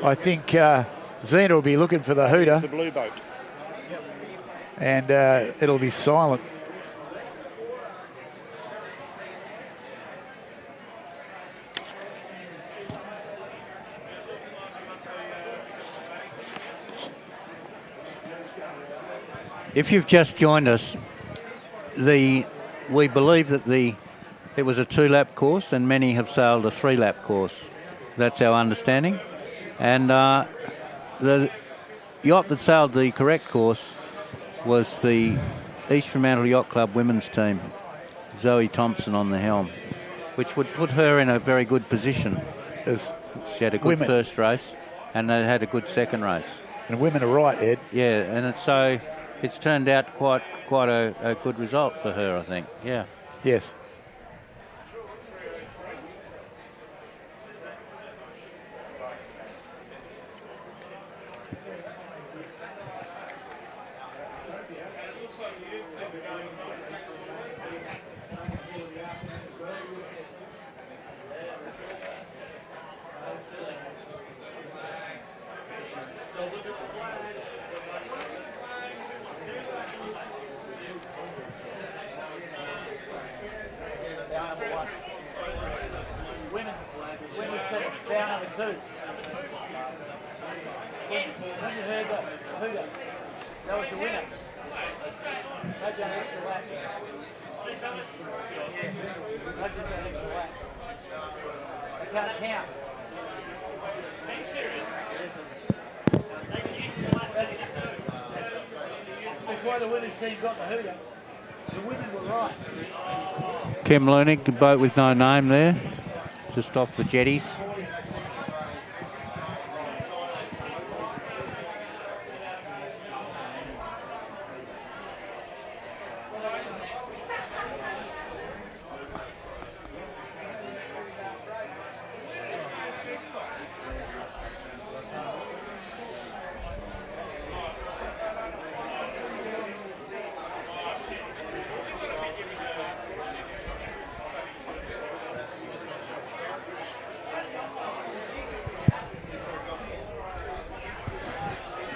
I think Xena will be looking for the hooter. The blue boat. And it'll be silent. If you've just joined us, we believe that it was a 2-lap course and many have sailed a 3-lap course. That's our understanding. And the yacht that sailed the correct course was the East Fremantle Yacht Club women's team, Zoe Thompson on the helm, which would put her in a very good position. As she had a good first race and they had a good second race. And women are right, Ed. Yeah, and it's turned out quite a good result for her, I think. Yeah. Yes. Kim Lunig, the boat with no name there, just off the jetties.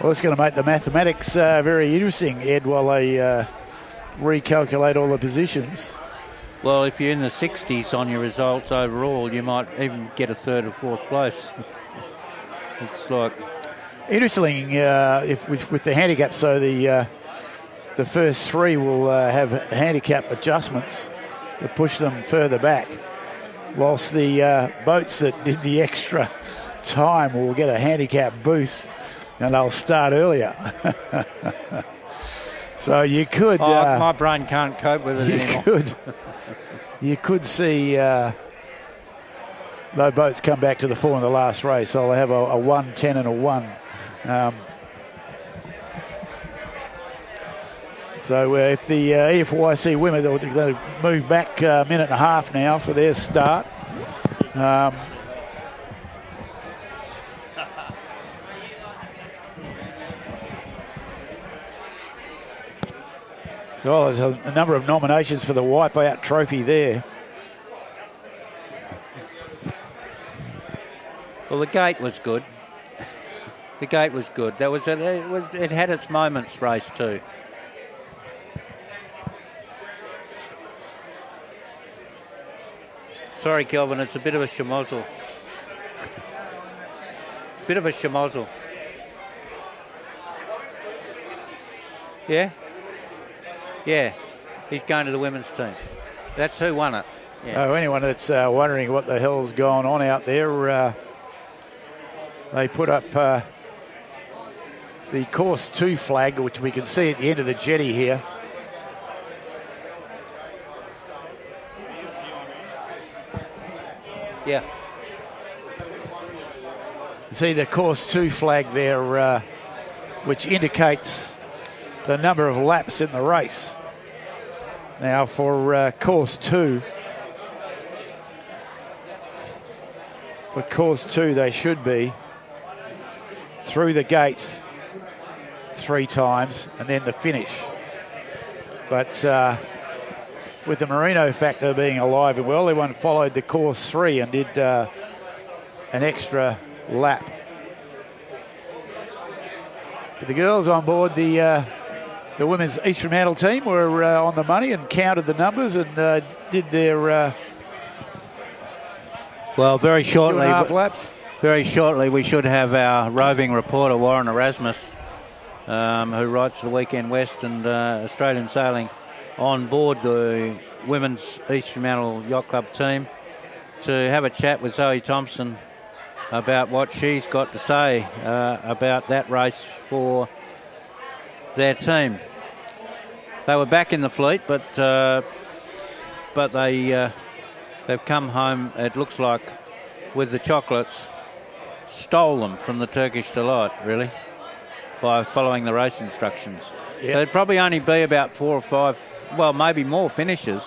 Well, it's going to make the mathematics very interesting, Ed, while they recalculate all the positions. Well, if you're in the 60s on your results overall, you might even get a third or fourth place. It's like... Interesting, if with the handicap, so the first three will have handicap adjustments to push them further back, whilst the boats that did the extra time will get a handicap boost and they'll start earlier. So you could... my brain can't cope with it anymore. You could see no boats come back to the fore in the last race. So they'll have a 1, 10 and a 1. So if the EFYC women, they're going to move back a minute and a half now for their start. So there's a number of nominations for the Wipeout Trophy there. Well, the gate was good. The gate was good. It had its moments, race 2. Sorry, Kelvin, it's a bit of a schmozzle. Bit of a schmozzle. Yeah? Yeah, he's going to the women's team. That's who won it. Yeah. Oh, anyone that's wondering what the hell's going on out there, they put up the course 2 flag, which we can see at the end of the jetty here. Yeah. See the course 2 flag there, which indicates the number of laps in the race. Now for course 2. For course 2, they should be through the gate 3 times and then the finish. But with the Merino factor being alive and well, everyone followed the course 3 and did an extra lap. But the girls on board the women's East Fremantle team were on the money and counted the numbers and did their well, very shortly. 2.5 laps. Very shortly, we should have our roving reporter Warren Erasmus, who writes the Weekend West and Australian Sailing, on board the women's East Fremantle Yacht Club team to have a chat with Zoe Thompson about what she's got to say about that race for their team. They were back in the fleet, but they've come home, it looks like, with the chocolates, stole them from the Turkish Delight, really, by following the race instructions. Yep. So there'd probably only be about 4 or 5, well, maybe more finishes,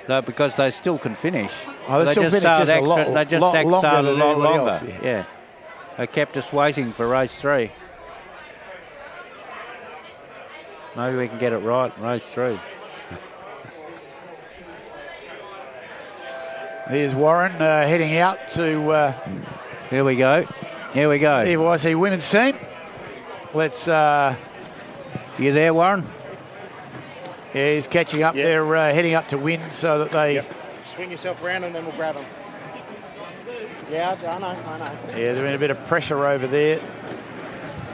though, because they still can finish. Oh, they just sailed extra. They just sailed a lot longer. Else, yeah. They kept us waiting for race 3. Maybe we can get it right, race 3. Here's Warren heading out to... Here we go. Here we go. Here was the women's team. Let's... You there, Warren? Yeah, he's catching up. Yep. They're heading up to win so that they... Yep. Swing yourself around and then we'll grab them. Yeah, I know. Yeah, they're in a bit of pressure over there. A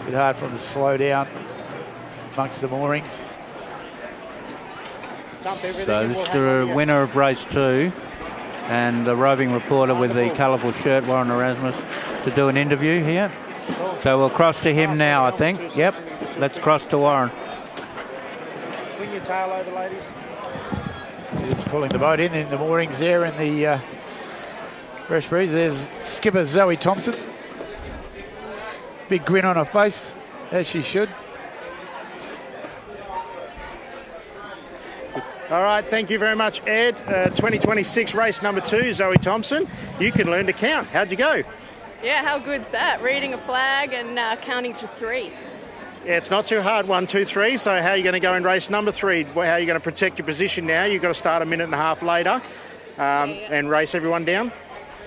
bit hard for them to slow down amongst the moorings. So this is the winner of race 2 and the roving reporter with the colourful shirt, Warren Erasmus, to do an interview here. So we'll cross to him now, I think. Yep, let's cross to Warren. Swing your tail over, ladies. He's pulling the boat in the moorings there in the fresh breeze. There's skipper Zoe Thompson. Big grin on her face, as she should. All right, thank you very much, Ed. 2026 race number 2, Zoe Thompson. You can learn to count. How'd you go? Yeah, how good's that? Reading a flag and counting to 3. Yeah, it's not too hard, 1, 2, 3. So how are you going to go in race number 3? How are you going to protect your position now? You've got to start a minute and a half later and race everyone down?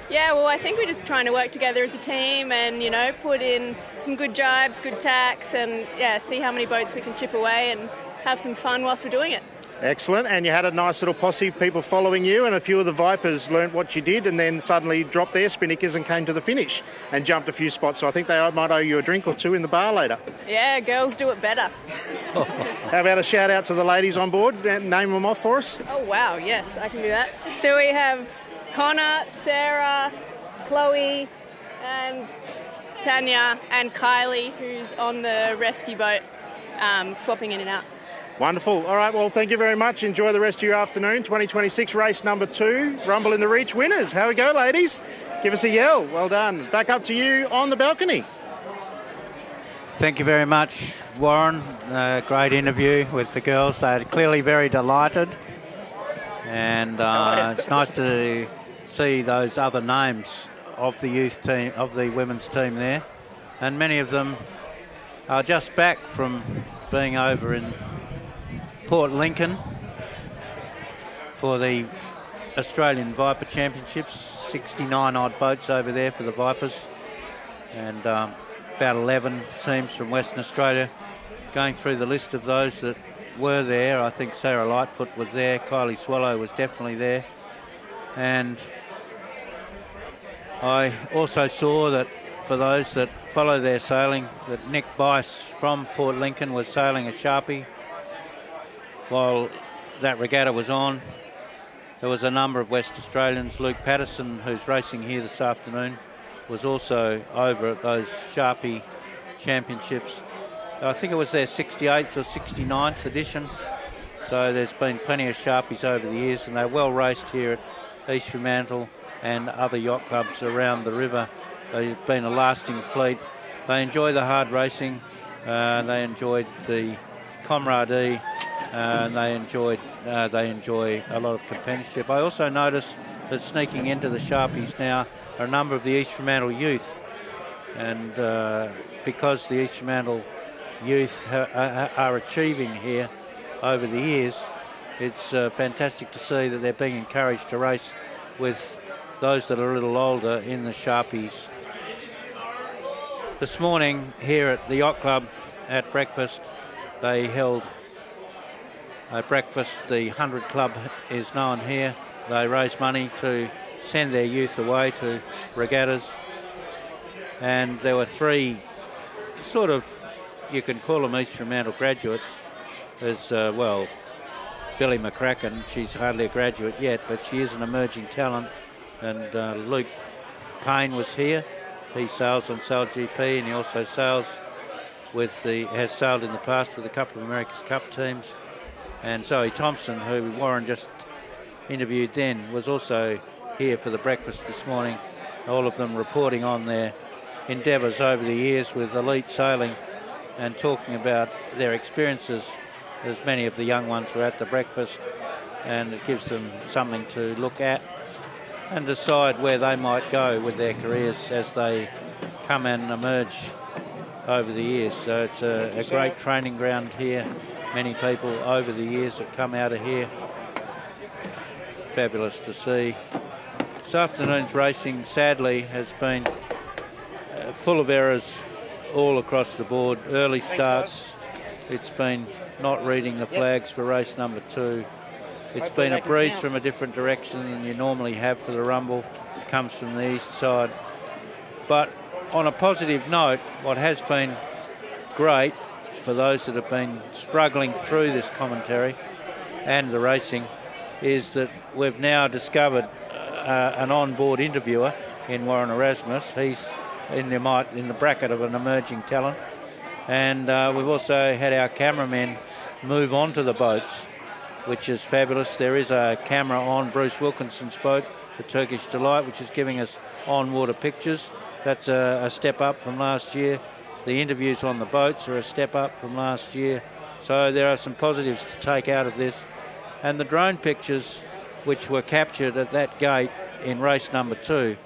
Yeah, well, I think we're just trying to work together as a team and, you know, put in some good jibes, good tacks, and, yeah, see how many boats we can chip away and have some fun whilst we're doing it. Excellent. And you had a nice little posse, people following you, and a few of the Vipers learnt what you did and then suddenly dropped their spinnakers and came to the finish and jumped a few spots. So I think they might owe you a drink or two in the bar later. Yeah, girls do it better. How about a shout out to the ladies on board? Name them off for us. Oh, wow, yes, I can do that. So we have Connor, Sarah, Chloe, and Tanya, and Kylie, who's on the rescue boat, swapping in and out. Wonderful. All right, well, thank you very much. Enjoy the rest of your afternoon. 2026 race number 2, Rumble in the Reach winners. How we go, ladies? Give us a yell. Well done. Back up to you on the balcony. Thank you very much, Warren. Great interview with the girls. They're clearly very delighted. And it's nice to see those other names of the youth team, of the women's team there. And many of them are just back from being over in Port Lincoln for the Australian Viper Championships. 69 odd boats over there for the Vipers, and about 11 teams from Western Australia. Going through the list of those that were there, I think Sarah Lightfoot was there, Kylie Swallow was definitely there, and I also saw that for those that follow their sailing, that Nick Bice from Port Lincoln was sailing a Sharpie while that regatta was on. There was a number of West Australians. Luke Patterson, who's racing here this afternoon, was also over at those Sharpie Championships. I think it was their 68th or 69th edition. So there's been plenty of Sharpies over the years, and they're well raced here at East Fremantle and other yacht clubs around the river. They've been a lasting fleet. They enjoy the hard racing. They enjoyed the camaraderie. They enjoy a lot of companionship. I also noticed that sneaking into the Sharpies now are a number of the East Fremantle youth, and because the East Fremantle youth are achieving here over the years, it's fantastic to see that they're being encouraged to race with those that are a little older in the Sharpies. This morning here at the Yacht Club at breakfast, they held a breakfast. The 100 Club is known here. They raise money to send their youth away to regattas, and there were 3 sort of, you can call them East Fremantle graduates. There's Billy McCracken. She's hardly a graduate yet, but she is an emerging talent. And Luke Payne was here. He sails on Sail GP, and he also sails has sailed in the past with a couple of America's Cup teams. And Zoe Thompson, who Warren just interviewed then, was also here for the breakfast this morning. All of them reporting on their endeavours over the years with elite sailing and talking about their experiences, as many of the young ones were at the breakfast, and it gives them something to look at and decide where they might go with their careers as they come and emerge over the years. So it's a great training ground here. Many people over the years have come out of here. Fabulous to see. This afternoon's racing, sadly, has been full of errors all across the board. Early starts. It's been not reading the flags for race number 2. It's been a breeze from a different direction than you normally have for the Rumble. It comes from the east side. But on a positive note, what has been great for those that have been struggling through this commentary and the racing is that we've now discovered an on-board interviewer in Warren Erasmus. He's in the bracket of an emerging talent. And we've also had our cameramen move on to the boats, which is fabulous. There is a camera on Bruce Wilkinson's boat, the Turkish Delight, which is giving us on-water pictures. That's a step up from last year. The interviews on the boats are a step up from last year. So there are some positives to take out of this. And the drone pictures, which were captured at that gate in race number 2,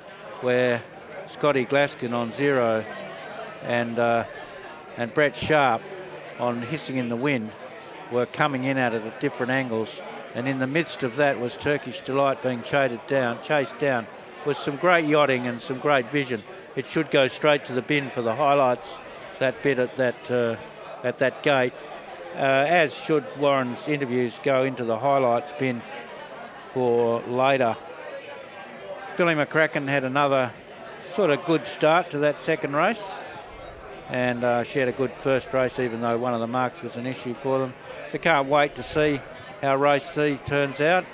where Scotty Glaskin on 0 and Brett Sharp on Hissing in the Wind were coming in at it at different angles. And in the midst of that was Turkish Delight being chased down with some great yachting and some great vision. It should go straight to the bin for the highlights, that bit at that gate, as should Warren's interviews go into the highlights bin for later. Billy McCracken had another sort of good start to that second race, and she had a good first race, even though one of the marks was an issue for them. So can't wait to see how race C turns out.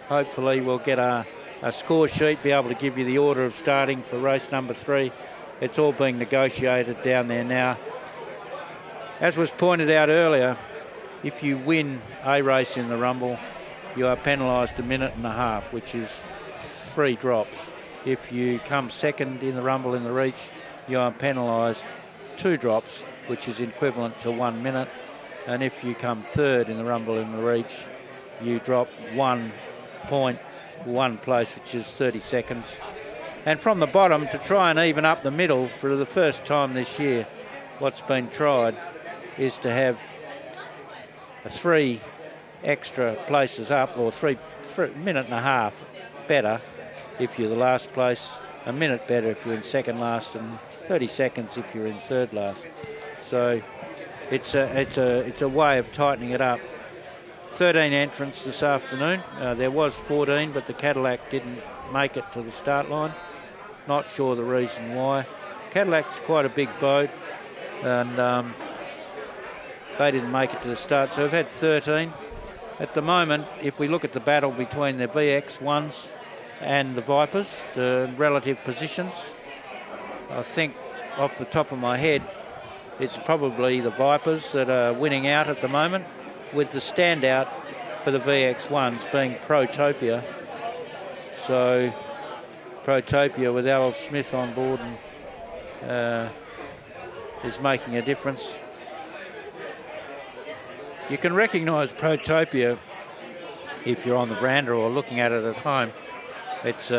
Hopefully we'll get a score sheet, be able to give you the order of starting for race number 3. It's all being negotiated down there now. As was pointed out earlier, if you win a race in the Rumble, you are penalised 1.5 minutes, which is 3 drops. If you come second in the Rumble in the Reach, you are penalised 2 drops, which is equivalent to 1 minute. And if you come third in the Rumble in the Reach, you drop 1.1 place, which is 30 seconds. And from the bottom, to try and even up the middle for the first time this year, what's been tried is to have 3 extra places up, or 3.5 minutes better if you're the last place, 1 minute better if you're in second last, and 30 seconds if you're in third last. So it's a way of tightening it up. 13 entrants this afternoon. There was 14, but the Cadillac didn't make it to the start line. Not sure the reason why. Cadillac's quite a big boat, and they didn't make it to the start, so we've had 13. At the moment, if we look at the battle between the VX1s and the Vipers, the relative positions, I think off the top of my head, it's probably the Vipers that are winning out at the moment, with the standout for the VX1s being Protopia. So Protopia with Al Smith on board and, is making a difference. You can recognise Protopia if you're on the veranda or looking at it at home. It's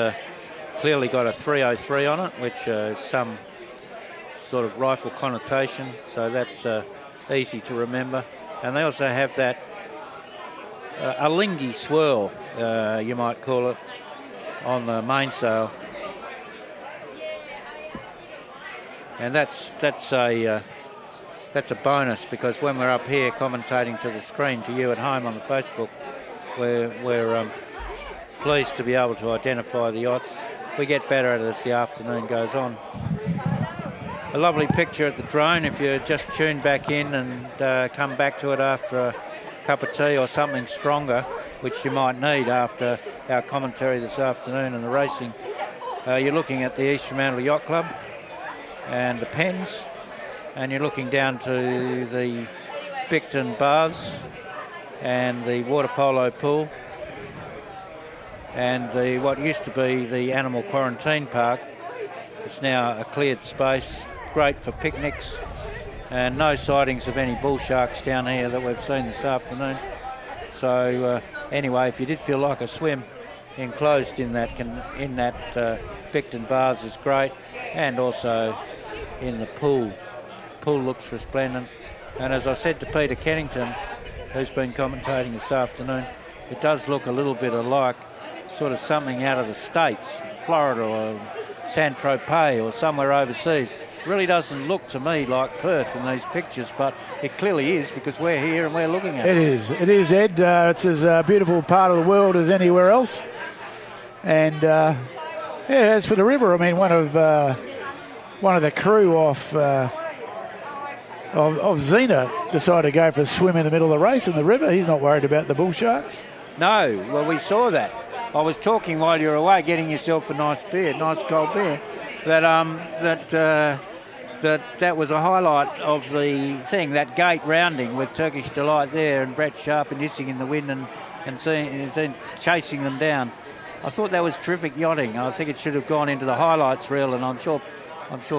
clearly got a 303 on it, which is some sort of rifle connotation, so that's easy to remember. And they also have that Alinghi swirl, you might call it, on the mainsail. And that's a bonus, because when we're up here commentating to the screen, to you at home on the Facebook, we're pleased to be able to identify the yachts. We get better at it as the afternoon goes on. A lovely picture at the drone if you just tune back in and come back to it after a cup of tea or something stronger, which you might need after our commentary this afternoon and the racing. You're looking at the East Fremantle Yacht Club and the Pens, and you're looking down to the Picton Baths and the water polo pool and the what used to be the animal quarantine park. It's now a cleared space, great for picnics, and no sightings of any bull sharks down here that we've seen this afternoon. So anyway, if you did feel like a swim, enclosed in that Picton Baths is great, and also in the pool. Pool looks resplendent, and as I said to Peter Kennington, who's been commentating this afternoon, it does look a little bit alike sort of something out of the States, Florida or Saint-Tropez or somewhere overseas. Really doesn't look to me like Perth in these pictures, but it clearly is, because we're here and we're looking at it. It is, Ed. It's as beautiful part of the world as anywhere else. And as for the river, I mean, one of the crew of Xena decided to go for a swim in the middle of the race in the river. He's not worried about the bull sharks. No, well, we saw that. I was talking while you were away, getting yourself a nice beer, nice cold beer, that was a highlight of the thing, that gate rounding with Turkish Delight there and Brett Sharp and hissing in the wind and chasing them down. I thought that was terrific yachting. I think it should have gone into the highlights reel, and I'm sure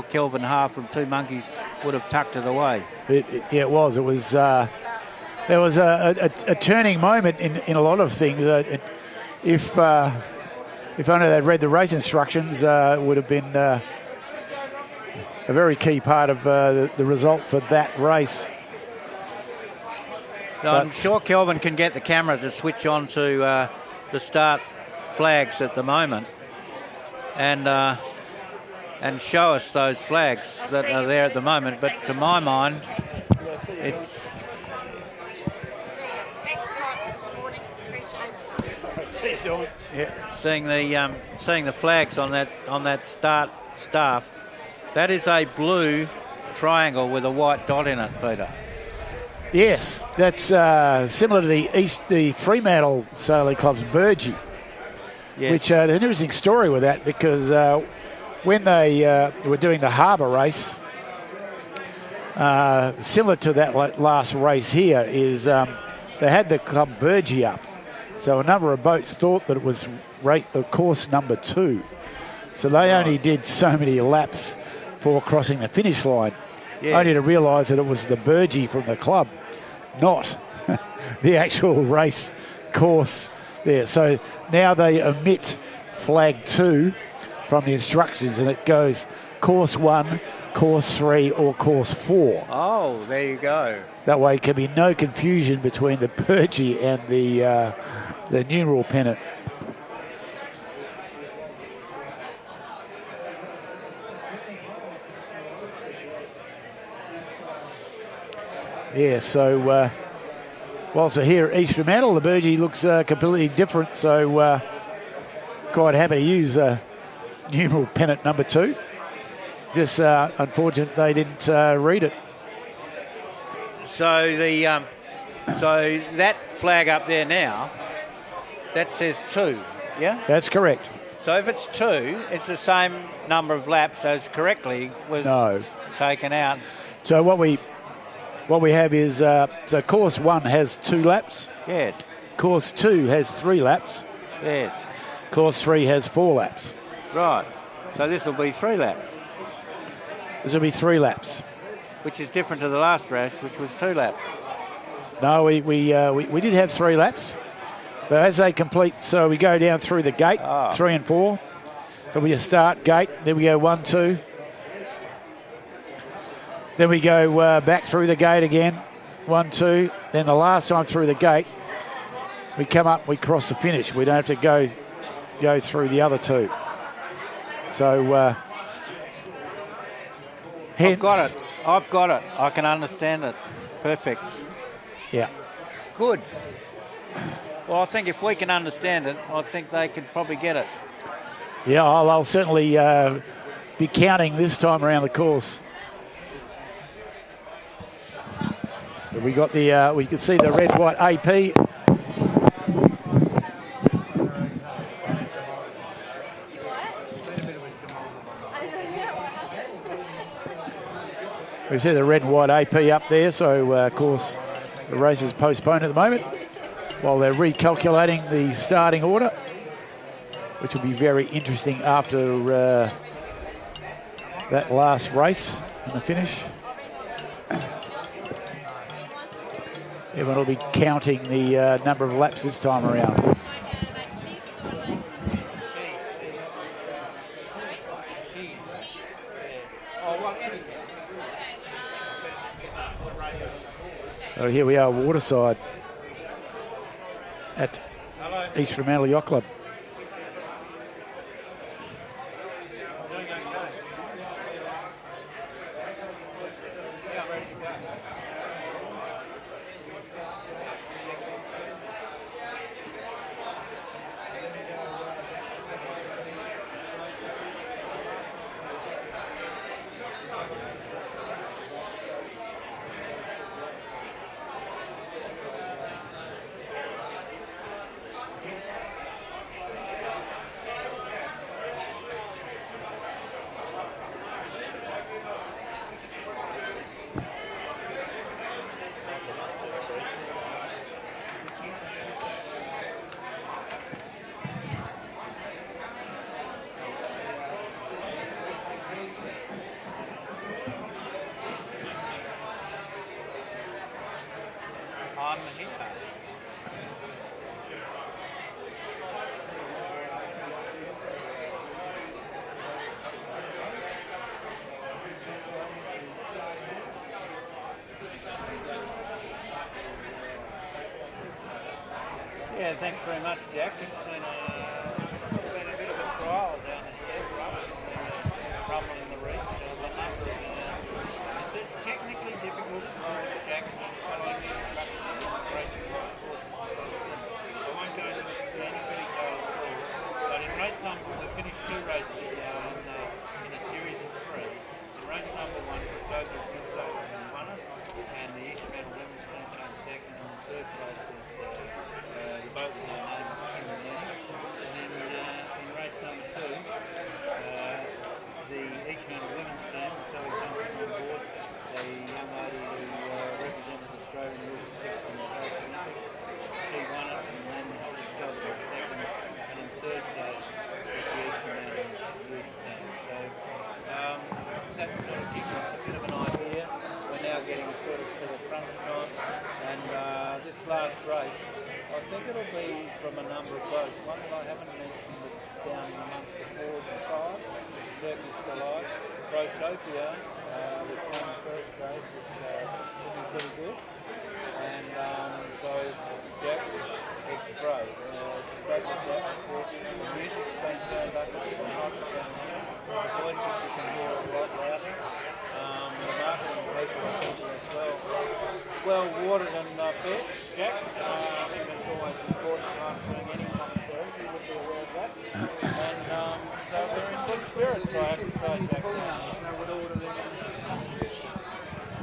Kelvin Haar from Two Monkeys would have tucked it away. It was. There was a turning moment in a lot of things. If only they'd read the race instructions, it would have been a very key part of the result for that race. I'm sure Kelvin can get the camera to switch on to the start flags at the moment. and show us those flags that are there at the moment. But to my mind, it's seeing the flags on that start staff. That is a blue triangle with a white dot in it, Peter. Yes, that's similar to the Fremantle Sailing Club's Burgee, Yes. which an interesting story with that, because when they were doing the harbour race, similar to that last race here, is they had the club Burgee up. So a number of boats thought that it was course number 2. So they only did so many laps for crossing the finish line, only to realise that it was the Burgee from the club, not the actual race course there. So now they omit flag 2 from the instructions, and it goes course 1, course 3 or course 4. Oh, there you go. That way, it can be no confusion between the Burgee and the numeral pennant. Yeah, so whilst we're here at East Fremantle, the Burgee looks completely different, so quite happy to use numeral pennant number 2. Just unfortunate they didn't read it. So so that flag up there now, that says 2, yeah? That's correct. So if it's 2, it's the same number of laps as correctly was taken out. So what we have is, so course 1 has 2 laps. Yes. Course 2 has 3 laps. Yes. Course 3 has 4 laps. Right. So this will be 3 laps. This will be 3 laps. Which is different to the last race, which was 2 laps. No, we did have 3 laps. But as they complete, so we go down through the gate, 3 and 4. So we just start gate, then we go 1, 2. Then we go back through the gate again, 1, 2. Then the last time through the gate, we come up, we cross the finish. We don't have to go through the other 2. So, hence, I've got it. I can understand it. Perfect. Yeah. Good. Well, I think if we can understand it, I think they could probably get it. Yeah, I'll certainly be counting this time around the course. We got the, we can see the red, white AP. We see the red and white AP up there, so of course the race is postponed at the moment while they're recalculating the starting order, which will be very interesting after that last race and the finish. Everyone will be counting the number of laps this time around. So here we are, Waterside at East Fremantle Yacht Club. Yeah, thanks very much, Jack. It's been a bit of a trial down here. we finished 2 races now in a series of 3. Race number 1, Pretoria Piso won it, and the East Fremantle women's team came second, and the third place was the boat with no name, and then in race number 2, the East Fremantle women's team, Zoe Johnson on board, the young lady who represented Australia in the 6th in the Paris Olympics. She won it, and then Holly Scott was second, and in third place was the East Fremantle youth team. So that sort of gives us a bit of an idea. We're now getting sort of to the crunch time, and this last race, I think it'll be from a number of boats. One that I haven't mentioned that's down amongst the 4s and 5, Turkish Delight, Protopia, which won the first race, which should be pretty good. And so, yeah, it's great. It's a great atmosphere. The music's been turned up a bit hot down here. The voices you can hear a lot louder. The marketing people are thinking as well watered and fed, Jack. I think that's always important after doing any commentary. You would be aware of that. And so we're in good spirits, I have to say, Jack.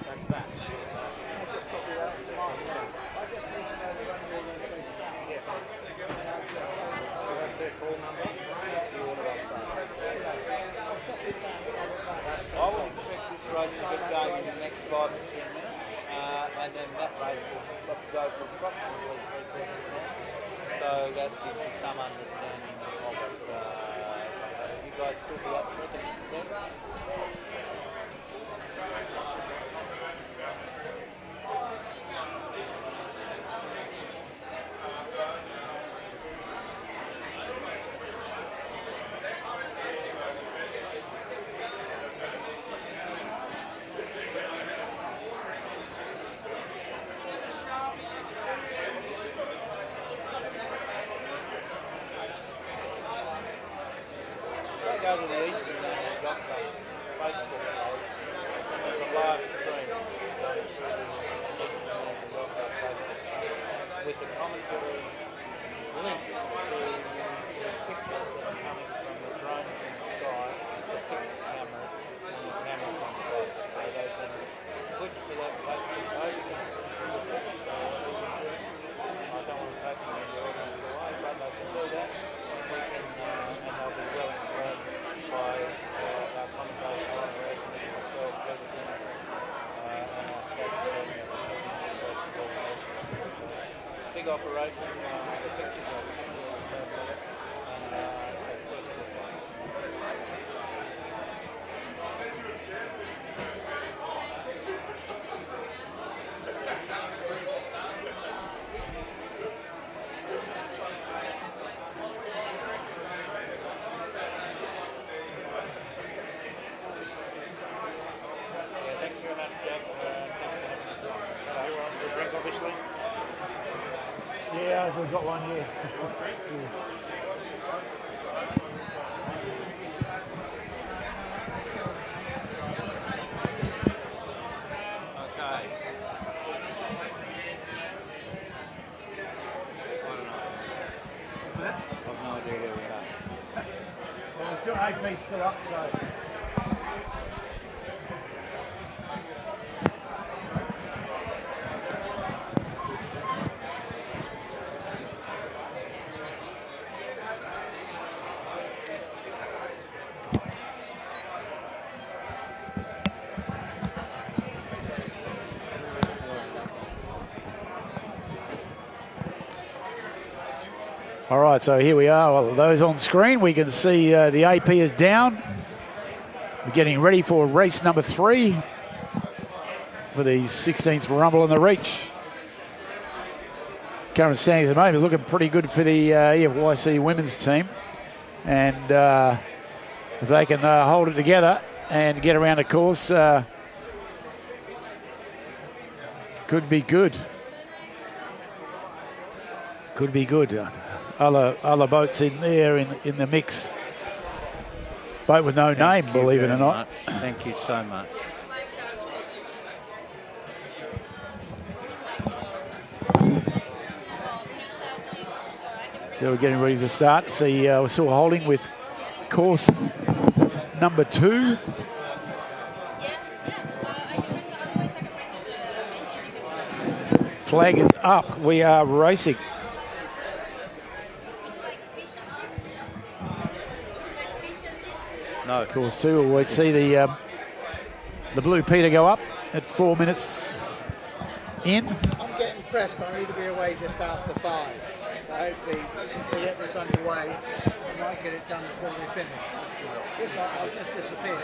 That's that. I'll just copy that tomorrow. I just need to know the running order so yeah. So that's their call number. That's the order I'll start. I would expect this race to get going in the next 5 to 10 minutes, and then that race will go for approximately 3 minutes. So that gives you some understanding of it. You guys still be up for it then? Go to the East Fremantle Yacht Club Facebook page. There's a live stream going through the East Fremantle Yacht Club Facebook page with the commentary linked to the pictures that are coming from the drones in the sky, the fixed cameras, and the cameras on boat. So they can switch to that Facebook page and see the footage. I don't want to take them in the audience away, but they can do that, and we can, and they'll be well informed by our commentators, myself, Peter Dennis, and our stats team. Big operation, the pictures are absolutely perfect, and that's what it looks like. Yeah, we've got one here. Okay. What's that? I've no idea where we are. Well, there's still 8 pieces still up, so. All right, so here we are. Well, those on screen, we can see the AP is down. We're getting ready for race number 3 for the 16th Rumble on the Reach. Current standings at the moment looking pretty good for the EFYC women's team. And if they can hold it together and get around the course, could be good. Could be good. Other boats in there in the mix. Boat with no name, believe it or not. Thank you so much. So we're getting ready to start. See, we're still holding with course number 2. Flag is up. We are racing. No. Course 2. We'll see the Blue Peter go up at 4 minutes in. I'm getting pressed. I need to be away just after 5. So hopefully, if we get this underway, I might get it done before we finish. If not, I'll just disappear.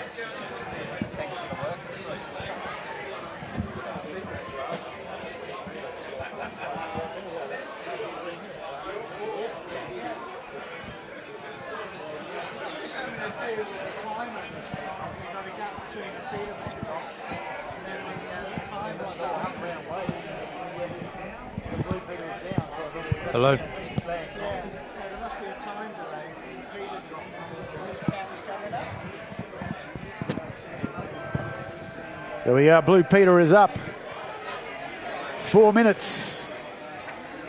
Hello. So we are. Blue Peter is up. 4 minutes.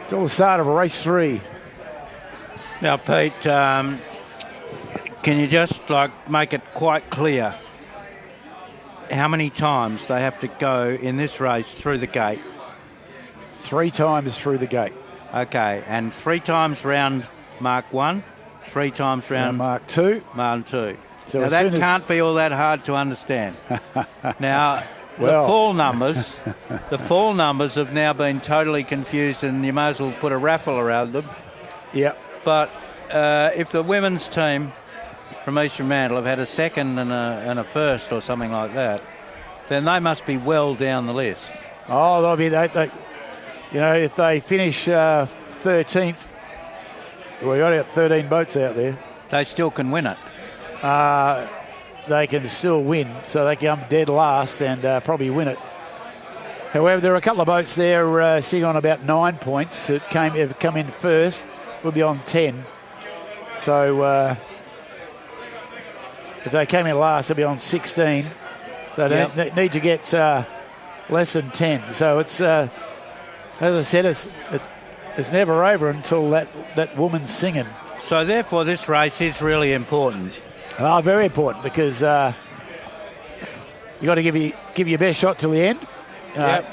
It's all the start of race 3. Now, Pete, can you just make it quite clear how many times they have to go in this race through the gate? 3 times through the gate. Okay, and 3 times round Mark 1, 3 times round Mark 2. Mark 2. So now that can't be all that hard to understand. Now, well. the fall numbers have now been totally confused, and you may as well put a raffle around them. Yep. But if the women's team from East Fremantle have had a second and a first or something like that, then they must be well down the list. Oh, they'll be if they finish 13th, we got 13 boats out there. They still can win it. They can still win, so they come dead last and probably win it. However, there are a couple of boats there sitting on about 9 points that have come in first. Will be on 10. So if they came in last, they'll be on 16. So they need to get less than 10. So it's, as I said, it's never over until that woman's singing. So therefore, this race is really important. Oh, very important, because you got to give your best shot till the end.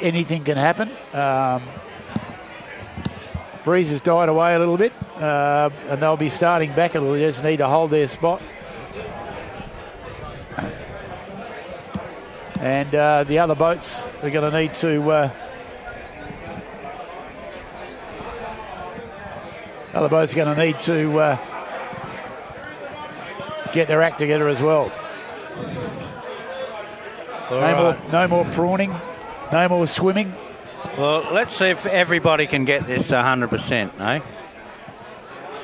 Anything can happen. Breeze has died away a little bit, and they'll be starting back a little. They just need to hold their spot. And the other boats are going to need to. Other boats are going to need to get their act together as well. No more prawning, no more swimming. Well, let's see if everybody can get this 100%, eh?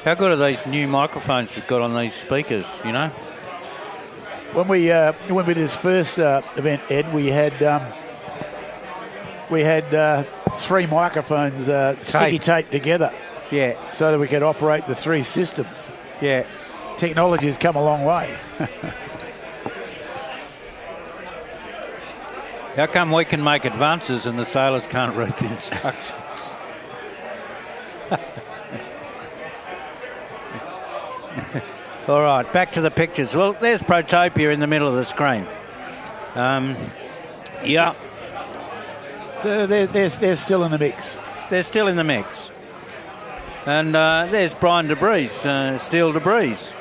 How good are these new microphones we've got on these speakers, you know? When we did this first event, Ed, we had 3 microphones sticky taped together. Yeah. So that we could operate the 3 systems. Yeah. Technology's come a long way. How come we can make advances and the sailors can't read the instructions? All right, back to the pictures. Well, there's Protopia in the middle of the screen. Yeah. So they're still in the mix. They're still in the mix. And there's Brian DeBreeze, Steel DeBreeze.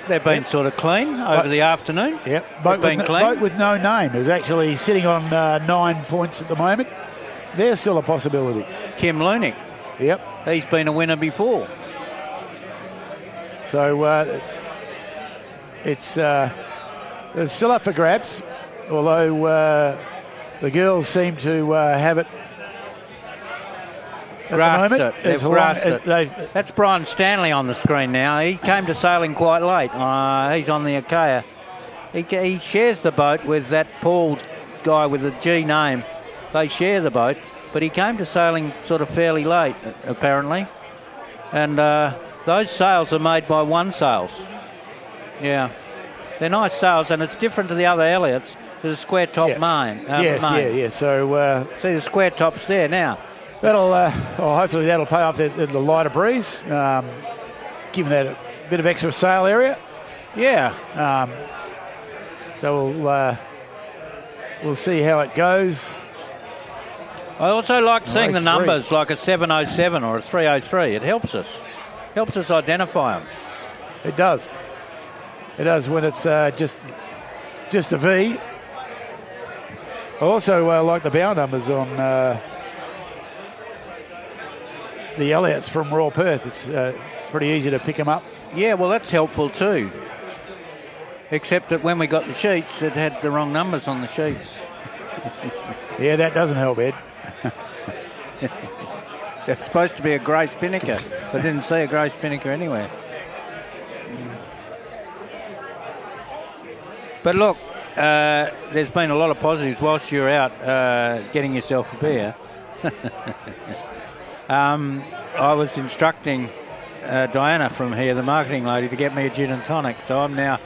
They've been sort of clean over the afternoon. Yep. Boat with no name is actually sitting on 9 points at the moment. They're still a possibility. Kim Lunick. Yep. He's been a winner before. So it's still up for grabs, although the girls seem to have it. Grasped it. They've grasped it. That's Brian Stanley on the screen now. He came to sailing quite late. He's on the Achaia. He shares the boat with that Paul guy with the G name. They share the boat, but he came to sailing sort of fairly late, apparently. And those sails are made by One Sails. Yeah. They're nice sails, and it's different to the other Elliots. There's a square top main. Yes. So see the square tops there now. Hopefully that'll pay off the lighter breeze, giving that a bit of extra sail area. Yeah. So we'll see how it goes. I also like seeing the Race numbers, like a 707 or a 303. It helps us identify them. It does. It does when it's just a V. I also like the bow numbers on the Elliots from Royal Perth. It's pretty easy to pick them up. Yeah, well, that's helpful too. Except that when we got the sheets, it had the wrong numbers on the sheets. Yeah, that doesn't help, Ed. It's supposed to be a grey spinnaker. I didn't see a grey spinnaker anywhere. But look, there's been a lot of positives whilst you're out getting yourself a beer. I was instructing Diana from here, the marketing lady, to get me a gin and tonic, so I'm now...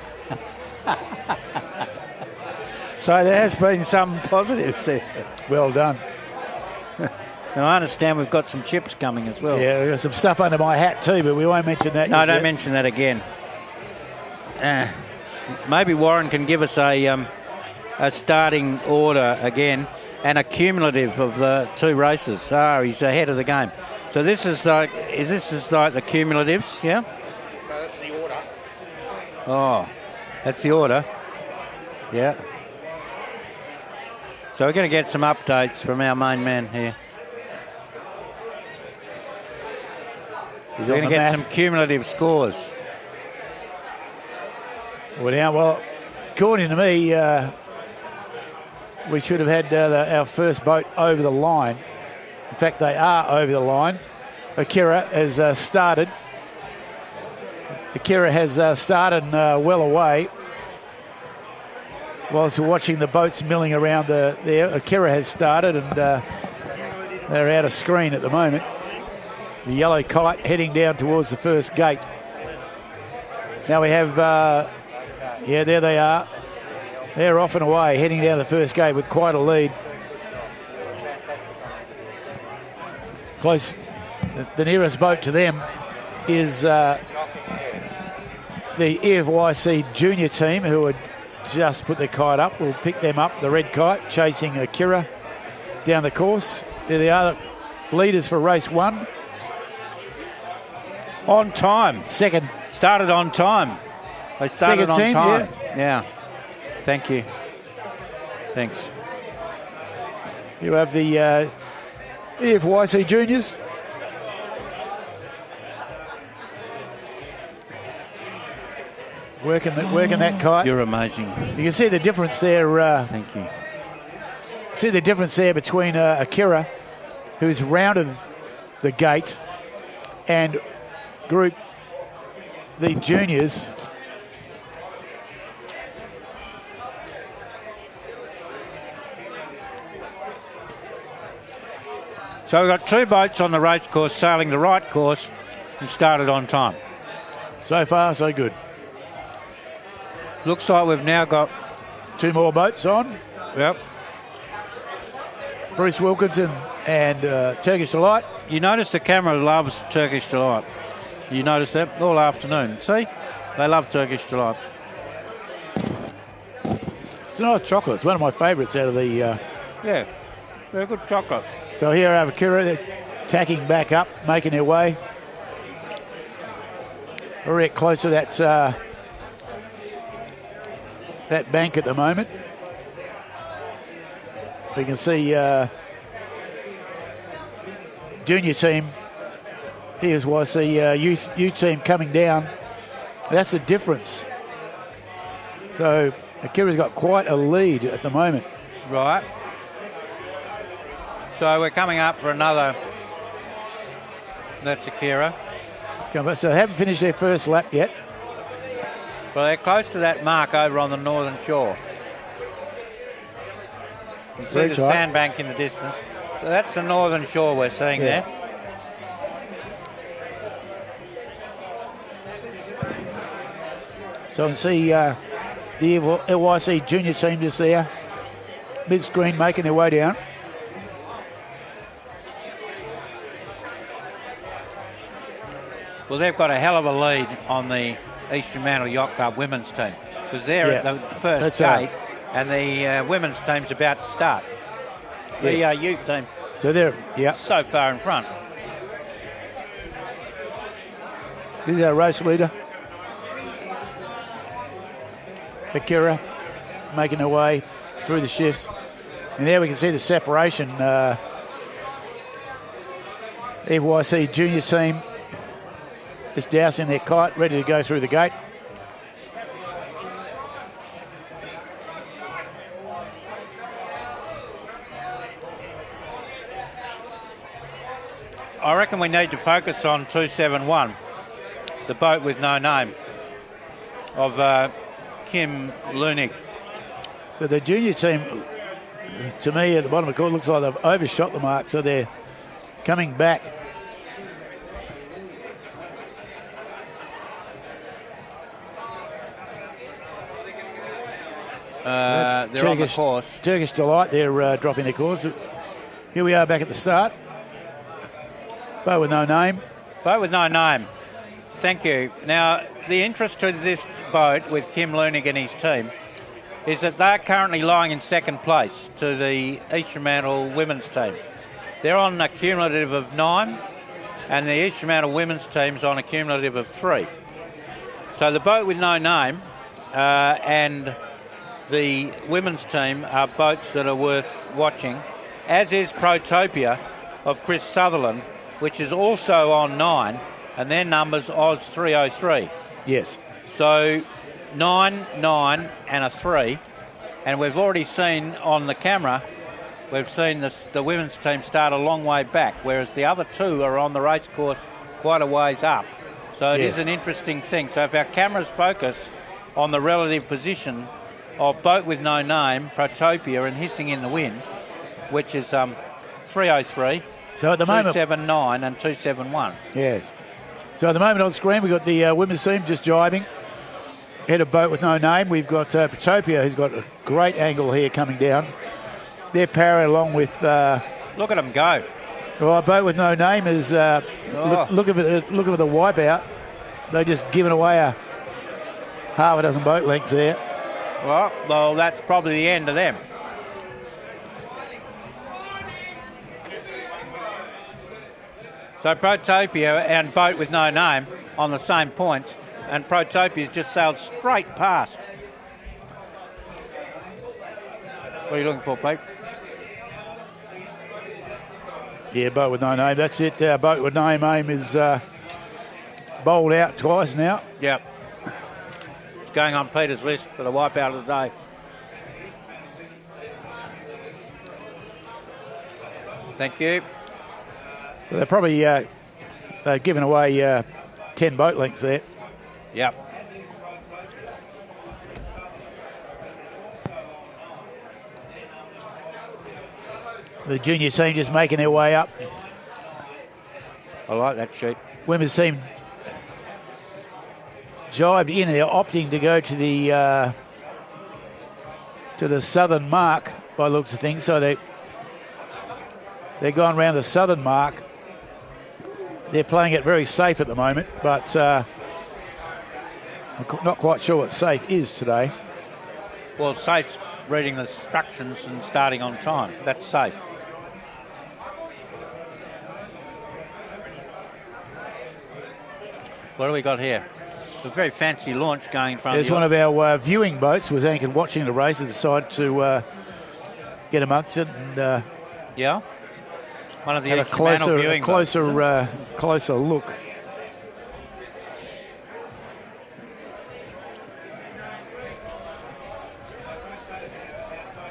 So there has been some positives there. Well done. And I understand we've got some chips coming as well. Yeah, we've got some stuff under my hat too, but we won't mention that. No, don't mention that again. Maybe Warren can give us a starting order again and a cumulative of the two races. He's ahead of the game. So this is like the cumulatives, yeah? No, that's the order. Oh, that's the order. Yeah. So we're going to get some updates from our main man here. We're going to get some cumulative scores. Well, according to me, we should have had our first boat over the line. In fact, they are over the line. Akira has started. Akira has started well away. Whilst we're watching the boats milling around there, Akira has started and they're out of screen at the moment. The yellow kite heading down towards the first gate. Now we have, there they are. They're off and away, heading down the first gate with quite a lead. Close. The nearest boat to them is the EFYC junior team, who had just put their kite up. We'll pick them up, the red kite, chasing Akira down the course. There they are, the leaders for race one. On time. Second. Started on time. They started on time. Yeah. Thank you. Thanks. You have the EFYC juniors. Working that kite. You're amazing. You can see the difference there. Thank you. See the difference there between Akira, who's rounded the gate, and the juniors. So we've got two boats on the race course sailing the right course and started on time. So far, so good. Looks like we've now got two more boats on. Yep. Bruce Wilkinson and Turkish Delight. You notice the camera loves Turkish Delight. You notice that all afternoon. See? They love Turkish Delight. It's a nice chocolate. It's one of my favourites out of the... Yeah, very good chocolate. So here are Akira, they're tacking back up, making their way. We're close to that bank at the moment. We can see junior team, here's YC youth team coming down. That's the difference. So Akira's got quite a lead at the moment. Right. So we're coming up for another. That's Akira. So they haven't finished their first lap yet. Well, they're close to that mark over on the northern shore. You see the sandbank in the distance. So that's the northern shore we're seeing there. So you can see the LYC junior team just there, mid-screen, making their way down. Well, they've got a hell of a lead on the East Fremantle Yacht Club women's team because they're at the first gate and the women's team's about to start. The youth team So they're, so far in front. This is our race leader, Akira, making her way through the shifts. And there we can see the separation. EYC junior team is dousing their kite, ready to go through the gate. I reckon we need to focus on 271, the boat with no name, of Kim Lunig. So the junior team, to me, at the bottom of the court, looks like they've overshot the mark, so they're coming back. They're on the course. Turkish Delight, they're dropping their course. Here we are back at the start. Boat with no name. Boat with no name. Thank you. Now, the interest to this boat with Kim Lunig and his team is that they're currently lying in second place to the East Fremantle women's team. They're on a cumulative of 9, and the East Fremantle women's team's on a cumulative of 3. So the boat with no name and the women's team are boats that are worth watching, as is Protopia of Chris Sutherland, which is also on 9, and their number's Oz 303. Yes. So 9, 9 and a 3, and we've already seen on the camera, we've seen the women's team start a long way back, whereas the other two are on the race course quite a ways up. So it is an interesting thing. So if our cameras focus on the relative position of boat with no name, Protopia, and hissing in the wind, which is 303, so at the 279 and 271. Yes. So at the moment on screen, we've got the women's team just jibing. Head of boat with no name. We've got Protopia, who's got a great angle here coming down. They're parried along with... look at them go. Well, boat with no name is... look at the wipeout. They're just giving away a half a dozen boat lengths there. Well, that's probably the end of them. So Protopia and boat with no name on the same points, and Protopia's just sailed straight past. What are you looking for, Pete? Yeah, boat with no name. That's it. Boat with no name is bowled out twice now. Yep. It's going on Peter's list for the wipeout of the day. Thank you. So they're probably giving away 10 boat lengths there. Yep. The junior team just making their way up. I like that sheet. Women's team jibed in. They're opting to go to the southern mark by the looks of things. So they're going around the southern mark. They're playing it very safe at the moment, but I'm not quite sure what safe is today. Well, safe's reading the instructions and starting on time. That's safe. What do we got here? A very fancy launch going in front There's of you. one of our viewing boats was anchored watching the race and decided to get amongst it and yeah. One of the have a closer look.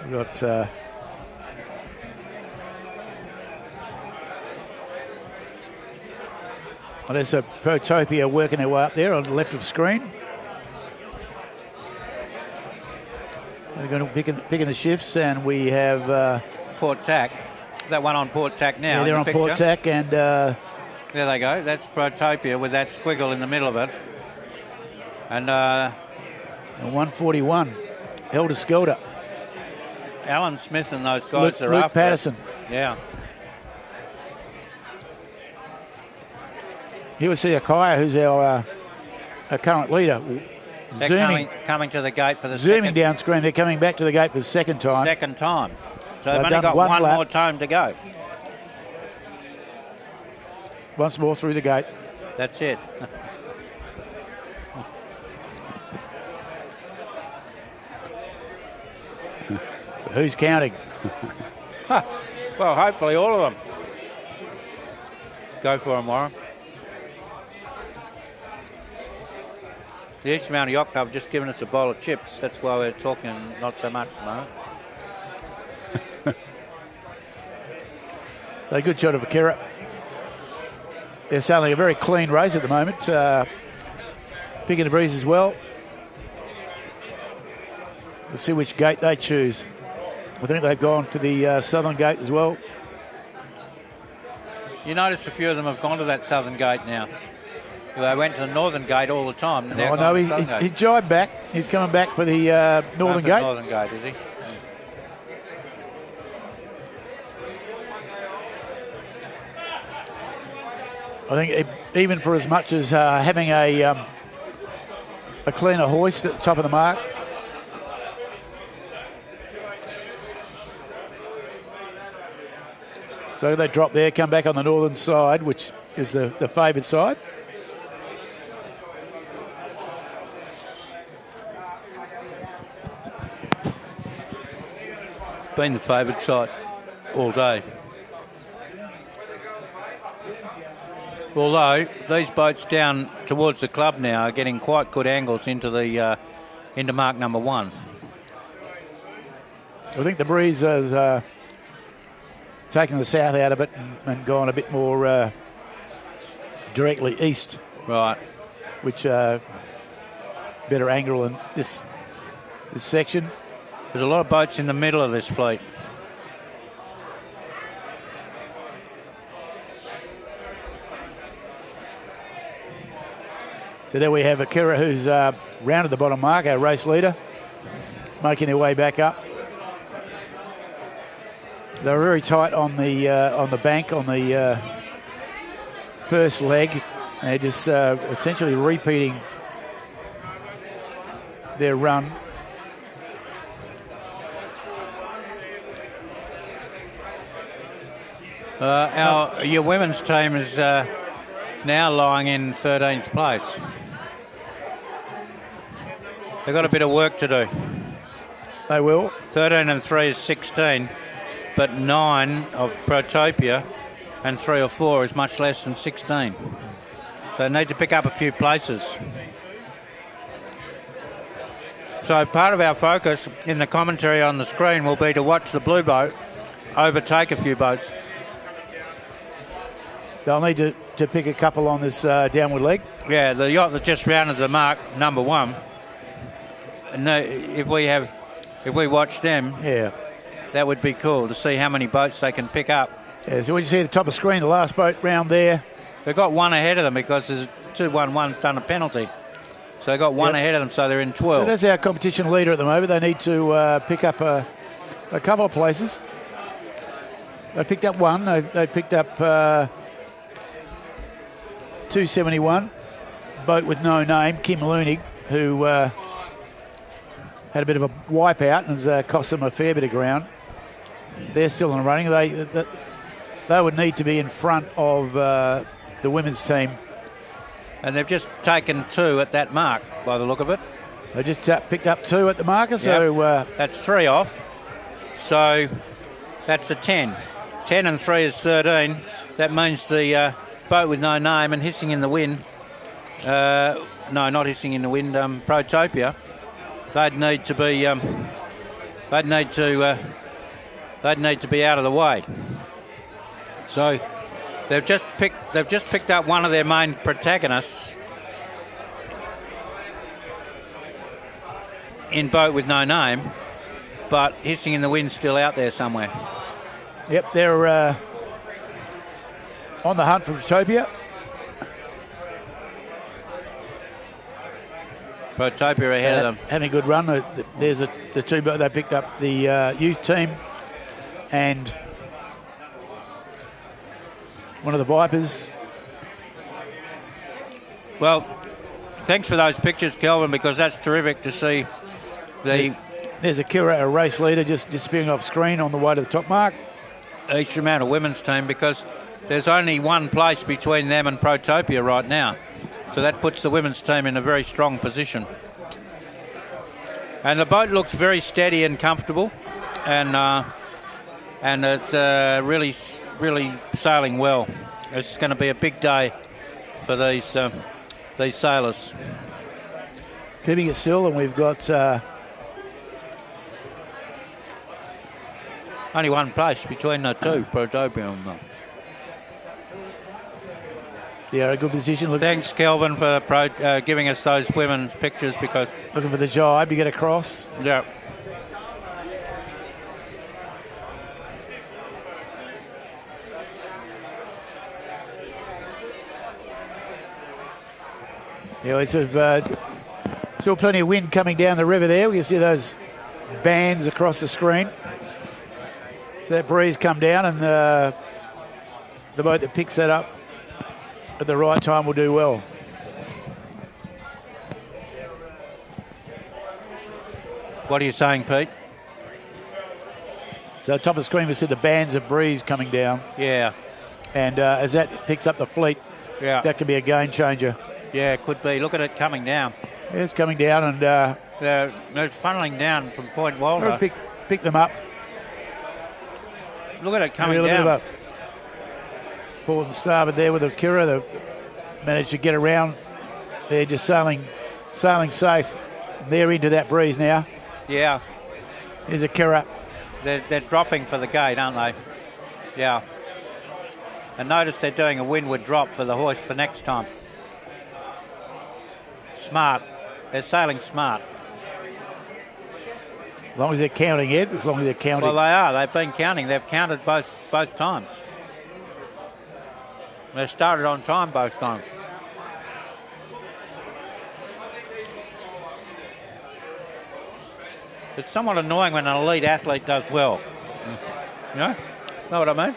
We've got there's a Protopia working their way up there on the left of the screen. They're going to picking the shifts, and we have Port Tack. That one on Port Tack now. Yeah, they're on Port Tack, and there they go. That's Protopia with that squiggle in the middle of it. And 141, Helter Skelter. Alan Smith and those guys are Luke after Patterson. Yeah. Here we see Akaya, who's our current leader. They're coming to the gate for the zooming second. down screen. They're coming back to the gate for the second time. Second time. So They've they've only got done one lap. more time to go. Once more through the gate. That's it. Who's counting? Well, hopefully all of them. Go for them, Warren. The East Fremantle Yacht Club have just given us a bowl of chips. That's why we're talking not so much at the moment. A good shot of Akira. They're sailing a very clean race at the moment. Picking the breeze as well. We'll see which gate they choose. I think they've gone for the southern gate as well. You notice a few of them have gone to that southern gate now. They went to the northern gate all the time. Oh, no, he's jibed back. He's coming back for the northern gate. Northern gate, is he? I think even for as much as having a cleaner hoist at the top of the mark. So they drop there, come back on the northern side, which is the favoured side. Been the favoured side all day. Although these boats down towards the club now are getting quite good angles into the into mark number 1. I think the breeze has taken the south out of it and gone a bit more directly east. Right. Which better angle in this section. There's a lot of boats in the middle of this fleet. So there we have Akira, who's rounded the bottom mark, our race leader, making their way back up. They were very tight on the bank on the first leg. They're just essentially repeating their run. Your women's team is now lying in 13th place. They've got a bit of work to do. They will. 13 and 3 is 16, but 9 of Protopia and 3 or 4 is much less than 16. So they need to pick up a few places. So part of our focus in the commentary on the screen will be to watch the blue boat overtake a few boats. They'll need to pick a couple on this downward leg. Yeah, the yacht that just rounded the mark, number 1. And if we watch them, yeah, that would be cool to see how many boats they can pick up. Yeah, so when you see at the top of the screen, the last boat round there. They've got one ahead of them because there's 2-1-1 done a penalty. So they've got one ahead of them, so they're in 12. So that's our competition leader at the moment. They need to pick up a couple of places. They picked up one. They picked up 271. Boat with no name, Kim Lunig, who had a bit of a wipeout and has cost them a fair bit of ground. They're still in the running. They would need to be in front of the women's team. And they've just taken 2 at that mark, by the look of it. They just picked up 2 at the marker, so... that's 3 off. So that's a 10. 10 and 3 is 13. That means the boat with no name and hissing in the wind... no, not hissing in the wind, Protopia. They'd need to be... they'd need to be out of the way. So... They've just picked up one of their main protagonists in boat with no name, but hissing in the wind still out there somewhere. Yep, they're on the hunt for Protopia. Protopia ahead of them. Having a good run. There's the 2 boats. They picked up the youth team and one of the Vipers. Well, thanks for those pictures, Kelvin, because that's terrific to see. There's a race leader just disappearing off screen on the way to the top mark. East Fremantle women's team, because there's only one place between them and Protopia right now. So that puts the women's team in a very strong position. And the boat looks very steady and comfortable, and it's really sailing well. It's going to be a big day for these sailors. Keeping it still, and we've got only one place between the two, Protopia and them. Yeah, a good position. Thanks, Kelvin, for giving us those women's pictures, because looking for the jibe, you get across. Yeah. Yeah, it's still plenty of wind coming down the river there. We can see those bands across the screen. So that breeze come down, and the boat that picks that up at the right time will do well. What are you saying, Pete? So top of the screen we see the bands of breeze coming down. Yeah. And as that picks up the fleet, that could be a game changer. Yeah, it could be. Look at it coming down. Yeah, it's coming down, and they're funneling down from Point Walter. Pick them up. Look at it coming down. Port and starboard there with the Kira. They managed to get around. They're just sailing safe. They're into that breeze now. Yeah. Here's a Kira. They're dropping for the gate, aren't they? Yeah. And notice they're doing a windward drop for the hoist for next time. Smart. They're sailing smart. As long as they're counting, Ed. As long as they're counting. Well, they are. They've been counting. They've counted both times. They started on time both times. It's somewhat annoying when an elite athlete does well. You know what I mean?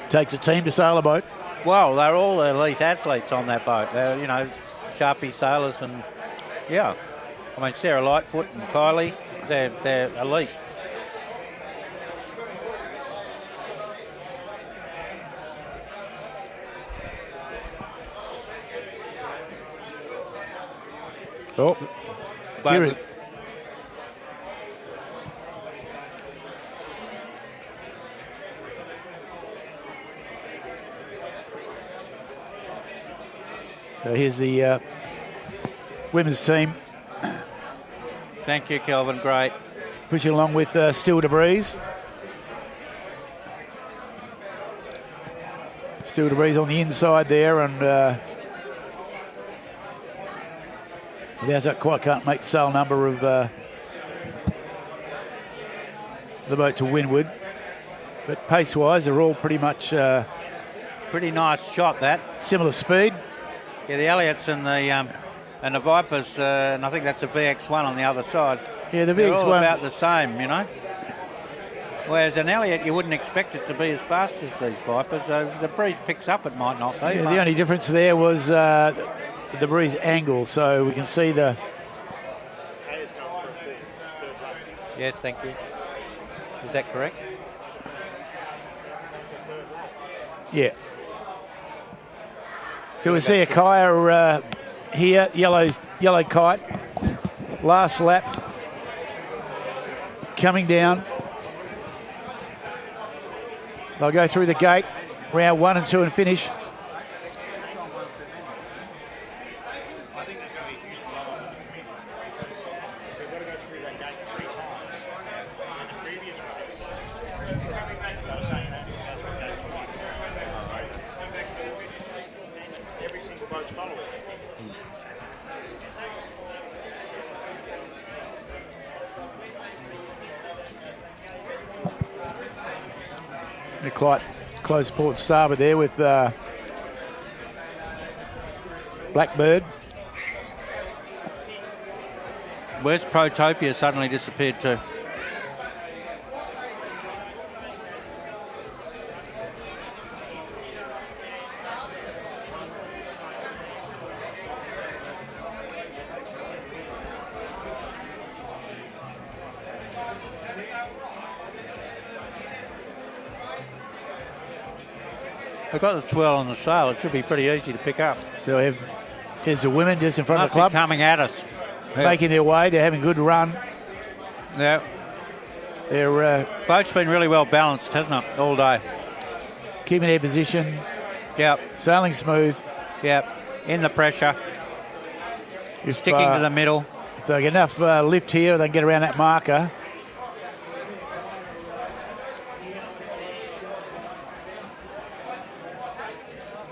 Takes a team to sail a boat. Well, they're all elite athletes on that boat. They're, Sharpie sailors, and I mean, Sarah Lightfoot and Kylie, they're elite. Oh, But so here's the women's team. Thank you, Kelvin. Great. Pushing along with Still to Breeze. Still to Breeze on the inside there, and quite can't make the sail number of the boat to windward. But pace-wise, they're all pretty much... pretty nice shot, that. Similar speed. Yeah, the Elliots and the Vipers, and I think that's a VX1 on the other side. Yeah, the VX1... They're all about the same, Whereas an Elliot, you wouldn't expect it to be as fast as these Vipers. The breeze picks up, it might not be. Yeah, the only difference there was the breeze angle, so we can see the... Yes, thank you. Is that correct? Yeah. So we see a Kaya here, yellow kite. Last lap. Coming down. They'll go through the gate. Round 1 and 2 and finish. They're quite close port starboard there with Blackbird. Where's Protopia suddenly disappeared to? They've got the swirl on the sail. It should be pretty easy to pick up. So here's the women just in front of the club. Coming at us. Making their way. They're having a good run. Yeah. Their boat's been really well balanced, hasn't it, all day? Keeping their position. Yep. Sailing smooth. Yep. In the pressure. Sticking to the middle. If they get enough lift here, they can get around that marker.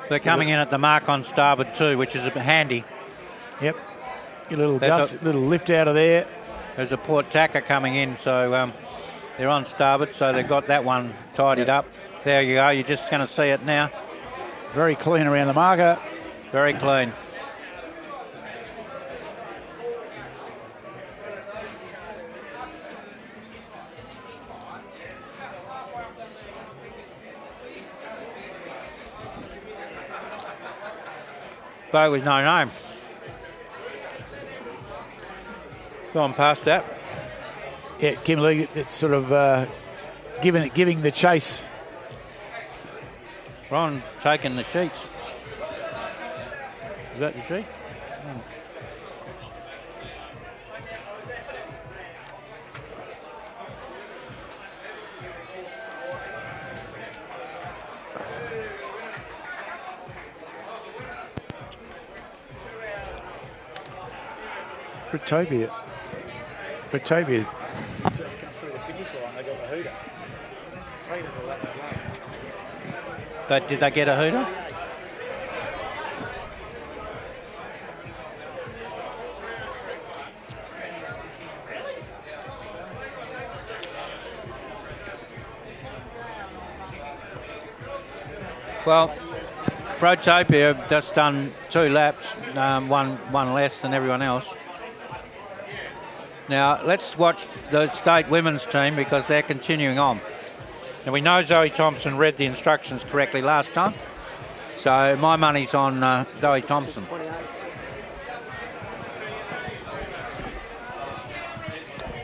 They're coming in at the mark on starboard too, which is handy. Yep. Get a little little lift out of there. There's a port tacker coming in, so they're on starboard, so they've got that one tidied up. There you go. You're just going to see it now. Very clean around the marker. Very clean. Boat with no name. Gone past that. Yeah, Kimberley, it's sort of giving the chase. Ron taking the sheets. Is that the sheet? Protopia just come through the finish line. They got the hooter. Raiders will let them go. Did they get a hooter? Well, Protopia have just done 2 laps, one less than everyone else. Now, let's watch the state women's team because they're continuing on. And we know Zoe Thompson read the instructions correctly last time. So my money's on Zoe Thompson.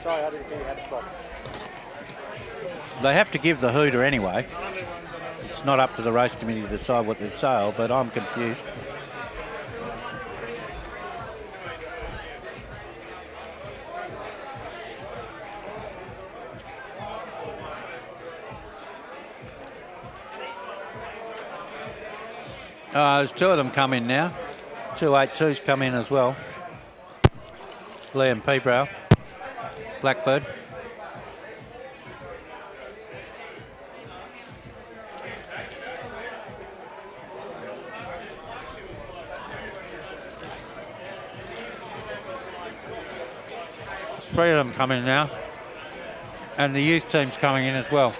Sorry, I didn't see you had to stop. They have to give the hooter anyway. It's not up to the race committee to decide what they sail, but I'm confused. There's 2 of them come in now. 282s come in as well. Liam Peebrow, Blackbird. There's 3 of them come in now. And the youth team's coming in as well.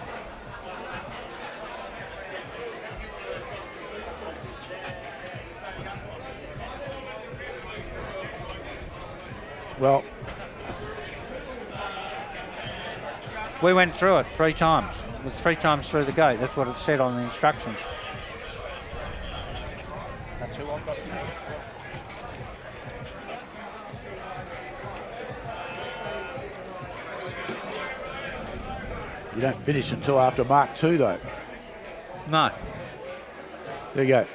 Well, we went through it 3 times. It was 3 times through the gate. That's what it said on the instructions. That's who I've got. You don't finish until after Mark 2, though. No. There you go.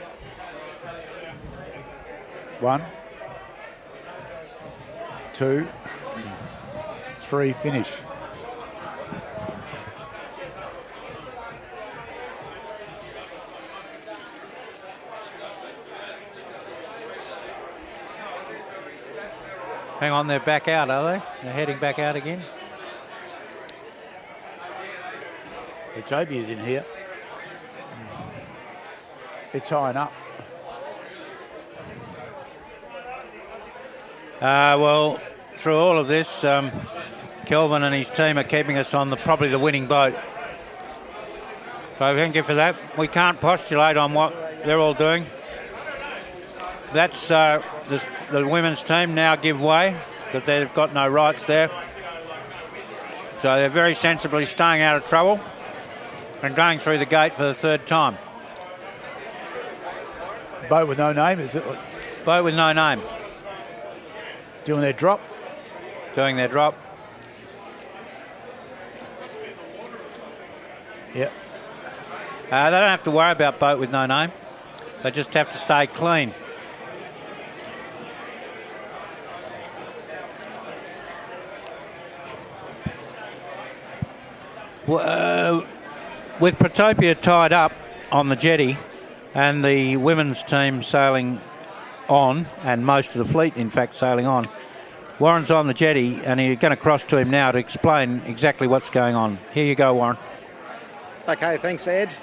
1, 2, 3, finish. Hang on, they're back out, are they? They're heading back out again. The Joby is in here. They're tying up. Well, through all of this, Kelvin and his team are keeping us on probably the winning boat. So thank you for that. We can't postulate on what they're all doing. That's the women's team now give way because they've got no rights there. So they're very sensibly staying out of trouble and going through the gate for the 3rd time. Boat with no name, is it? Boat with no name. Doing their drop. Doing their drop. Yep. They don't have to worry about boat with no name. They just have to stay clean. With Protopia tied up on the jetty and the women's team sailing on, and most of the fleet, in fact, sailing on, Warren's on the jetty, and you're going to cross to him now to explain exactly what's going on. Here you go, Warren. Okay, thanks, Ed.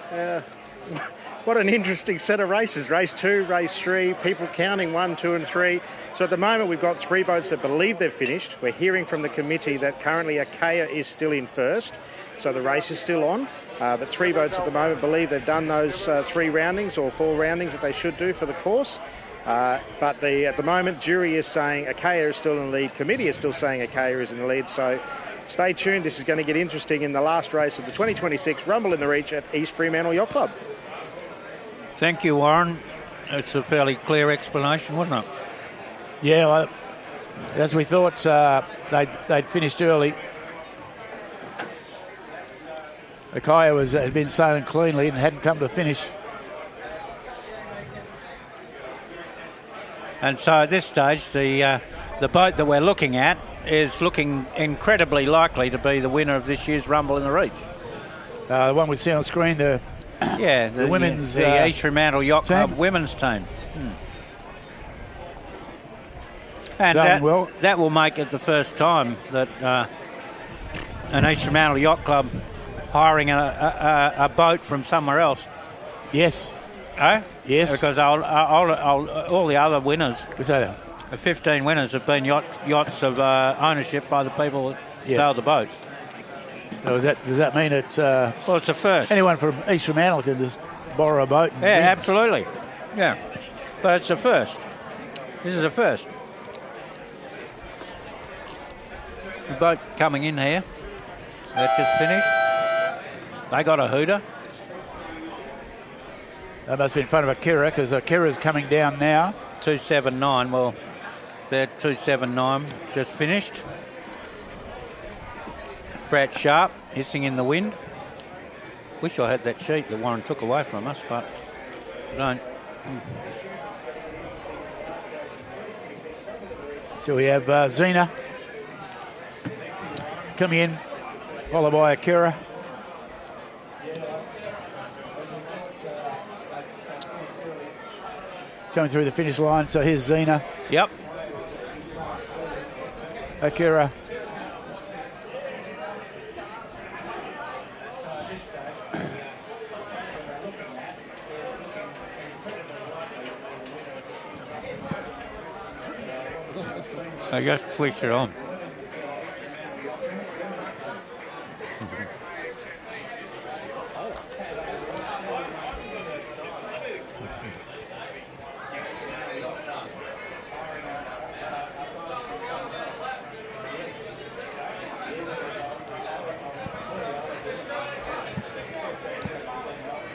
What an interesting set of races. Race 2, race 3, people counting 1, 2 and 3. So at the moment we've got 3 boats that believe they've finished. We're hearing from the committee that currently Achaia is still in first, so the race is still on. But 3 boats at the moment believe they've done those 3 roundings or 4 roundings that they should do for the course. But at the moment, jury is saying Achaia is still in the lead. Committee is still saying Achaia is in the lead. So stay tuned. This is going to get interesting in the last race of the 2026 Rumble in the Reach at East Fremantle Yacht Club. Thank you, Warren. It's a fairly clear explanation, wasn't it? Yeah, well, as we thought, they'd finished early. Achaia had been sailing cleanly and hadn't come to a finish. And so at this stage, the boat that we're looking at is looking incredibly likely to be the winner of this year's Rumble in the Reach. The one we see on screen, the women's... the East Fremantle Yacht Club women's team. And that will make it the first time that an East Fremantle Yacht Club hiring a boat from somewhere else. Yes. Yes. Because all the other winners, the 15 winners, have been yachts of ownership by the people that sail the boats. So does that mean it's... well, it's a first. Anyone from East Fremantle can just borrow a boat. And win. Absolutely. Yeah. But it's a first. This is a first. The boat coming in here. That just finished. They got a hooter. That must be in front of Akira, because Akira's coming down now. 279. Well, they're 279. Just finished. Brett Sharp hissing in the wind. Wish I had that sheet that Warren took away from us, but I don't. So we have Zena coming in, followed by Akira. Coming through the finish line, so here's Zena. Yep. Akira. I just switched it on.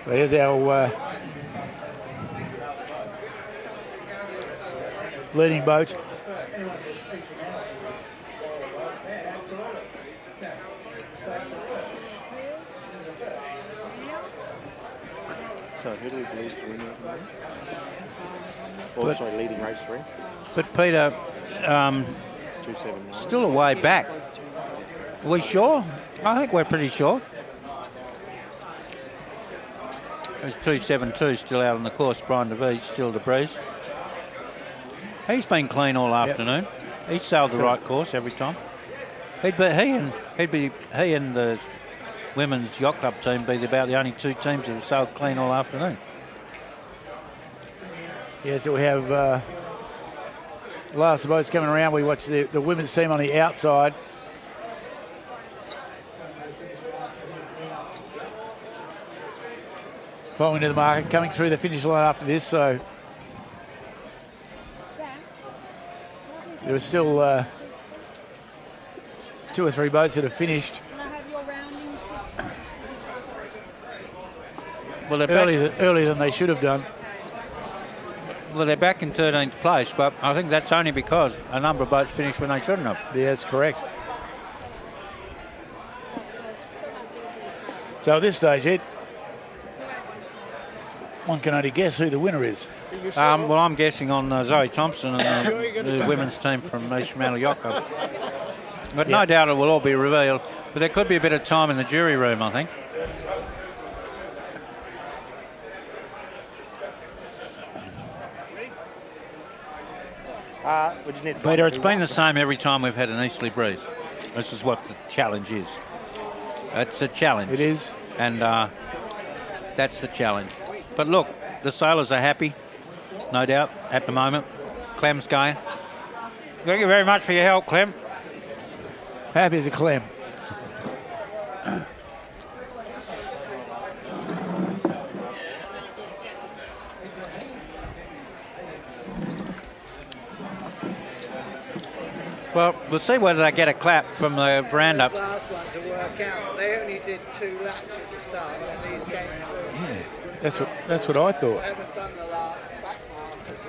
Here's our leading boat. So who do we believe is winning? Also leading race 3. But Peter, still a way back. Are we sure? I think we're pretty sure. There's 272 still out on the course. Brian DeVries still to breeze. He's been clean all afternoon. He's sailed the right course every time. He and the women's yacht club team be about the only 2 teams that have sailed clean all afternoon. Yeah, so we have last boats coming around. We watch the women's team on the outside. Following to the market, coming through the finish line after this, so there are still 2 or 3 boats that have finished. Well, they're earlier than they should have done. Well, they're back in 13th place, but I think that's only because a number of boats finished when they shouldn't have. Yeah, that's correct. So at this stage, Ed, one can only guess who the winner is. Well, I'm guessing on Zoe Thompson and the women's team from East Fremantle Yacht Club. But no doubt it will all be revealed. But there could be a bit of time in the jury room, I think. Peter, it's been the same every time we've had an easterly breeze. This is what the challenge is. It's a challenge. It is. And that's the challenge. But look, the sailors are happy, no doubt, at the moment. Clem's going. Thank you very much for your help, Clem. Happy as a Clem. Well, we'll see whether they get a clap from the veranda. The last one to work out. They only did 2 laps at the start and these came through. Yeah, that's what I thought. They haven't done the last back markers.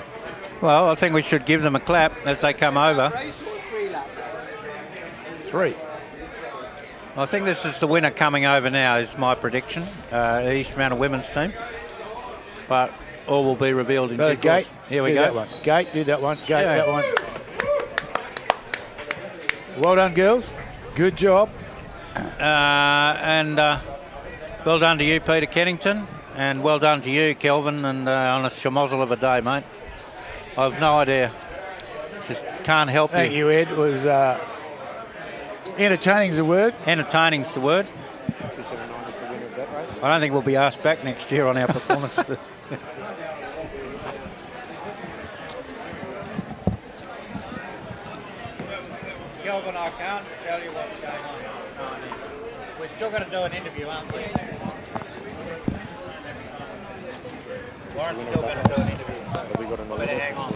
Well, I think we should give them a clap as they come over. Race or 3 lap race? 3. I think this is the winner coming over now, is my prediction. East Fremantle women's team. But all will be revealed in due course. Gate. Here we do go. That one. Gate, do that one. Gate, that one. Well done, girls. Good job. And well done to you, Peter Kennington. And well done to you, Kelvin, and on a schmozzle of a day, mate. I've no idea. Just can't help Thank you, Ed. It was entertaining's the word. Entertaining's the word. I don't think we'll be asked back next year on our performance. Kelvin, I can't tell you what's going on. We're still going to do an interview, aren't we? Warren's still going to do an interview. We got another hang on.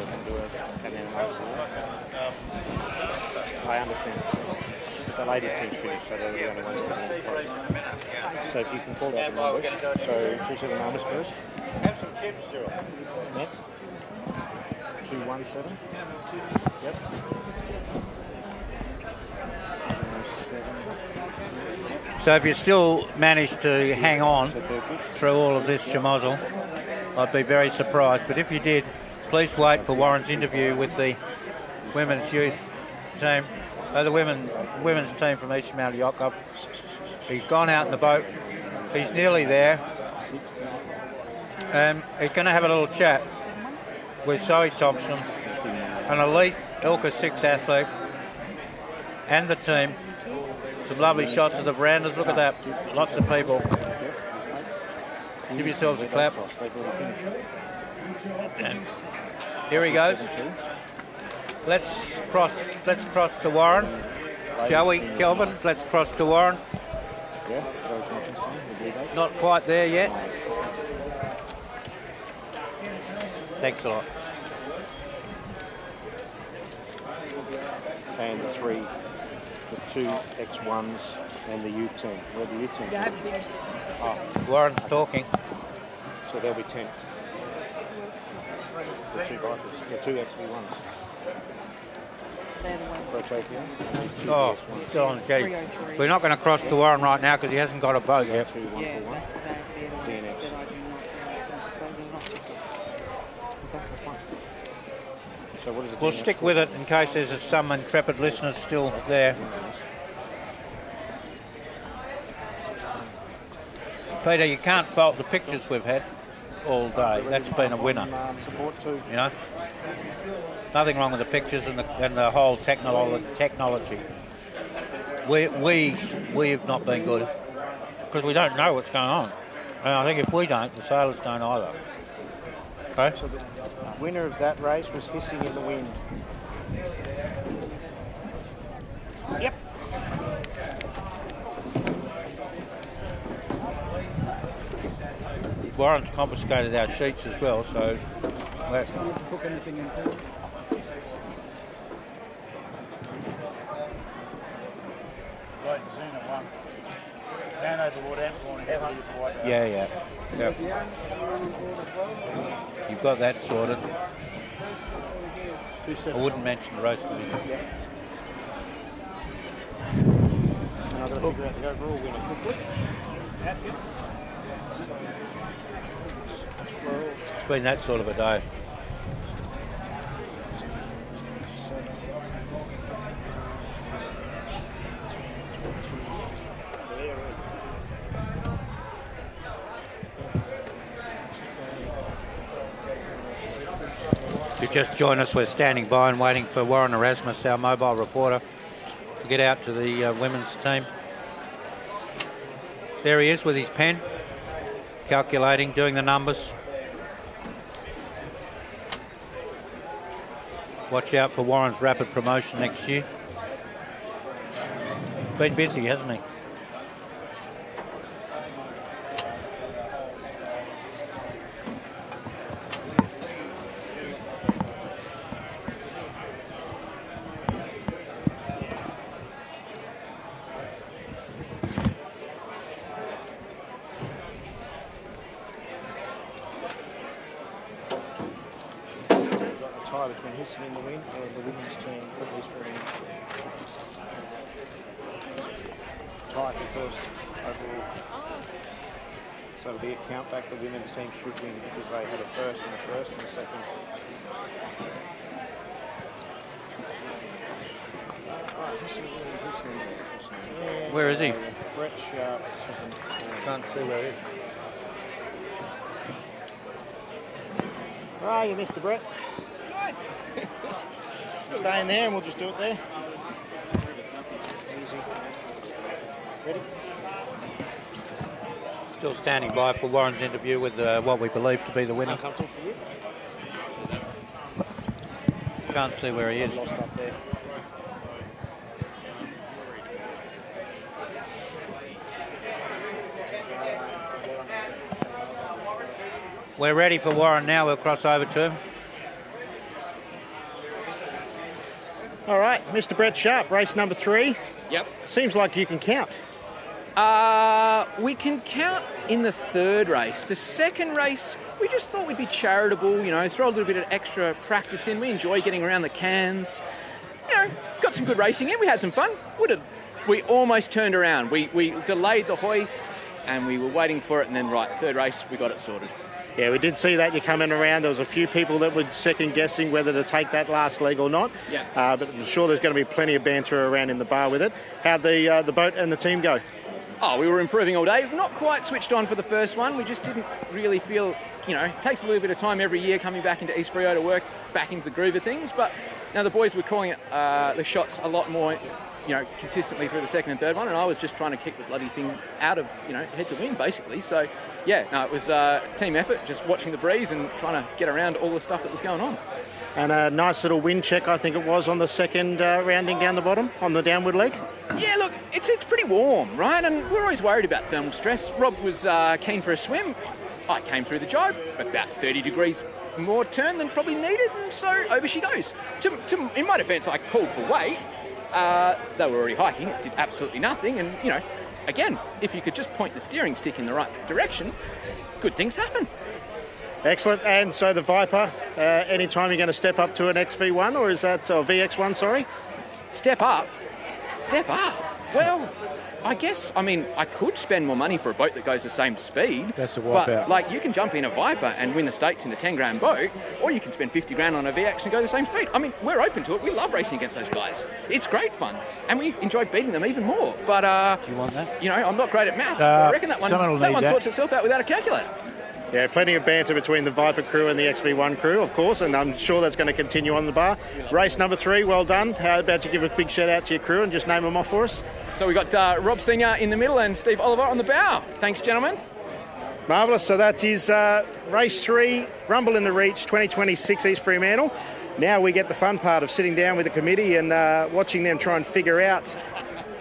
I understand. The ladies' team's finished, so they're the only ones coming in. So if you can call out the numbers. So 27 numbers first. Have some chips, Cyril. Next. 217. Yep. So if you still manage to hang on through all of this schmozzle, I'd be very surprised. But if you did, please wait for Warren's interview with the women's youth team, the women's team from East Fremantle Yacht Club. He's gone out in the boat. He's nearly there. And he's going to have a little chat with Zoe Thompson, an elite Ilka 6 athlete, and the team. Some lovely shots of the verandas. Look at that. Lots of people. Give yourselves a clap. And here he goes. Let's cross to Warren. Shall we, Kelvin? Let's cross to Warren. Not quite there yet. Thanks a lot. And the 2 X1s and the youth team. Where the youth team? Warren's talking. So there'll be 10. The 2 bikers. The 2 XV1s. Oh, still on the jetty. We're not going to cross to Warren right now because he hasn't got a boat yet. We'll stick with it in case there's some intrepid listeners still there. Peter, you can't fault the pictures we've had all day. That's been a winner. You know, nothing wrong with the pictures and the whole technology. We have not been good because we don't know what's going on. And I think if we don't, the sailors don't either. Okay. So the winner of that race was hissing in the wind. Yep. Warren's confiscated our sheets as well, so... Book anything in Perth? Right, Zoom at 1. Down over Woodhampton. Yeah. You've got that sorted. I wouldn't mention the roast committee. And I've got to figure out the overall winner quickly. It's been that sort of a day. If you just join us, we're standing by and waiting for Warren Erasmus, our mobile reporter, to get out to the women's team. There he is with his pen, calculating, doing the numbers. Watch out for Warren's rapid promotion next year. Been busy, hasn't he? Between his team and the win, or the women's team for these three. Tie for first overall. So it'll be a count back. The women's team should win because they had a first and a second. Where is he? Brett Sharp. Can't see where he is. Oh, you missed the Brett. Stay in there and we'll just do it there. Easy. Ready? Still standing by for Warren's interview with what we believe to be the winner. Uncomfortable for you? Can't see where he is. Lost up there. We're ready for Warren now. We'll cross over to him. All right, Mr. Brett Sharp, race number 3. Yep. Seems like you can count. We can count in the third race. The second race, we just thought we'd be charitable, throw a little bit of extra practice in. We enjoy getting around the cans. Got some good racing in. We had some fun. We almost turned around. We delayed the hoist and we were waiting for it, and then, third race, we got it sorted. Yeah, we did see that you coming around. There was a few people that were second-guessing whether to take that last leg or not. Yeah. But I'm sure there's going to be plenty of banter around in the bar with it. How'd the boat and the team go? Oh, we were improving all day. Not quite switched on for the first one. We just didn't really feel, it takes a little bit of time every year coming back into East Freo to work back into the groove of things. But now the boys were calling the shots a lot more, consistently through the second and third one. And I was just trying to kick the bloody thing out of, head to win, basically. So, yeah, no, it was a team effort, just watching the breeze and trying to get around all the stuff that was going on. And a nice little wind check, I think it was, on the second rounding down the bottom, on the downward leg. Yeah, look, it's pretty warm, right? And we're always worried about thermal stress. Rob was keen for a swim. I came through the job, about 30 degrees more turn than probably needed, and so over she goes. In my defence, I called for weight. They were already hiking. It did absolutely nothing. And, again, if you could just point the steering stick in the right direction, good things happen. Excellent. And so the Viper, any time you're going to step up to an XV1, or is that VX1, sorry? Step up? Well, I guess, I could spend more money for a boat that goes the same speed. That's the wipeout. But, you can jump in a Viper and win the stakes in a 10 grand boat, or you can spend 50 grand on a VX and go the same speed. We're open to it. We love racing against those guys. It's great fun, and we enjoy beating them even more. But, do you want that? I'm not great at maths. I reckon that one sorts itself out without a calculator. Yeah, plenty of banter between the Viper crew and the XV1 crew, of course, and I'm sure that's going to continue on the bar. Race number 3, well done. How about you give a big shout out to your crew and just name them off for us? So we've got Rob Senior in the middle and Steve Oliver on the bow. Thanks, gentlemen. Marvellous. So that is race 3, Rumble in the Reach 2026 East Fremantle. Now we get the fun part of sitting down with the committee and watching them try and figure out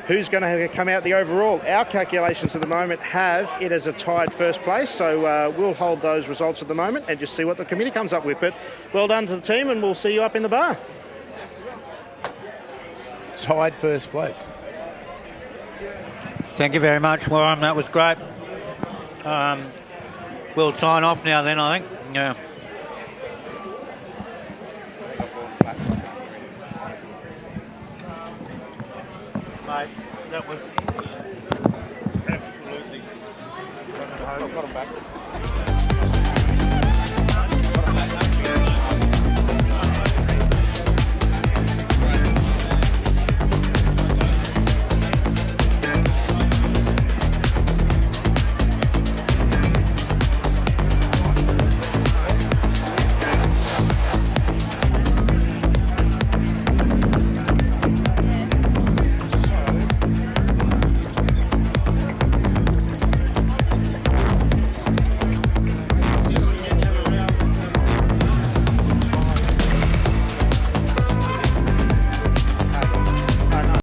who's going to come out the overall. Our calculations at the moment have it as a tied first place, so we'll hold those results at the moment and just see what the committee comes up with. But well done to the team, and we'll see you up in the bar. Tied first place. Thank you very much, Warren. That was great. We'll sign off now then, I think. Yeah. Mate, that was absolutely... I've got them back.